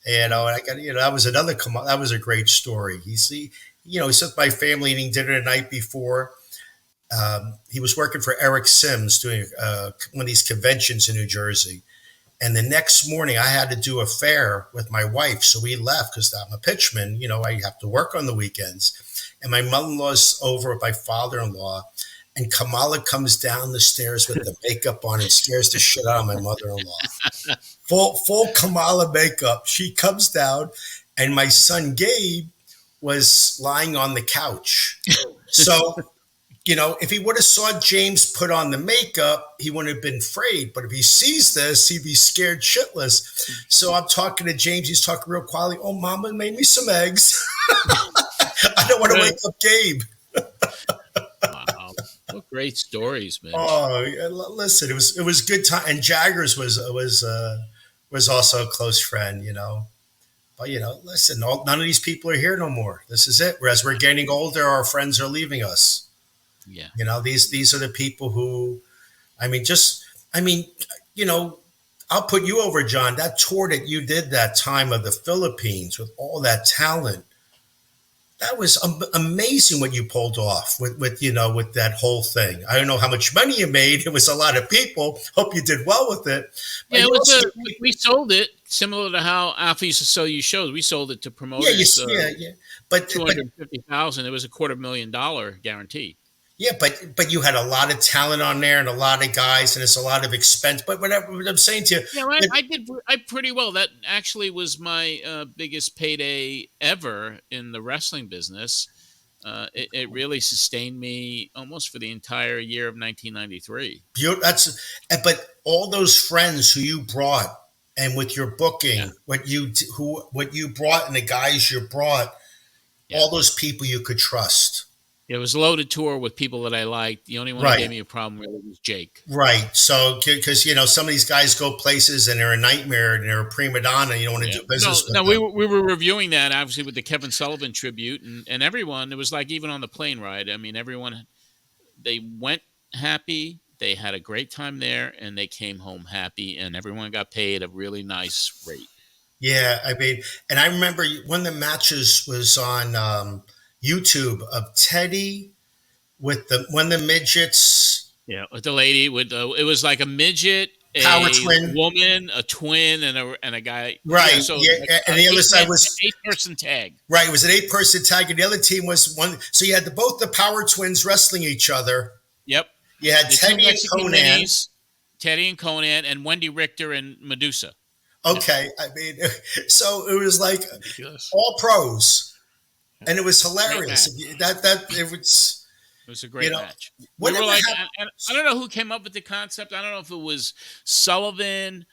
S13: And I got that was another Kamala. That was a great story. you know, he's with my family eating dinner the night before. He was working for Eric Sims doing one of these conventions in New Jersey. And the next morning, I had to do a fair with my wife. So we left because I'm a pitchman. You know, I have to work on the weekends. And my mother-in-law's over with my father-in-law. And Kamala comes down the stairs with the makeup on and scares the shit out of my mother-in-law. Full Kamala makeup. She comes down, and my son Gabe was lying on the couch. So, you know, if he would have saw James put on the makeup, he wouldn't have been afraid. But if he sees this, he'd be scared shitless. So I'm talking to James. He's talking real quietly. Oh, Mama made me some eggs. I don't want to wake up Gabe.
S1: Wow, what great stories, man.
S13: Oh, listen, it was good time. And Jaggers was also a close friend, you know. But, you know, listen, none of these people are here no more. This is it. As we're getting older, our friends are leaving us.
S1: Yeah.
S13: You know, these are the people who, you know, I'll put you over, John. That tour that you did that time of the Philippines with all that talent, that was amazing what you pulled off with that whole thing. I don't know how much money you made. It was a lot of people. Hope you did well with it.
S1: Yeah, we sold it similar to how Alpha used to sell you shows. We sold it to promoters.
S13: Yeah. But
S1: $250,000. It was a $250,000 guarantee.
S13: Yeah, but you had a lot of talent on there and a lot of guys, and it's a lot of expense. But what I'm saying to you,
S1: yeah, I pretty well. That actually was my biggest payday ever in the wrestling business. It really sustained me almost for the entire year of 1993.
S13: But all those friends who you brought, and with your booking, what you brought, and the guys you brought, all those people you could trust.
S1: It was a loaded tour with people that I liked. The only one that gave me a problem really was Jake.
S13: Right. So, because, you know, some of these guys go places and they're a nightmare and they're a prima donna. And you don't want to do business with them.
S1: We were reviewing that, obviously, with the Kevin Sullivan tribute. And everyone, it was like even on the plane ride. I mean, everyone, they went happy. They had a great time there. And they came home happy. And everyone got paid a really nice rate.
S13: Yeah. I mean, and I remember one of the matches was on YouTube of Teddy with one of the midgets.
S1: Yeah, with the lady with it was like a midget,
S13: power twin,
S1: woman, a twin, and a guy.
S13: Right.
S1: Yeah, so
S13: and the other side was
S1: an 8-person tag.
S13: Right, it was an 8-person tag, and the other team was one. So you had both the power twins wrestling each other.
S1: Yep.
S13: You had Teddy and Conan.
S1: Teddy and Conan, and Wendy Richter and Medusa.
S13: Okay, I mean, so it was like all pros. And it was hilarious. It
S1: was a great match. We were like, and I don't know who came up with the concept. I don't know if it was Sullivan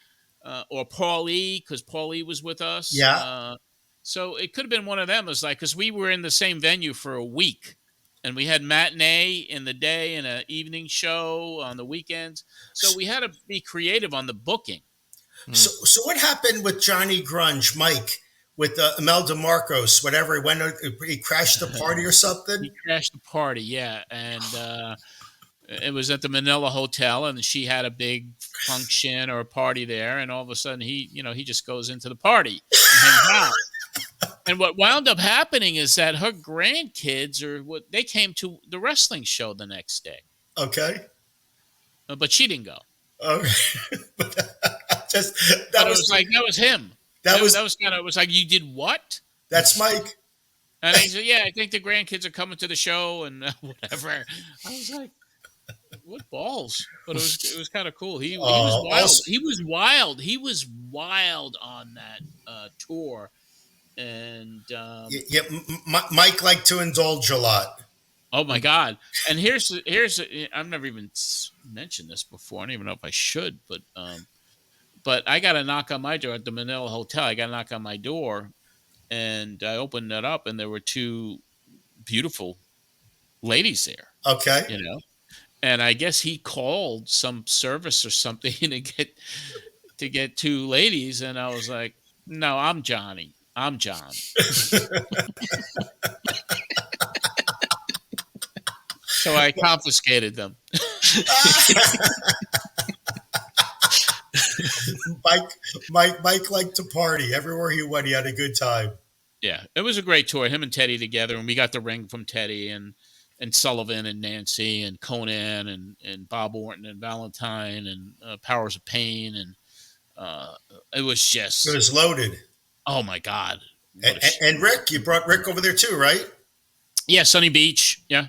S1: or Paulie, because Paulie was with us.
S13: Yeah.
S1: So it could have been one of them. It was like, because we were in the same venue for a week, and we had matinee in the day and an evening show on the weekends. So we had to be creative on the booking.
S13: So what happened with Johnny Grunge, Mike? With Imelda Marcos, whatever, he crashed the party or something?
S1: He crashed the party, yeah. And it was at the Manila Hotel, and she had a big function or a party there, and all of a sudden he just goes into the party and hangs out. And what wound up happening is that her grandkids they came to the wrestling show the next day.
S13: Okay.
S1: But she didn't go.
S13: Okay.
S1: That was him. That was kind of, it was like, you did what?
S13: That's Mike.
S1: And he said, yeah, I think the grandkids are coming to the show and whatever. I was like, what balls? But it was kind of cool. He was wild. Also, he was wild on that tour. And
S13: Mike liked to indulge a lot.
S1: Oh my God. And here's I've never even mentioned this before. I don't even know if I should, but I got a knock on my door at the Manila Hotel. I got a knock on my door, and I opened it up, and there were two beautiful ladies there.
S13: Okay.
S1: You know, and I guess he called some service or something to get two ladies, and I was like, no, I'm Johnny. I'm John. So I confiscated them.
S13: Mike liked to party. Everywhere he went, he had a good time.
S1: Yeah, it was a great tour. Him and Teddy together, and we got the ring from Teddy and Sullivan and Nancy and Conan and Bob Orton and Valentine and Powers of Pain, and it was just
S13: It was loaded.
S1: Oh my God!
S13: And Rick, you brought Rick over there too, right?
S1: Yeah, Sunny Beach. Yeah,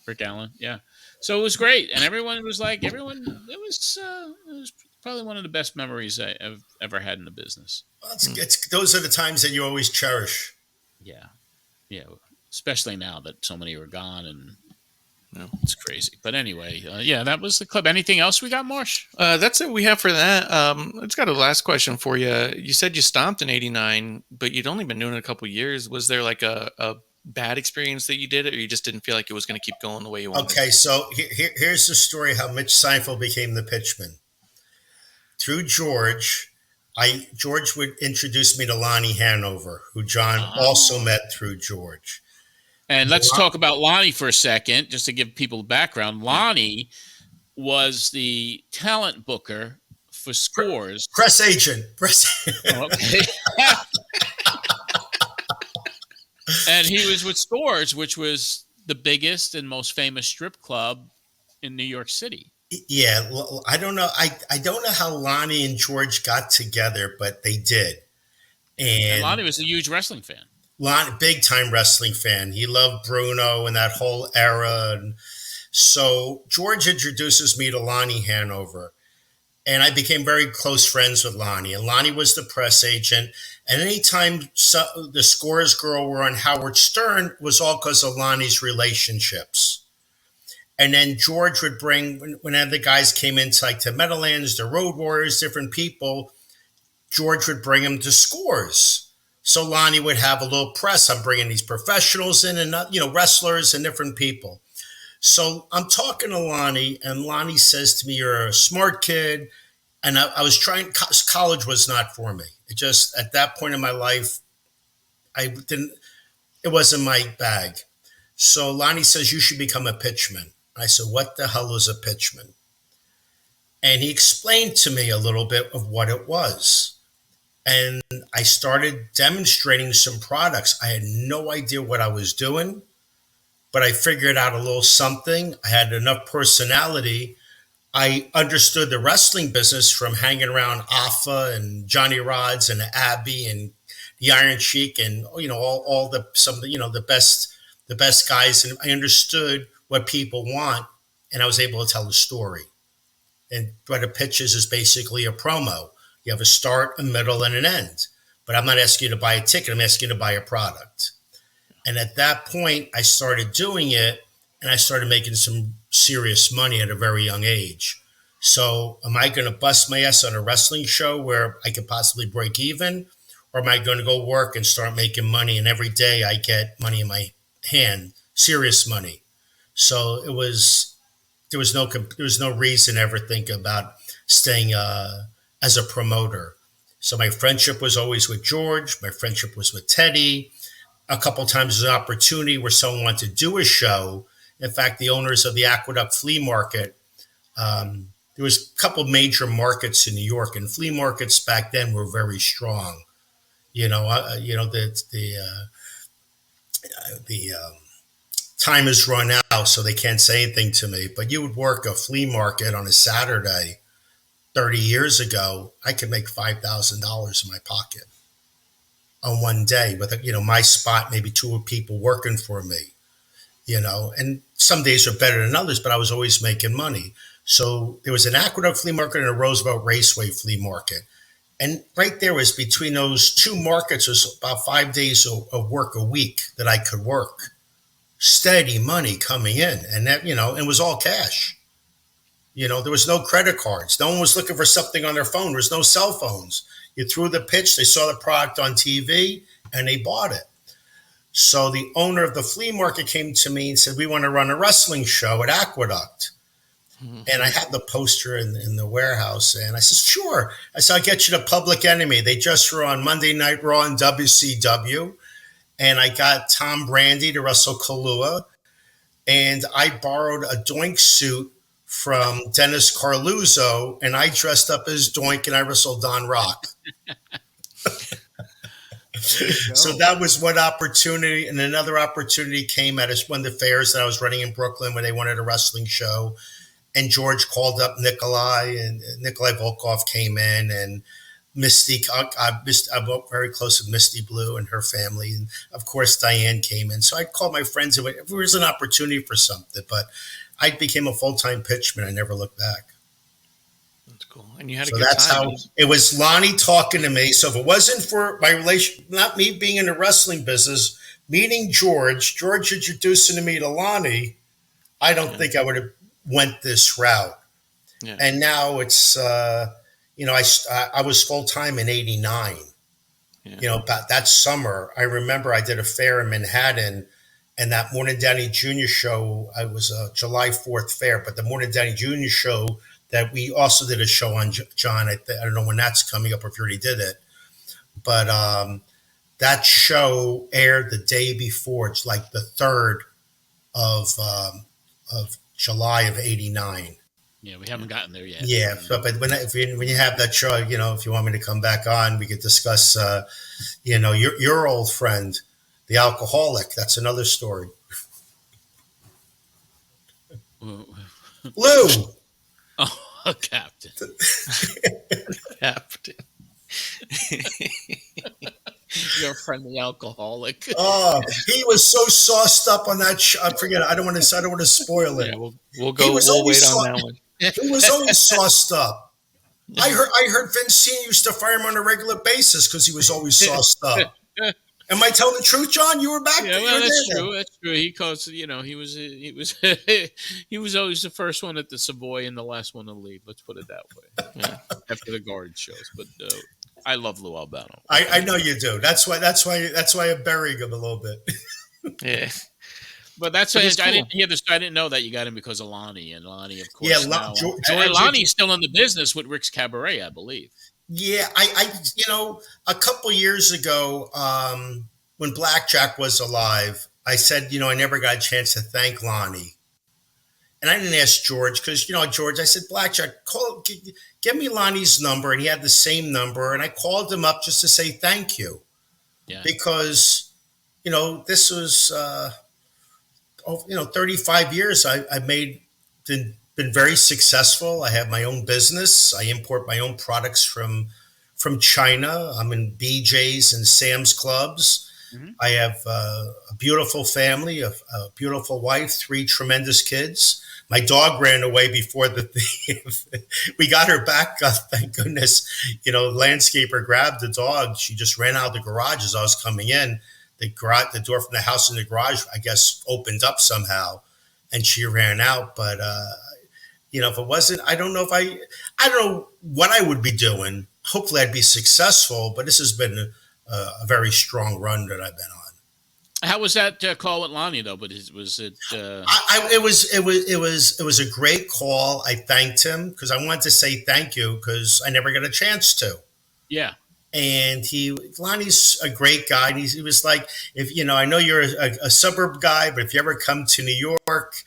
S1: Rick Allen. Yeah, so it was great, and everyone was like, It was probably one of the best memories I've ever had in the business.
S13: Well, it's those are the times that you always cherish.
S1: Yeah, especially now that so many are gone, and it's crazy. But anyway, that was the club. Anything else we got, Marsh?
S5: That's it we have for that. I just got a last question for you. You said you stomped in '89, but you'd only been doing it a couple of years. Was there like a bad experience that you did, or you just didn't feel like it was going to keep going the way you wanted?
S13: Okay, so here's the story how Mitch Seinfeld became the pitchman. Through George would introduce me to Lonnie Hanover, who John also met through George.
S1: And let's talk about Lonnie for a second, just to give people background. Lonnie was the talent booker for Scores.
S13: Press agent.
S1: Okay. And he was with Scores, which was the biggest and most famous strip club in New York City.
S13: Yeah, well, I don't know. I don't know how Lonnie and George got together, but they did.
S1: And Lonnie was a huge wrestling fan.
S13: Lonnie, big time wrestling fan. He loved Bruno and that whole era. And so George introduces me to Lonnie Hanover, and I became very close friends with Lonnie. And Lonnie was the press agent. And anytime the Scores girl were on Howard Stern was all because of Lonnie's relationships. And then George would bring, whenever the guys came into like the Meadowlands, the Road Warriors, different people, George would bring them to Scores. So Lonnie would have a little press. I'm bringing these professionals in and, wrestlers and different people. So I'm talking to Lonnie, and Lonnie says to me, "You're a smart kid." And I was trying, college was not for me. It just, at that point in my life, it wasn't my bag. So Lonnie says, "You should become a pitchman." I said, "What the hell is a pitchman?" And he explained to me a little bit of what it was. And I started demonstrating some products. I had no idea what I was doing, but I figured out a little something. I had enough personality. I understood the wrestling business from hanging around AFA and Johnny Rods and Abby and the Iron Sheik and the best guys. And I understood what people want, and I was able to tell the story. And what a pitch is basically a promo. You have a start, a middle, and an end. But I'm not asking you to buy a ticket. I'm asking you to buy a product. And at that point, I started doing it, and I started making some serious money at a very young age. So am I going to bust my ass on a wrestling show where I could possibly break even? Or am I going to go work and start making money? And every day I get money in my hand, serious money. So there was no reason to ever think about staying as a promoter. So my friendship was always with George. My friendship was with Teddy. A couple times there's an opportunity where someone wanted to do a show. In fact, the owners of the Aqueduct Flea Market, there was a couple major markets in New York, and flea markets back then were very strong. The time has run out, so they can't say anything to me. But you would work a flea market on a Saturday 30 years ago, I could make $5,000 in my pocket on one day with, my spot, maybe two people working for me, and some days are better than others, but I was always making money. So there was an Aqueduct Flea Market and a Roosevelt Raceway Flea Market. And right there was between those two markets was about 5 days of work a week that I could work. Steady money coming in. And that, it was all cash. There was no credit cards. No one was looking for something on their phone. There was no cell phones. You threw the pitch, they saw the product on TV, and they bought it. So the owner of the flea market came to me and said, "We want to run a wrestling show at Aqueduct." And I had the poster in the warehouse, and I said, "Sure." I said, "I'll get you to Public Enemy. They just were on Monday Night Raw and WCW. And I got Tom Brady to wrestle Kalua. And I borrowed a Doink suit from Dennis Carluzzo, and I dressed up as Doink, and I wrestled Don Rock." So that was one opportunity, and another opportunity came at one of the fairs that I was running in Brooklyn, where they wanted a wrestling show, and George called up Nikolai, and Nikolai Volkov came in, and Misty. I'm very close with Misty Blue and her family, and of course Diane came in. So I called my friends if there was an opportunity for something, but I became a full-time pitchman. I never looked back.
S5: That's cool. And you had a
S13: So
S5: good
S13: that's
S5: time.
S13: how it was. Lonnie talking to me. So if it wasn't for my relation, not me being in the wrestling business, meeting George introducing me to Lonnie, I don't think I would have went this route.
S5: Yeah.
S13: And now it's, I was full time in '89.
S5: Yeah.
S13: About that summer, I remember I did a fair in Manhattan, and that Morning Downey Jr. show, I was a July 4th fair, but the Morning Downey Jr. show that we also did a show on, John. I don't know when that's coming up or if you already did it, but that show aired the day before. It's like the 3rd of July of '89.
S1: Yeah, we haven't gotten there yet.
S13: Yeah, but when you have that show, if you want me to come back on, we could discuss, your old friend, the alcoholic. That's another story. Lou.
S1: Oh, Captain.
S5: Captain.
S1: Your friend, the alcoholic.
S13: Oh, he was so sauced up on that. I forget. I don't want to spoil it.
S5: Yeah, we'll wait on that one.
S13: He was always sauced up. I heard Vince Senior used to fire him on a regular basis because he was always sauced up. Am I telling the truth, John? You were back.
S1: Yeah, well, that's true. That's true. He calls. He was he was always the first one at the Savoy and the last one to leave. Let's put it that way. Yeah. After the guard shows, but I love Lou Albano.
S13: I know you do. That's why I'm burying him a little bit.
S5: Yeah.
S1: But that's why I didn't hear this. I didn't know that you got him because of Lonnie, and Lonnie, of course. Yeah, Lonnie's still in the business with Rick's Cabaret, I believe.
S13: Yeah, I a couple years ago, when Blackjack was alive, I said, I never got a chance to thank Lonnie. And I didn't ask George because, George, I said, Blackjack, give me Lonnie's number. And he had the same number. And I called him up just to say thank you.
S1: Yeah.
S13: Because, this was, 35 years I've been very successful. I have my own business. I import my own products from China. I'm in BJ's and Sam's Clubs. Mm-hmm. I have a beautiful family, a beautiful wife, 3 tremendous kids. My dog ran away before we got her back. Thank goodness. The landscaper grabbed the dog. She just ran out of the garage as I was coming in. The door from the house in the garage, I guess, opened up somehow, and she ran out. But if it wasn't, I don't know what I would be doing. Hopefully, I'd be successful. But this has been a very strong run that I've been on.
S1: How was that call with Lonnie though? But was it?
S13: It was a great call. I thanked him because I wanted to say thank you because I never got a chance to.
S1: Yeah.
S13: And Lonnie's a great guy. And he was like, I know you're a suburb guy, but if you ever come to New York,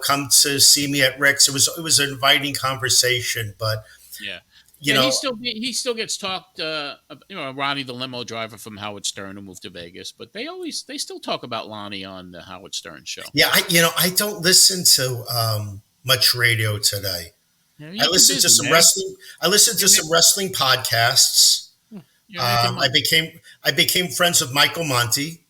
S13: come to see me at Rick's. It was an inviting conversation, but
S1: yeah. He still gets talked. Ronnie, the limo driver from Howard Stern, who moved to Vegas, but they still talk about Lonnie on the Howard Stern show.
S13: Yeah, I don't listen to much radio today. Yeah, I listen to some wrestling. I listen to some wrestling podcasts. I became friends with Michael Monty.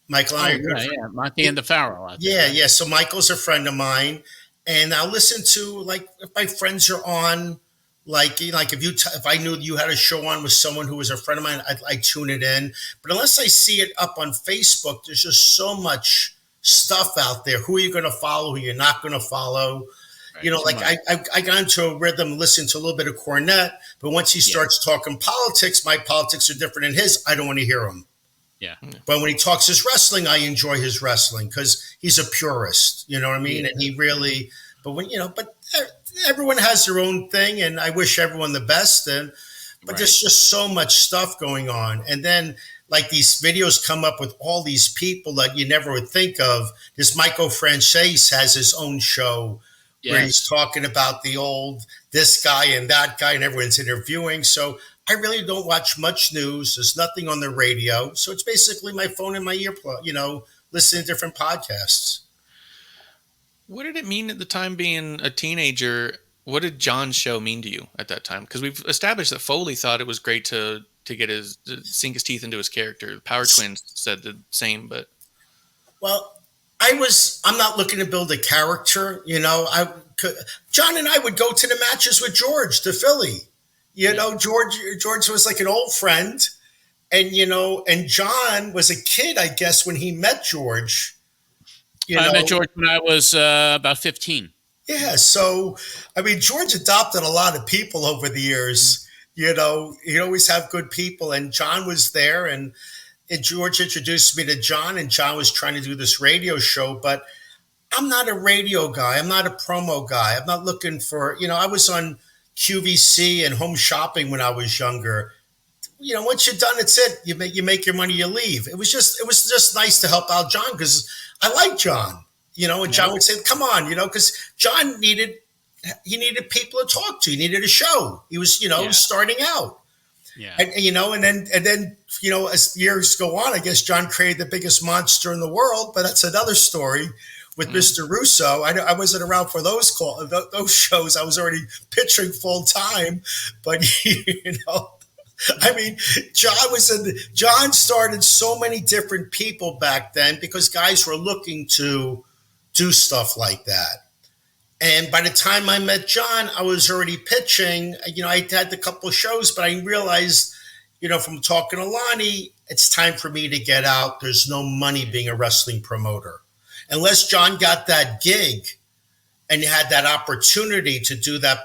S13: Michael and I,
S1: Monty and the Pharaoh.
S13: Yeah. So Michael's a friend of mine, and I'll listen to if my friends are on. If I knew you had a show on with someone who was a friend of mine, I'd tune it in. But unless I see it up on Facebook, there's just so much stuff out there. Who are you going to follow? Who you're not going to follow? Right, I got into a rhythm, listened to a little bit of Cornette, but once he starts talking politics, my politics are different than his. I don't want to hear him.
S1: Yeah.
S13: But when he talks his wrestling, I enjoy his wrestling because he's a purist. You know what I mean? Yeah. And he really. But everyone has their own thing, and I wish everyone the best. But there's just so much stuff going on, and then these videos come up with all these people that you never would think of. This Michael Franchese has his own show. Yes. Where he's talking about this guy and that guy, and everyone's interviewing. So I really don't watch much news. There's nothing on the radio, so it's basically my phone and my earplug. Listening to different podcasts.
S5: What did it mean at the time being a teenager? What did John's show mean to you at that time? Because we've established that Foley thought it was great to get to sink his teeth into his character. The Power Twins said the same, but
S13: well, I'm not looking to build a character. John and I would go to the matches with George to Philly. George was like an old friend, and John was a kid, I guess, when he met George.
S1: I met George when I was about 15.
S13: Yeah, so George adopted a lot of people over the years. He'd always have good people, and John was there, and George introduced me to John, and John was trying to do this radio show, but I'm not a radio guy. I'm not a promo guy. I'm not looking for, I was on QVC and Home Shopping when I was younger. Once you're done, it's it. You make your money, you leave. It was just nice to help out John because I like John, and John would say, come on, because John needed people to talk to. He needed a show. He was, starting out.
S1: Yeah.
S13: And then, as years go on, I guess John created the biggest monster in the world, but that's another story with Mr. Russo. I wasn't around for those shows. I was already pitching full time, but John started so many different people back then because guys were looking to do stuff like that. And by the time I met John, I was already pitching. I had a couple of shows, but I realized, from talking to Lonnie, it's time for me to get out. There's no money being a wrestling promoter. Unless John got that gig and you had that opportunity to do that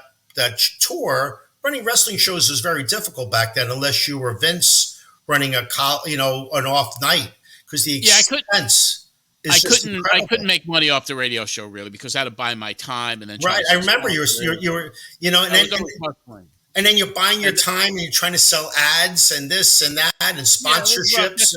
S13: tour, running wrestling shows was very difficult back then, unless you were Vince running an off night, because the expense.
S1: I couldn't make money off the radio show really because I had to buy my time and then
S13: right. I remember you were and then you're buying your time and you're trying to sell ads and this and that and sponsorships.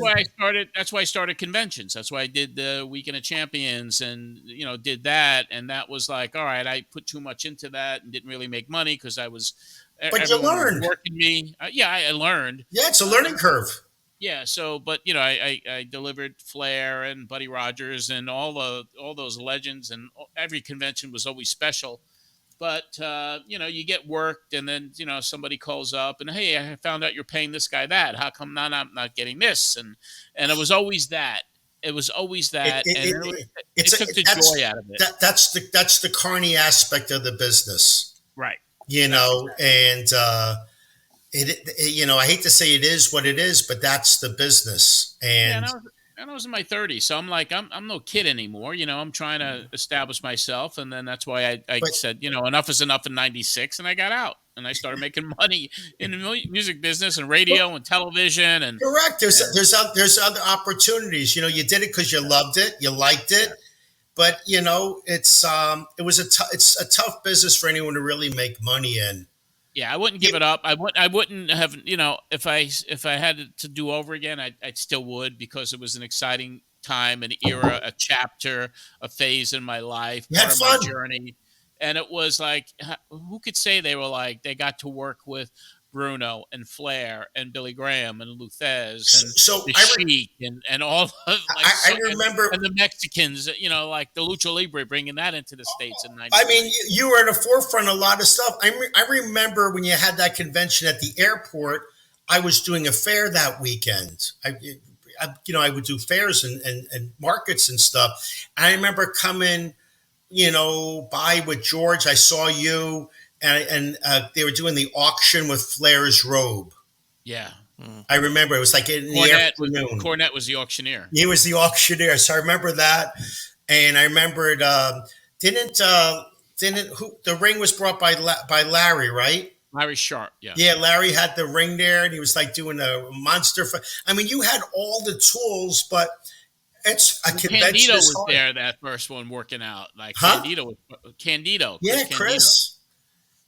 S1: That's why I started conventions. That's why I did the Weekend of Champions and did that, and that was like, all right, I put too much into that and didn't really make money because I was.
S13: But you learned.
S1: Working me, I learned.
S13: Yeah, it's a learning curve.
S1: Yeah, so but I delivered Flair and Buddy Rogers and all those legends, and every convention was always special. But you get worked, and then somebody calls up and, hey, I found out you're paying this guy that. How come I'm not getting this? And it was always that. It was always that, it took the joy out of it.
S13: That's the carny aspect of the business,
S1: right?
S13: And. I hate to say it is what it is, but that's the business. And
S1: I was in my 30s, so I'm like, I'm no kid anymore. I'm trying to establish myself, and then that's why I said, enough is enough in '96, and I got out and I started making money in the music business and radio and television. And
S13: correct, there's other opportunities. You did it because you loved it, you liked it, but it's a tough business for anyone to really make money in.
S1: Yeah, I wouldn't give it up. I wouldn't have, if I had to do over again, I still would, because it was an exciting time, an era, a chapter, a phase in my life, part of my journey. And it was like, who could say they got to work with Bruno and Flair and Billy Graham and Luthez and the Sheik and all of
S13: I remember
S1: and the Mexicans, like the Lucha Libre, bringing that into the States in 90.
S13: I mean, you were at the forefront of a lot of stuff. I remember when you had that convention at the airport, I was doing a fair that weekend. I would do fairs and markets and stuff. I remember coming, by with George. I saw you. And they were doing the auction with Flair's robe.
S1: Yeah.
S13: I remember it was like in the afternoon.
S1: Cornette was the auctioneer.
S13: He was the auctioneer. So I remember that. And I remembered, didn't the ring was brought by Larry, right?
S1: Larry Sharp, yeah.
S13: Yeah, Larry had the ring there, and he was like doing a monster. You had all the tools, but it's a convention.
S1: Candido was there that first one working out. Like Candido.
S13: Yeah, Chris.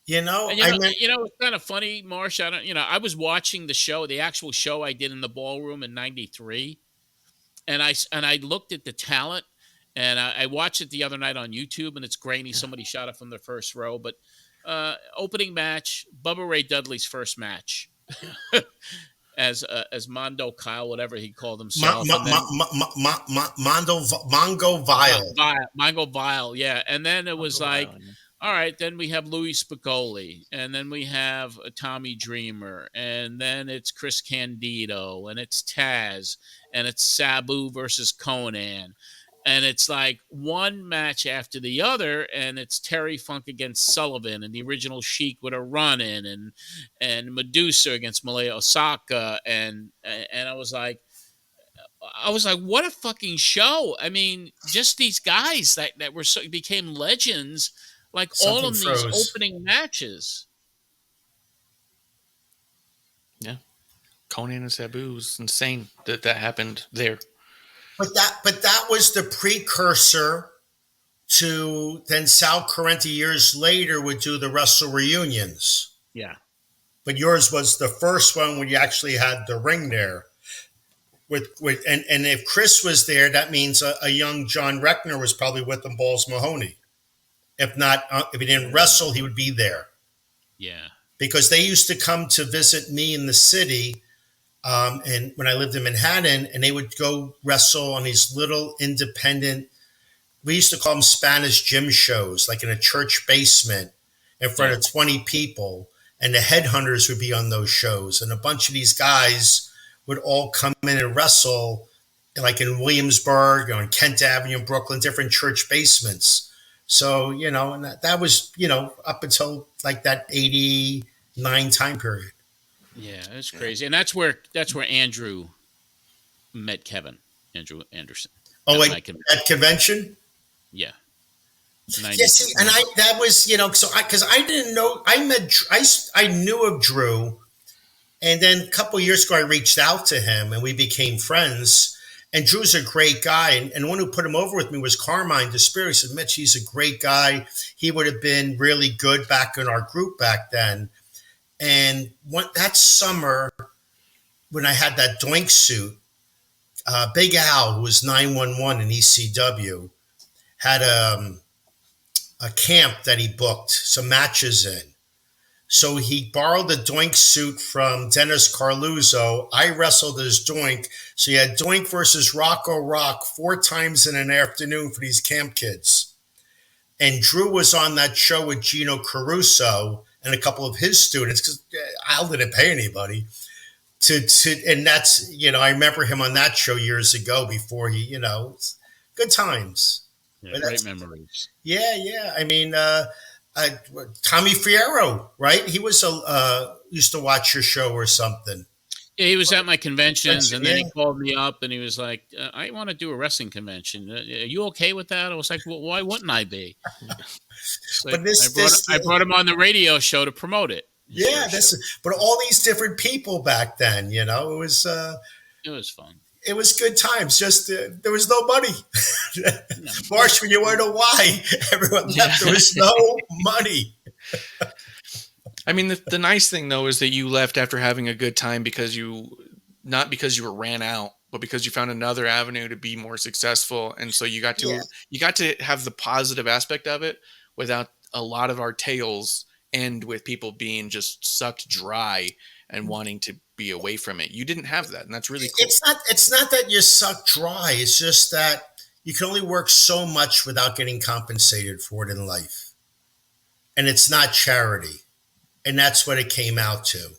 S1: It's kind of funny, Marsh. I was watching the actual show I did in the ballroom in '93, and I looked at the talent, and I watched it the other night on YouTube, and it's grainy. Somebody shot it from the first row, but opening match, Bubba Ray Dudley's first match, as Mondo Kyle, whatever he called
S13: Ma,
S1: himself,
S13: ma,
S1: and then
S13: Mongo Vile.
S1: Mongo Vile, yeah. And then it was like, all right, then we have Louis Spicoli, and then we have Tommy Dreamer, and then it's Chris Candido, and it's Taz, and it's Sabu versus Conan. And it's like one match after the other, and it's Terry Funk against Sullivan, and the original Sheik with a run in, and Medusa against Malaya Osaka, and I was like, what a fucking show! I mean, just these guys that were became legends, like all
S13: Something
S1: of these
S13: froze.
S1: opening matches.
S5: Yeah, Conan and Sabu was insane that happened there.
S13: But that was the precursor to then Sal Correnti years later would do the Wrestle reunions.
S1: Yeah.
S13: But yours was the first one when you actually had the ring there. And if Chris was there, that means a young John Reckner was probably with them, Balls Mahoney. If not, if he didn't wrestle, he would be there.
S1: Yeah.
S13: Because they used to come to visit me in the city, and when I lived in Manhattan, and they would go wrestle on these little independent, we used to call them Spanish gym shows, like in a church basement in front of 20 people. And the headhunters would be on those shows. And a bunch of these guys would all come in and wrestle, like in Williamsburg, on Kent Avenue in Brooklyn, different church basements. So, and that was, up until like that 89 time period.
S1: Yeah, it's crazy. And that's where Andrew met Andrew Anderson.
S13: Oh, like at convention?
S1: Yeah.
S13: Yeah, see, and that was, so because I didn't know, I knew of Drew, and then a couple of years ago I reached out to him and we became friends. And Drew's a great guy, and the one who put him over with me was Carmine DeSpiro. He said, Mitch, he's a great guy. He would have been really good back in our group back then. And that summer, when I had that Doink suit, Big Al, who was 911 in ECW, had a camp that he booked some matches in. So he borrowed the Doink suit from Dennis Carluzzo. I wrestled as Doink. So you had Doink versus Rocco Rock 4 times in an afternoon for these camp kids. And Drew was on that show with Gino Caruso and a couple of his students, because Al didn't pay anybody. And that's, I remember him on that show years ago before he, good times.
S1: Yeah, great memories.
S13: Yeah. I mean, Tommy Fierro, right? He was used to watch your show or something.
S1: Yeah, he was at my conventions, and then he called me up, and he was like, "I want to do a wrestling convention. Are you okay with that?" I was like, "Well, why wouldn't I be?" Like, I brought him on the radio show to promote it.
S13: Yeah, but all these different people back then, it was
S1: fun.
S13: It was good times. Just there was no money. Marsh, when you want to know why everyone left, there was no money.
S5: I mean, the nice thing though is that you left after having a good time not because you were ran out, but because you found another avenue to be more successful, and so you got to have the positive aspect of it without a lot of our tales end with people being just sucked dry and wanting to be away from it. You didn't have that, and that's really cool.
S13: It's not that you're sucked dry. It's just that you can only work so much without getting compensated for it in life. And it's not charity. And that's what it came out to.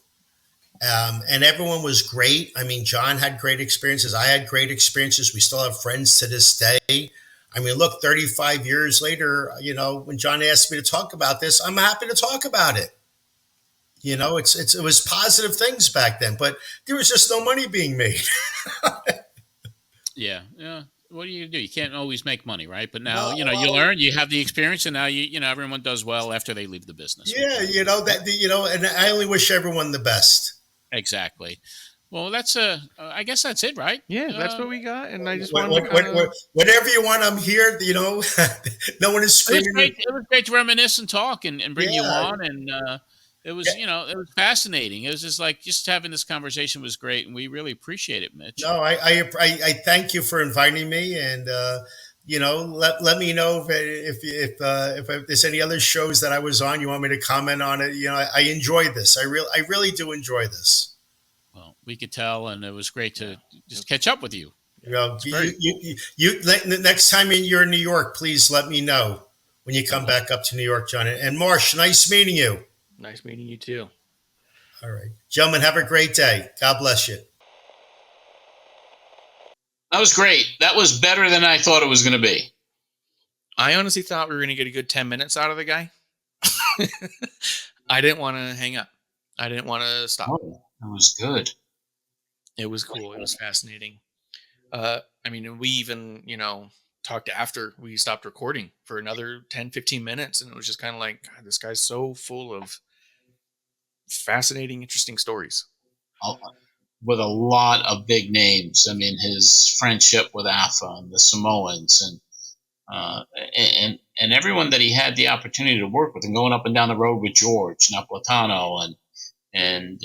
S13: And everyone was great. I mean, John had great experiences. I had great experiences. We still have friends to this day. I mean, look, 35 years later, when John asked me to talk about this, I'm happy to talk about it. It was positive things back then, but there was just no money being made.
S1: Yeah. What do you do? You can't always make money, right? But now, you learn, you have the experience, and now everyone does well after they leave the business.
S13: Yeah, and I only wish everyone the best.
S1: Exactly. Well, that's I guess that's it, right?
S5: Yeah, that's what we got. And I just
S13: whatever you want, I'm here. No one is screaming.
S1: It was great to reminisce and talk and bring you on, and it was it was fascinating. It was just having this conversation was great, and we really appreciate it, Mitch.
S13: No, I thank you for inviting me, and let me know if there's any other shows that I was on. You want me to comment on it? I enjoy this. I really do enjoy this.
S1: Well, we could tell, and it was great to just catch up with you.
S13: Next time you're in New York, please let me know when you come back up to New York, John. And Marsh, nice meeting you.
S5: Nice meeting you too.
S13: All right, gentlemen, have a great day. God bless you.
S4: That was great. That was better than I thought it was going to be.
S5: I honestly thought we were going to get a good 10 minutes out of the guy. I didn't want to hang up. I didn't want to stop.
S4: Oh, that was good.
S5: It was cool. It was fascinating. We even, talked after we stopped recording for another 10, 15 minutes. And it was just kind of like, God, this guy's so full of fascinating, interesting stories.
S4: With a lot of big names. I mean, his friendship with AFA and the Samoans and everyone that he had the opportunity to work with, and going up and down the road with George Napolitano and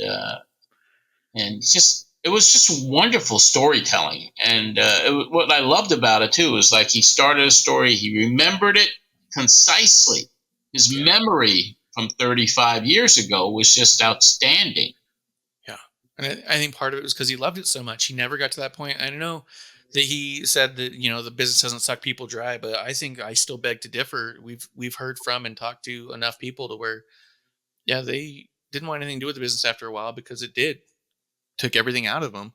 S4: just, it was just wonderful storytelling. And what I loved about it too is, like, he started a story, he remembered it concisely. His memory from 35 years ago was just outstanding.
S5: Yeah. And I think part of it was because he loved it so much. He never got to that point. I know that he said that, the business doesn't suck people dry, but I think I still beg to differ. We've heard from and talked to enough people to where, they didn't want anything to do with the business after a while, because it took everything out of him.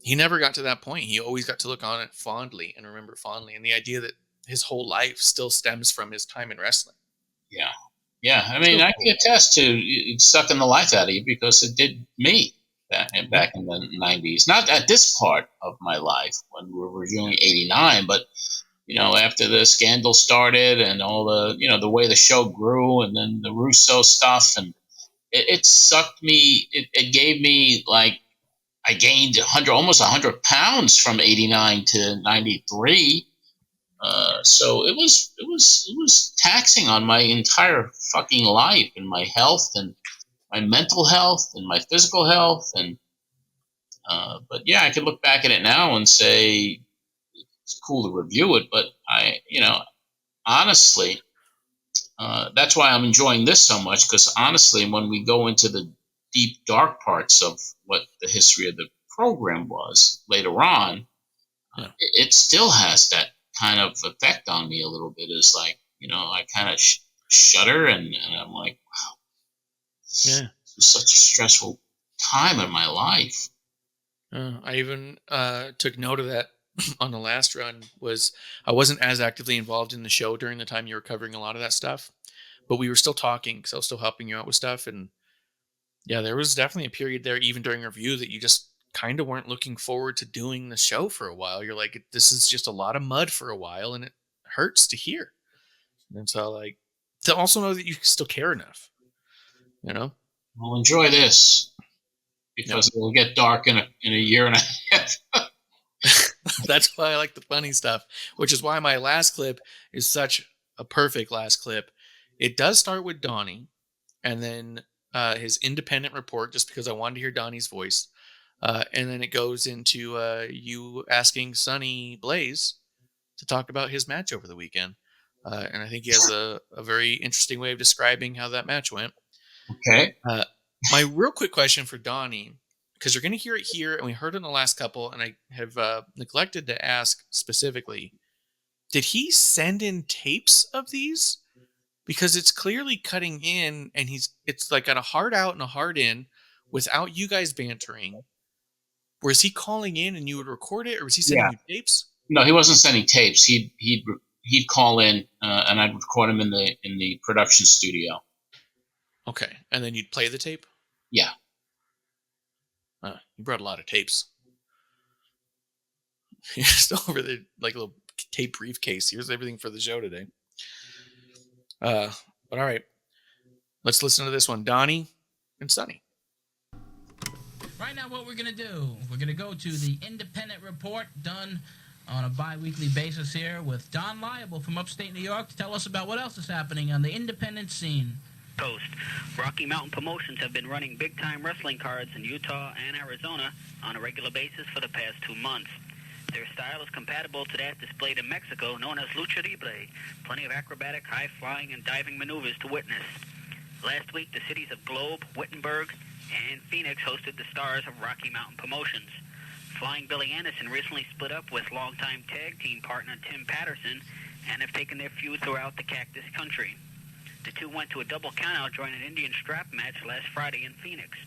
S5: He never got to that point. He always got to look on it fondly and remember fondly. And the idea that his whole life still stems from his time in wrestling.
S4: Yeah. Yeah. I mean, I can attest to it sucking the life out of you, because it did me back in the 90s. Not at this part of my life when we were reviewing 89, but, after the scandal started and all the way the show grew, and then the Russo stuff, and it sucked me. It gave me, like, I gained almost 100 pounds from 89 to 93. So it was taxing on my entire fucking life, and my health, and my mental health, and my physical health. And but yeah, I could look back at it now and say it's cool to review it, but honestly, that's why I'm enjoying this so much, because honestly, when we go into the deep, dark parts of what the history of the program was later on, it still has that kind of effect on me a little bit. Is like, I kind of shudder, and I'm like, wow, this was such a stressful time in my life.
S5: I even took note of that on the last run. I wasn't as actively involved in the show during the time you were covering a lot of that stuff, but we were still talking, because I was still helping you out with stuff. And yeah, there was definitely a period there, even during review, that you just kind of weren't looking forward to doing the show for a while. You're like, this is just a lot of mud for a while, and it hurts to hear. And so, like, to also know that you still care enough,
S4: Well, enjoy this, because it will get dark in a year and a half.
S5: That's why I like the funny stuff, which is why my last clip is such a perfect last clip. It does start with Donnie, and then his independent report, just because I wanted to hear Donnie's voice. And then it goes into you asking Sonny Blaze to talk about his match over the weekend. And I think he has a very interesting way of describing how that match went.
S4: Okay.
S5: My real quick question for Donnie, because you're going to hear it here, and we heard it in the last couple, and I have neglected to ask specifically, did he send in tapes of these? Because it's clearly cutting in, and it's like got a hard out and a hard in without you guys bantering. Or is he calling in and you would record it, or was he sending you tapes?
S4: No, he wasn't sending tapes. He'd call in, and I'd record him in the production studio.
S5: Okay, and then you'd play the tape?
S4: Yeah.
S5: You brought a lot of tapes. Just over the like little tape briefcase. Here's everything for the show today. But all right, let's listen to this one, Donnie and Sonny.
S6: Right now, what we're going to do, we're going to go to the independent report done on a bi-weekly basis here with Don Liable from upstate New York to tell us about what else is happening on the independent scene.
S16: Coast. Rocky Mountain Promotions have been running big-time wrestling cards in Utah and Arizona on a regular basis for the past 2 months. Their style is compatible to that displayed in Mexico, known as lucha libre. Plenty of acrobatic, high-flying, and diving maneuvers to witness. Last week, the cities of Globe, Wittenberg, and Phoenix hosted the stars of Rocky Mountain Promotions. Flying Billy Anderson recently split up with longtime tag team partner Tim Patterson and have taken their feud throughout the Cactus Country. The two went to a double countout during an Indian strap match last Friday in Phoenix.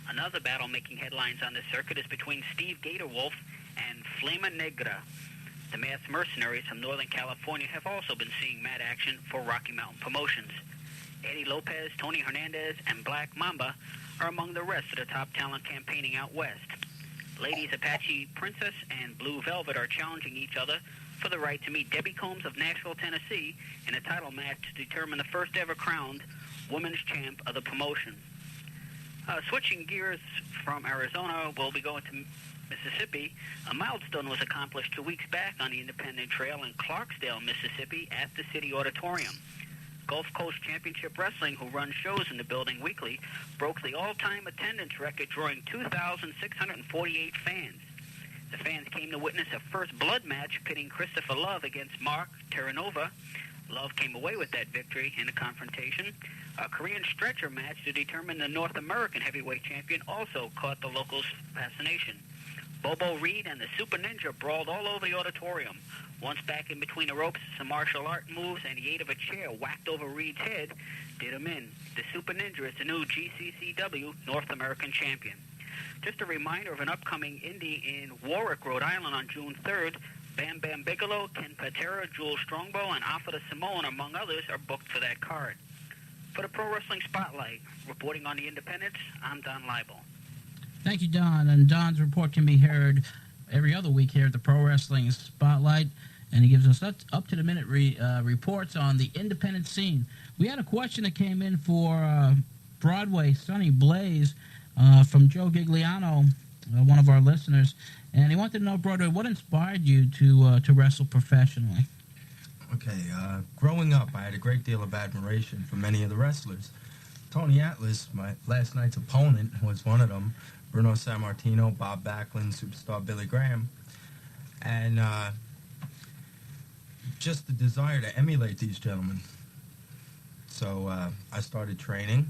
S16: Another battle making headlines on the circuit is between Steve Gatorwolf and Flama Negra. The masked mercenaries from Northern California have also been seeing mat action for Rocky Mountain Promotions. Eddie Lopez, Tony Hernandez, and Black Mamba are among the rest of the top talent campaigning out west. Ladies Apache Princess and Blue Velvet are challenging each other for the right to meet Debbie Combs of Nashville, Tennessee in a title match to determine the first ever crowned women's champ of the promotion. Switching gears from Arizona, we'll be going to Mississippi. A milestone was accomplished 2 weeks back on the Independent Trail in Clarksdale, Mississippi at the City Auditorium. Gulf Coast Championship Wrestling, who runs shows in the building weekly, broke the all-time attendance record, drawing 2,648 fans. The fans came to witness a first blood match pitting Christopher Love against Mark Terranova. Love came away with that victory in a confrontation. A Korean stretcher match to determine the North American heavyweight champion also caught the locals' fascination. Bobo Reed and the Super Ninja brawled all over the auditorium. Once back in between the ropes, some martial art moves and the aid of a chair whacked over Reed's head did him in. The Super Ninja is the new GCCW North American champion. Just a reminder of an upcoming Indy in Warwick, Rhode Island on June 3rd. Bam Bam Bigelow, Ken Patera, Jules Strongbow, and Alpha de Simone, among others, are booked for that card. For the Pro Wrestling Spotlight, reporting on the Independents, I'm Don Leibel.
S6: Thank you, Don. And Don's report can be heard every other week here at the Pro Wrestling Spotlight, and he gives us up-to-the-minute reports on the independent scene. We had a question that came in for Broadway Sonny Blaze from Joe Gigliano, one of our listeners, and he wanted to know, Broadway, what inspired you to wrestle professionally?
S17: Okay, growing up, I had a great deal of admiration for many of the wrestlers. Tony Atlas, my last night's opponent, was one of them. Bruno Sammartino, Bob Backlund, superstar Billy Graham. And just the desire to emulate these gentlemen. So I started training.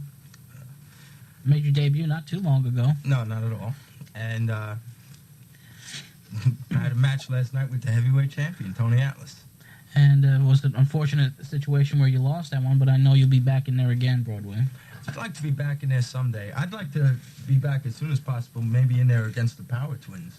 S6: Made your debut not too long ago.
S17: No, not at all. And I had a match last night with the heavyweight champion, Tony Atlas.
S6: And it was an unfortunate situation where you lost that one, but I know you'll be back in there again, Broadway.
S17: I'd like to be back in there someday. I'd like to be back as soon as possible, maybe in there against the Power Twins.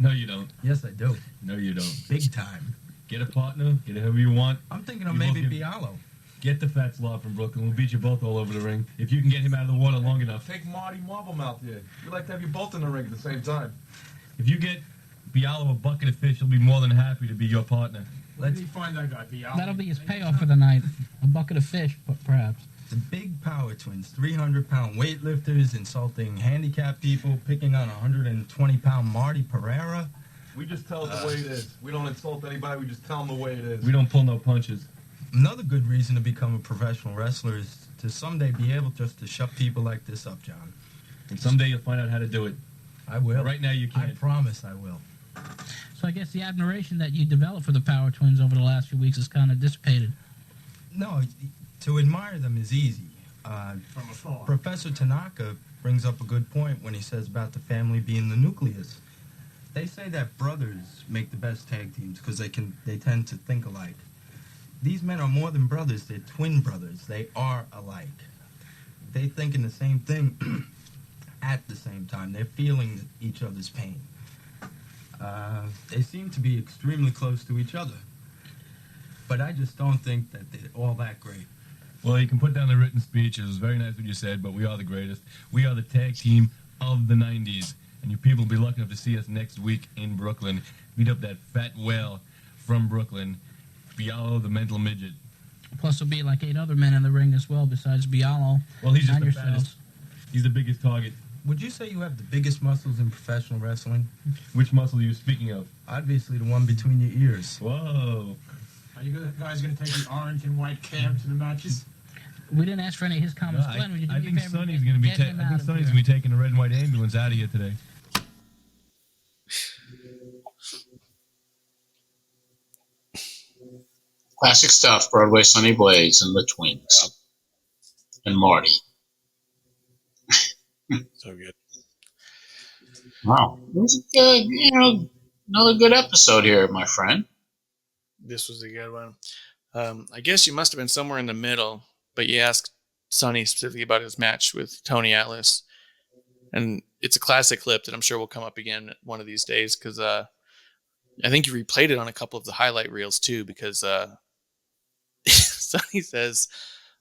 S9: No, you don't.
S17: Yes, I do.
S9: No, you don't.
S17: Big time.
S9: Get a partner, get whoever you want.
S17: I'm thinking of maybe Bialo.
S9: Get the Fat Slob from Brooklyn. We'll beat you both all over the ring. If you can get him out of the water long enough.
S15: Take Marty Marblemouth here. We'd like to have you both in the ring at the same time.
S9: If you get Bialo a bucket of fish, he'll be more than happy to be your partner.
S15: Where did he find that guy, Bialo?
S6: That'll be his payoff for the night. A bucket of fish, perhaps.
S17: The big Power Twins, 300-pound weightlifters, insulting handicapped people, picking on 120-pound Marty Pereira.
S15: We just tell it the way it is. We don't insult anybody. We just tell them the way it is.
S9: We don't pull no punches.
S17: Another good reason to become a professional wrestler is to someday be able just to shut people like this up, John.
S9: And someday you'll find out how to do it.
S17: I will.
S9: But right now you can't.
S17: I promise I will.
S6: So I guess the admiration that you developed for the Power Twins over the last few weeks has kind of dissipated.
S17: No, to admire them is easy.
S15: From afar.
S17: Professor Tanaka brings up a good point when he says about the family being the nucleus. They say that brothers make the best tag teams because they tend to think alike. These men are more than brothers. They're twin brothers. They are alike. They think in the same thing at the same time. They're feeling each other's pain. They seem to be extremely close to each other. But I just don't think that they're all that great.
S9: Well, you can put down the written speech. It was very nice what you said, but we are the greatest. We are the tag team of the 90s. And you people will be lucky enough to see us next week in Brooklyn. Beat up that fat whale from Brooklyn, Bialo the mental midget.
S6: Plus, there'll be like 8 other men in the ring as well besides Bialo.
S9: Well, he's just
S6: and
S9: the
S6: yourselves.
S9: fattest. He's the biggest target.
S17: Would you say you have the biggest muscles in professional wrestling?
S9: Which muscle are you speaking of?
S17: Obviously the one between your ears.
S9: Whoa.
S15: Are you guys going to take the orange and white cam to the matches?
S6: We didn't ask for any of his comments.
S9: No,
S6: Glenn, would you do
S9: I
S6: me a
S9: think
S6: favor?
S9: Sonny's going to be
S6: Get him out of
S9: Sonny's
S6: here.
S9: going to be taking the red and white ambulance out of here today.
S4: Classic stuff. Broadway Sunny Blades and the Twins and Marty.
S5: So good.
S4: Wow, it was a good, another good episode here, my friend.
S5: This was a good one. I guess you must have been somewhere in the middle, but you asked Sonny specifically about his match with Tony Atlas. And it's a classic clip that I'm sure will come up again one of these days because I think you replayed it on a couple of the highlight reels too because Sonny says,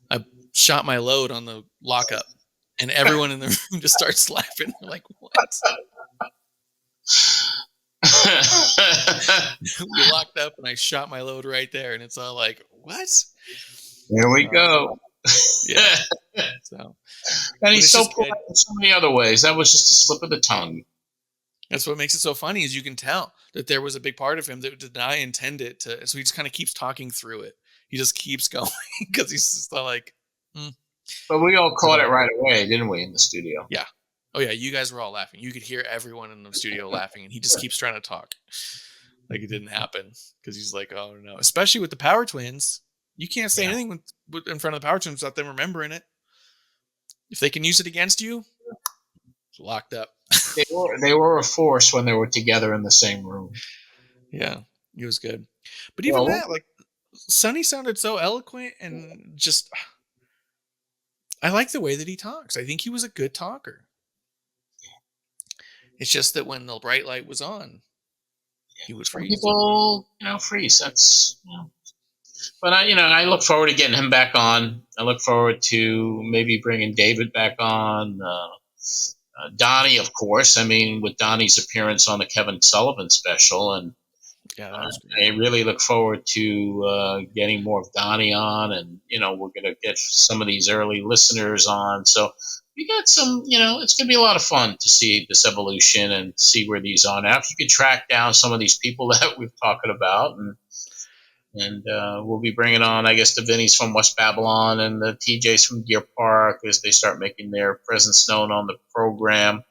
S5: I shot my load on the lockup. And everyone in the room just starts laughing. They're like, what? We locked up and I shot my load right there. And it's all like, what?
S4: There we go.
S5: Yeah. So,
S4: and he's so polite in so many other ways. That was just a slip of the tongue.
S5: That's what makes it so funny is you can tell that there was a big part of him that did not intend it to. So he just kind of keeps talking through it. He just keeps going because he's just like,
S4: But we all caught it right away, didn't we, in the studio?
S5: Yeah. Oh, yeah. You guys were all laughing. You could hear everyone in the studio laughing, and he just keeps trying to talk. Like it didn't happen because he's like, oh, no. Especially with the Power Twins. You can't say anything in front of the Power Twins without them remembering it. If they can use it against you, it's locked up.
S4: They were a force when they were together in the same room.
S5: Yeah, it was good. But even that, like, Sonny sounded so eloquent and just... I like the way that he talks. I think he was a good talker. It's just that when the bright light was on, he would freeze.
S4: People, freeze. That's, But I look forward to getting him back on. I look forward to maybe bringing David back on. Donnie, of course. I mean, with Donnie's appearance on the Kevin Sullivan special, and I really look forward to getting more of Donnie on, and we're going to get some of these early listeners on. So we got some, it's going to be a lot of fun to see this evolution and see where these are now. If you could track down some of these people that we've talking about, and we'll be bringing on, I guess, the Vinnies from West Babylon and the TJs from Deer Park as they start making their presence known on the program.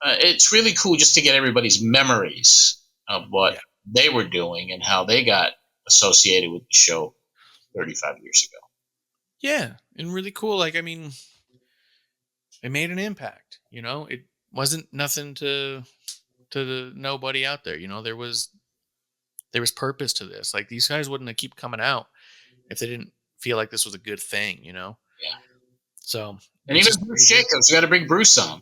S4: It's really cool just to get everybody's memories of what they were doing and how they got associated with the show 35 years ago.
S5: Yeah, and really cool. Like, I mean, it made an impact. It wasn't nothing to nobody out there. There was purpose to this. Like, these guys wouldn't have keep coming out if they didn't feel like this was a good thing. Yeah. So,
S4: and even Bruce Jacobs, we got to bring Bruce on.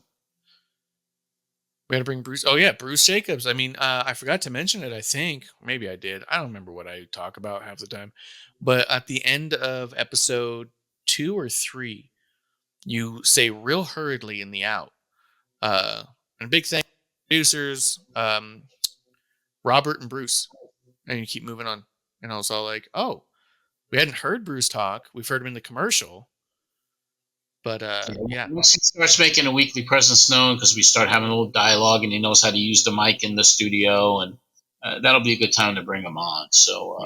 S5: We got to bring Bruce. Oh yeah, Bruce Jacobs. I mean, I forgot to mention it. I think maybe I did. I don't remember what I talk about half the time. But at the end of episode 2 or 3, you say real hurriedly in the out. And a big thank you to producers, Robert and Bruce. And you keep moving on. And I was all like, oh, we hadn't heard Bruce talk. We've heard him in the commercial. But yeah.
S4: Once he starts making a weekly presence known, because we start having a little dialogue and he knows how to use the mic in the studio, and that'll be a good time to bring him on. So,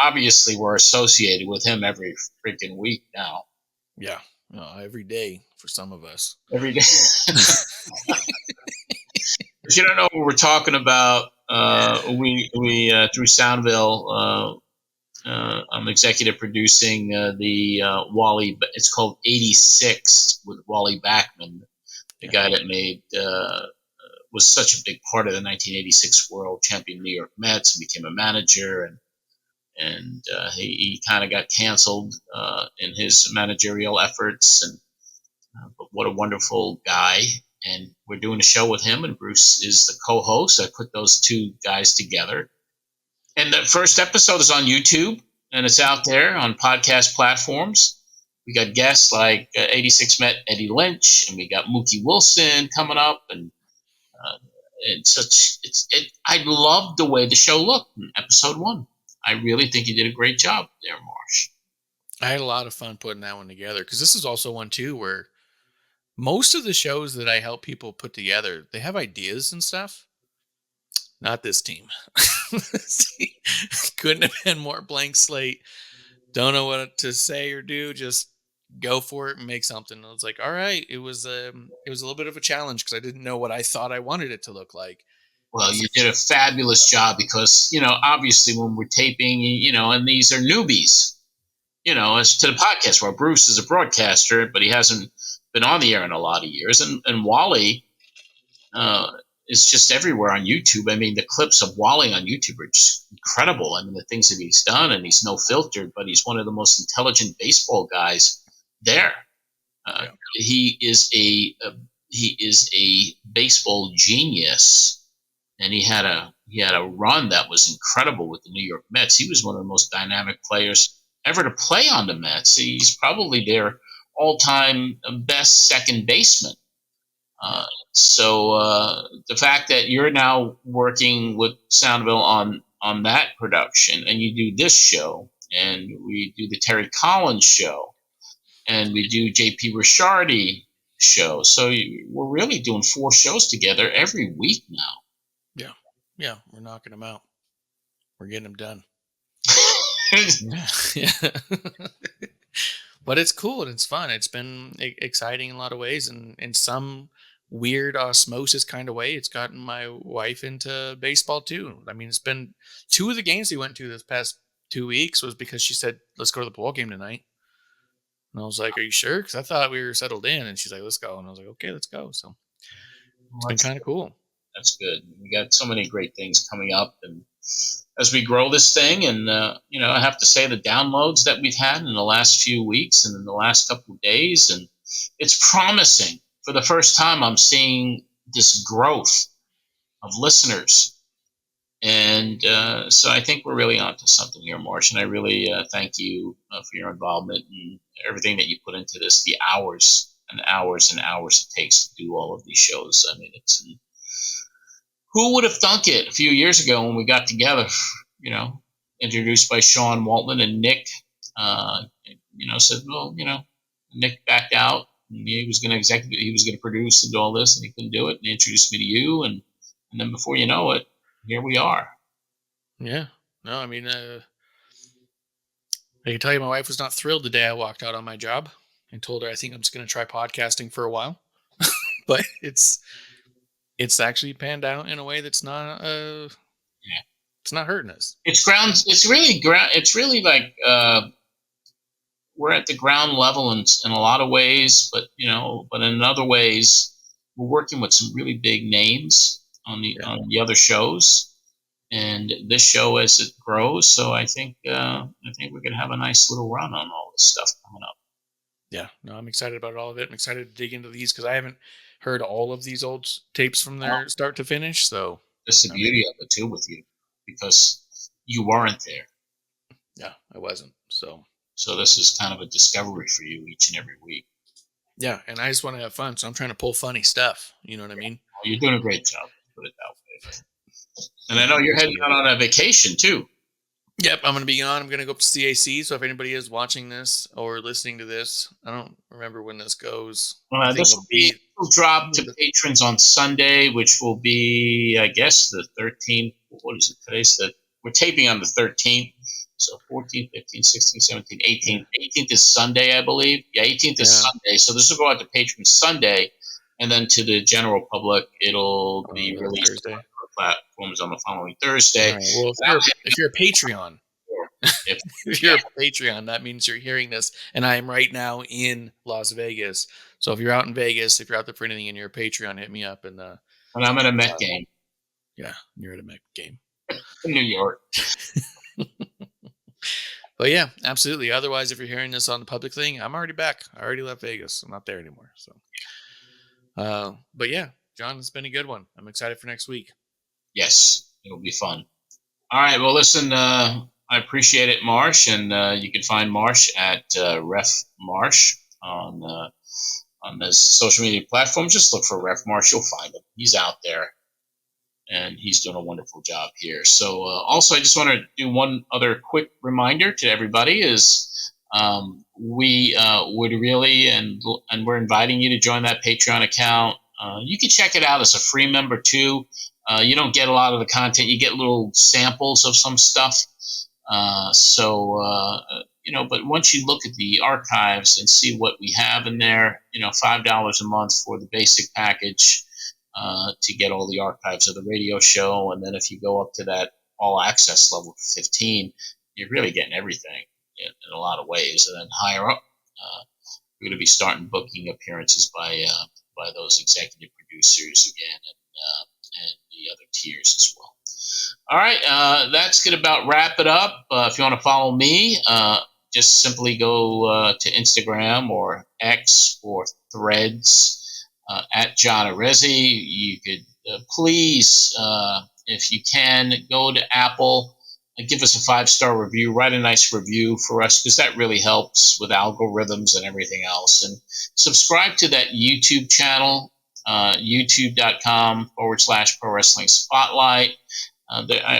S4: obviously we're associated with him every freaking week now.
S5: Yeah. Every day for some of us.
S4: Every day. If you don't know what we're talking about, we through Soundville, I'm executive producing the Wally. It's called 86 with Wally Backman, the guy that made was such a big part of the 1986 World Champion New York Mets and became a manager, and he kind of got canceled in his managerial efforts. And but what a wonderful guy! And we're doing a show with him, and Bruce is the co-host. I put those two guys together. And the first episode is on YouTube, and it's out there on podcast platforms. We got guests like 86 Met Eddie Lynch, and we got Mookie Wilson coming up, and I loved the way the show looked in episode 1. I really think you did a great job there, Marsh.
S5: I had a lot of fun putting that one together because this is also one too where most of the shows that I help people put together, they have ideas and stuff. Not this team. Couldn't have been more blank slate. Don't know what to say or do. Just go for it and make something. I was like, all right. It was a little bit of a challenge because I didn't know what I thought I wanted it to look like.
S4: Well, you did a fabulous job because, obviously when we're taping, and these are newbies, as to the podcast, where Bruce is a broadcaster, but he hasn't been on the air in a lot of years. And Wally is just everywhere on YouTube. I mean, the clips of Wally on YouTube are just incredible. I mean, the things that he's done, and he's no filter, but he's one of the most intelligent baseball guys there. He is a baseball genius. And he had a run that was incredible with the New York Mets. He was one of the most dynamic players ever to play on the Mets. He's probably their all-time best second baseman. So the fact that you're now working with Soundville on that production, and you do this show, and we do the Terry Collins show, and we do JP Ricciardi show. So we're really doing 4 shows together every week now.
S5: Yeah, we're knocking them out. We're getting them done. Yeah. But it's cool and it's fun. It's been exciting in a lot of ways, and in some weird osmosis kind of way, it's gotten my wife into baseball too. I mean, it's been 2 of the games we went to this past 2 weeks was because she said, "Let's go to the ball game tonight." And I was like, "Are you sure?" Because I thought we were settled in. And she's like, "Let's go." And I was like, "Okay, let's go." So it's been kind of cool.
S4: That's good. We got so many great things coming up, and as we grow this thing, and I have to say the downloads that we've had in the last few weeks and in the last couple of days, and it's promising. For the first time, I'm seeing this growth of listeners, and so I think we're really onto something here, Marsh. And I really thank you for your involvement and everything that you put into this. The hours and hours and hours it takes to do all of these shows. I mean, it's. Who would have thunk it a few years ago when we got together, introduced by Sean Waltman and Nick, said, well, Nick backed out and he was going to produce and do all this, and he couldn't do it. And he introduced me to you. And then before you know it, here we are.
S5: Yeah. No, I mean, I can tell you my wife was not thrilled the day I walked out on my job and told her I think I'm just going to try podcasting for a while. But it's actually panned out in a way that's not it's not hurting us.
S4: It's really like we're at the ground level in a lot of ways, but in other ways we're working with some really big names on the other shows, and this show as it grows. So I think we're gonna have a nice little run on all this stuff coming up.
S5: Yeah, no, I'm excited about all of it. I'm excited to dig into these because I haven't heard all of these old tapes from their start to finish. So
S4: that's the beauty of it too with you, because you weren't there.
S5: Yeah, I wasn't. So
S4: this is kind of a discovery for you each and every week.
S5: Yeah, and I just want to have fun, so I'm trying to pull funny stuff. You know what I mean?
S4: Well, you're doing a great job. Put it that way. And I know you're heading out on a vacation too.
S5: Yep, I'm going to be on. I'm going to go up to CAC. So if anybody is watching this or listening to this, I don't remember when this goes.
S4: This will drop to patrons on Sunday, which will be, I guess, the 13th. What is it? We're taping on the 13th. So 14th, 15th, 16th, 17th, 18th. 18th is Sunday, I believe. Yeah, 18th is Sunday. So this will go out to patrons Sunday, and then to the general public, it'll be released
S5: Thursday.
S4: On platforms on the following Thursday.
S5: Right. Well, if you're a Patreon, if you're a Patreon, that means you're hearing this, and I am right now in Las Vegas. So if you're out in Vegas, if you're out there for anything and you're a Patreon, hit me up. And
S4: I'm at a Met game.
S5: Yeah, you're at a Met game
S4: in New York.
S5: But yeah, absolutely. Otherwise, if you're hearing this on the public thing, I'm already back. I already left Vegas. I'm not there anymore. So, but yeah, John, it's been a good one. I'm excited for next week.
S4: Yes, it'll be fun. All right. Well, listen, I appreciate it, Marsh, and you can find Marsh at Ref Marsh on the social media platforms. Just look for Ref Marsh. You'll find him. He's out there, and he's doing a wonderful job here. So also, I just want to do one other quick reminder to everybody is we would really, and we're inviting you to join that Patreon account. You can check it out as a free member too. You don't get a lot of the content. You get little samples of some stuff. But once you look at the archives and see what we have in there, $5 a month for the basic package. to get all the archives of the radio show. And then if you go up to that all access level 15, you're really getting everything in a lot of ways. And then higher up, we're going to be starting booking appearances by those executive producers again, and the other tiers as well. All right, that's going to about wrap it up. If you want to follow me, just simply go to Instagram or X or Threads at John Arezzi. You could please, if you can, go to Apple and give us a 5-star review. Write a nice review for us, because that really helps with algorithms and everything else. And subscribe to that YouTube channel, youtube.com/Pro Wrestling Spotlight.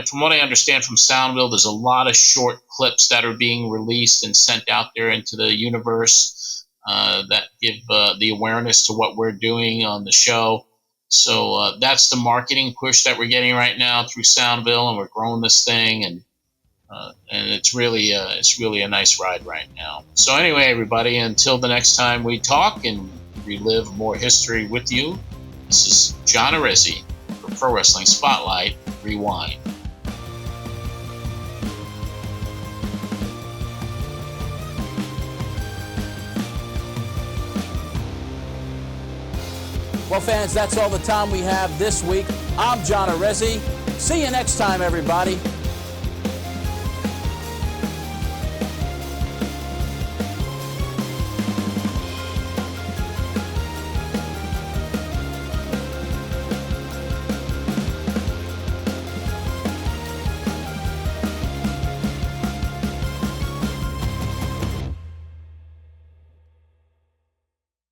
S4: From what I understand from Soundville, there's a lot of short clips that are being released and sent out there into the universe that give the awareness to what we're doing on the show. So that's the marketing push that we're getting right now through Soundville, and we're growing this thing, and it's really a nice ride right now. So anyway, everybody, until the next time we talk and relive more history with you, this is John Arezzi for Pro Wrestling Spotlight Rewind.
S6: Well, fans, that's all the time we have this week. I'm John Arezzi. See you next time, everybody.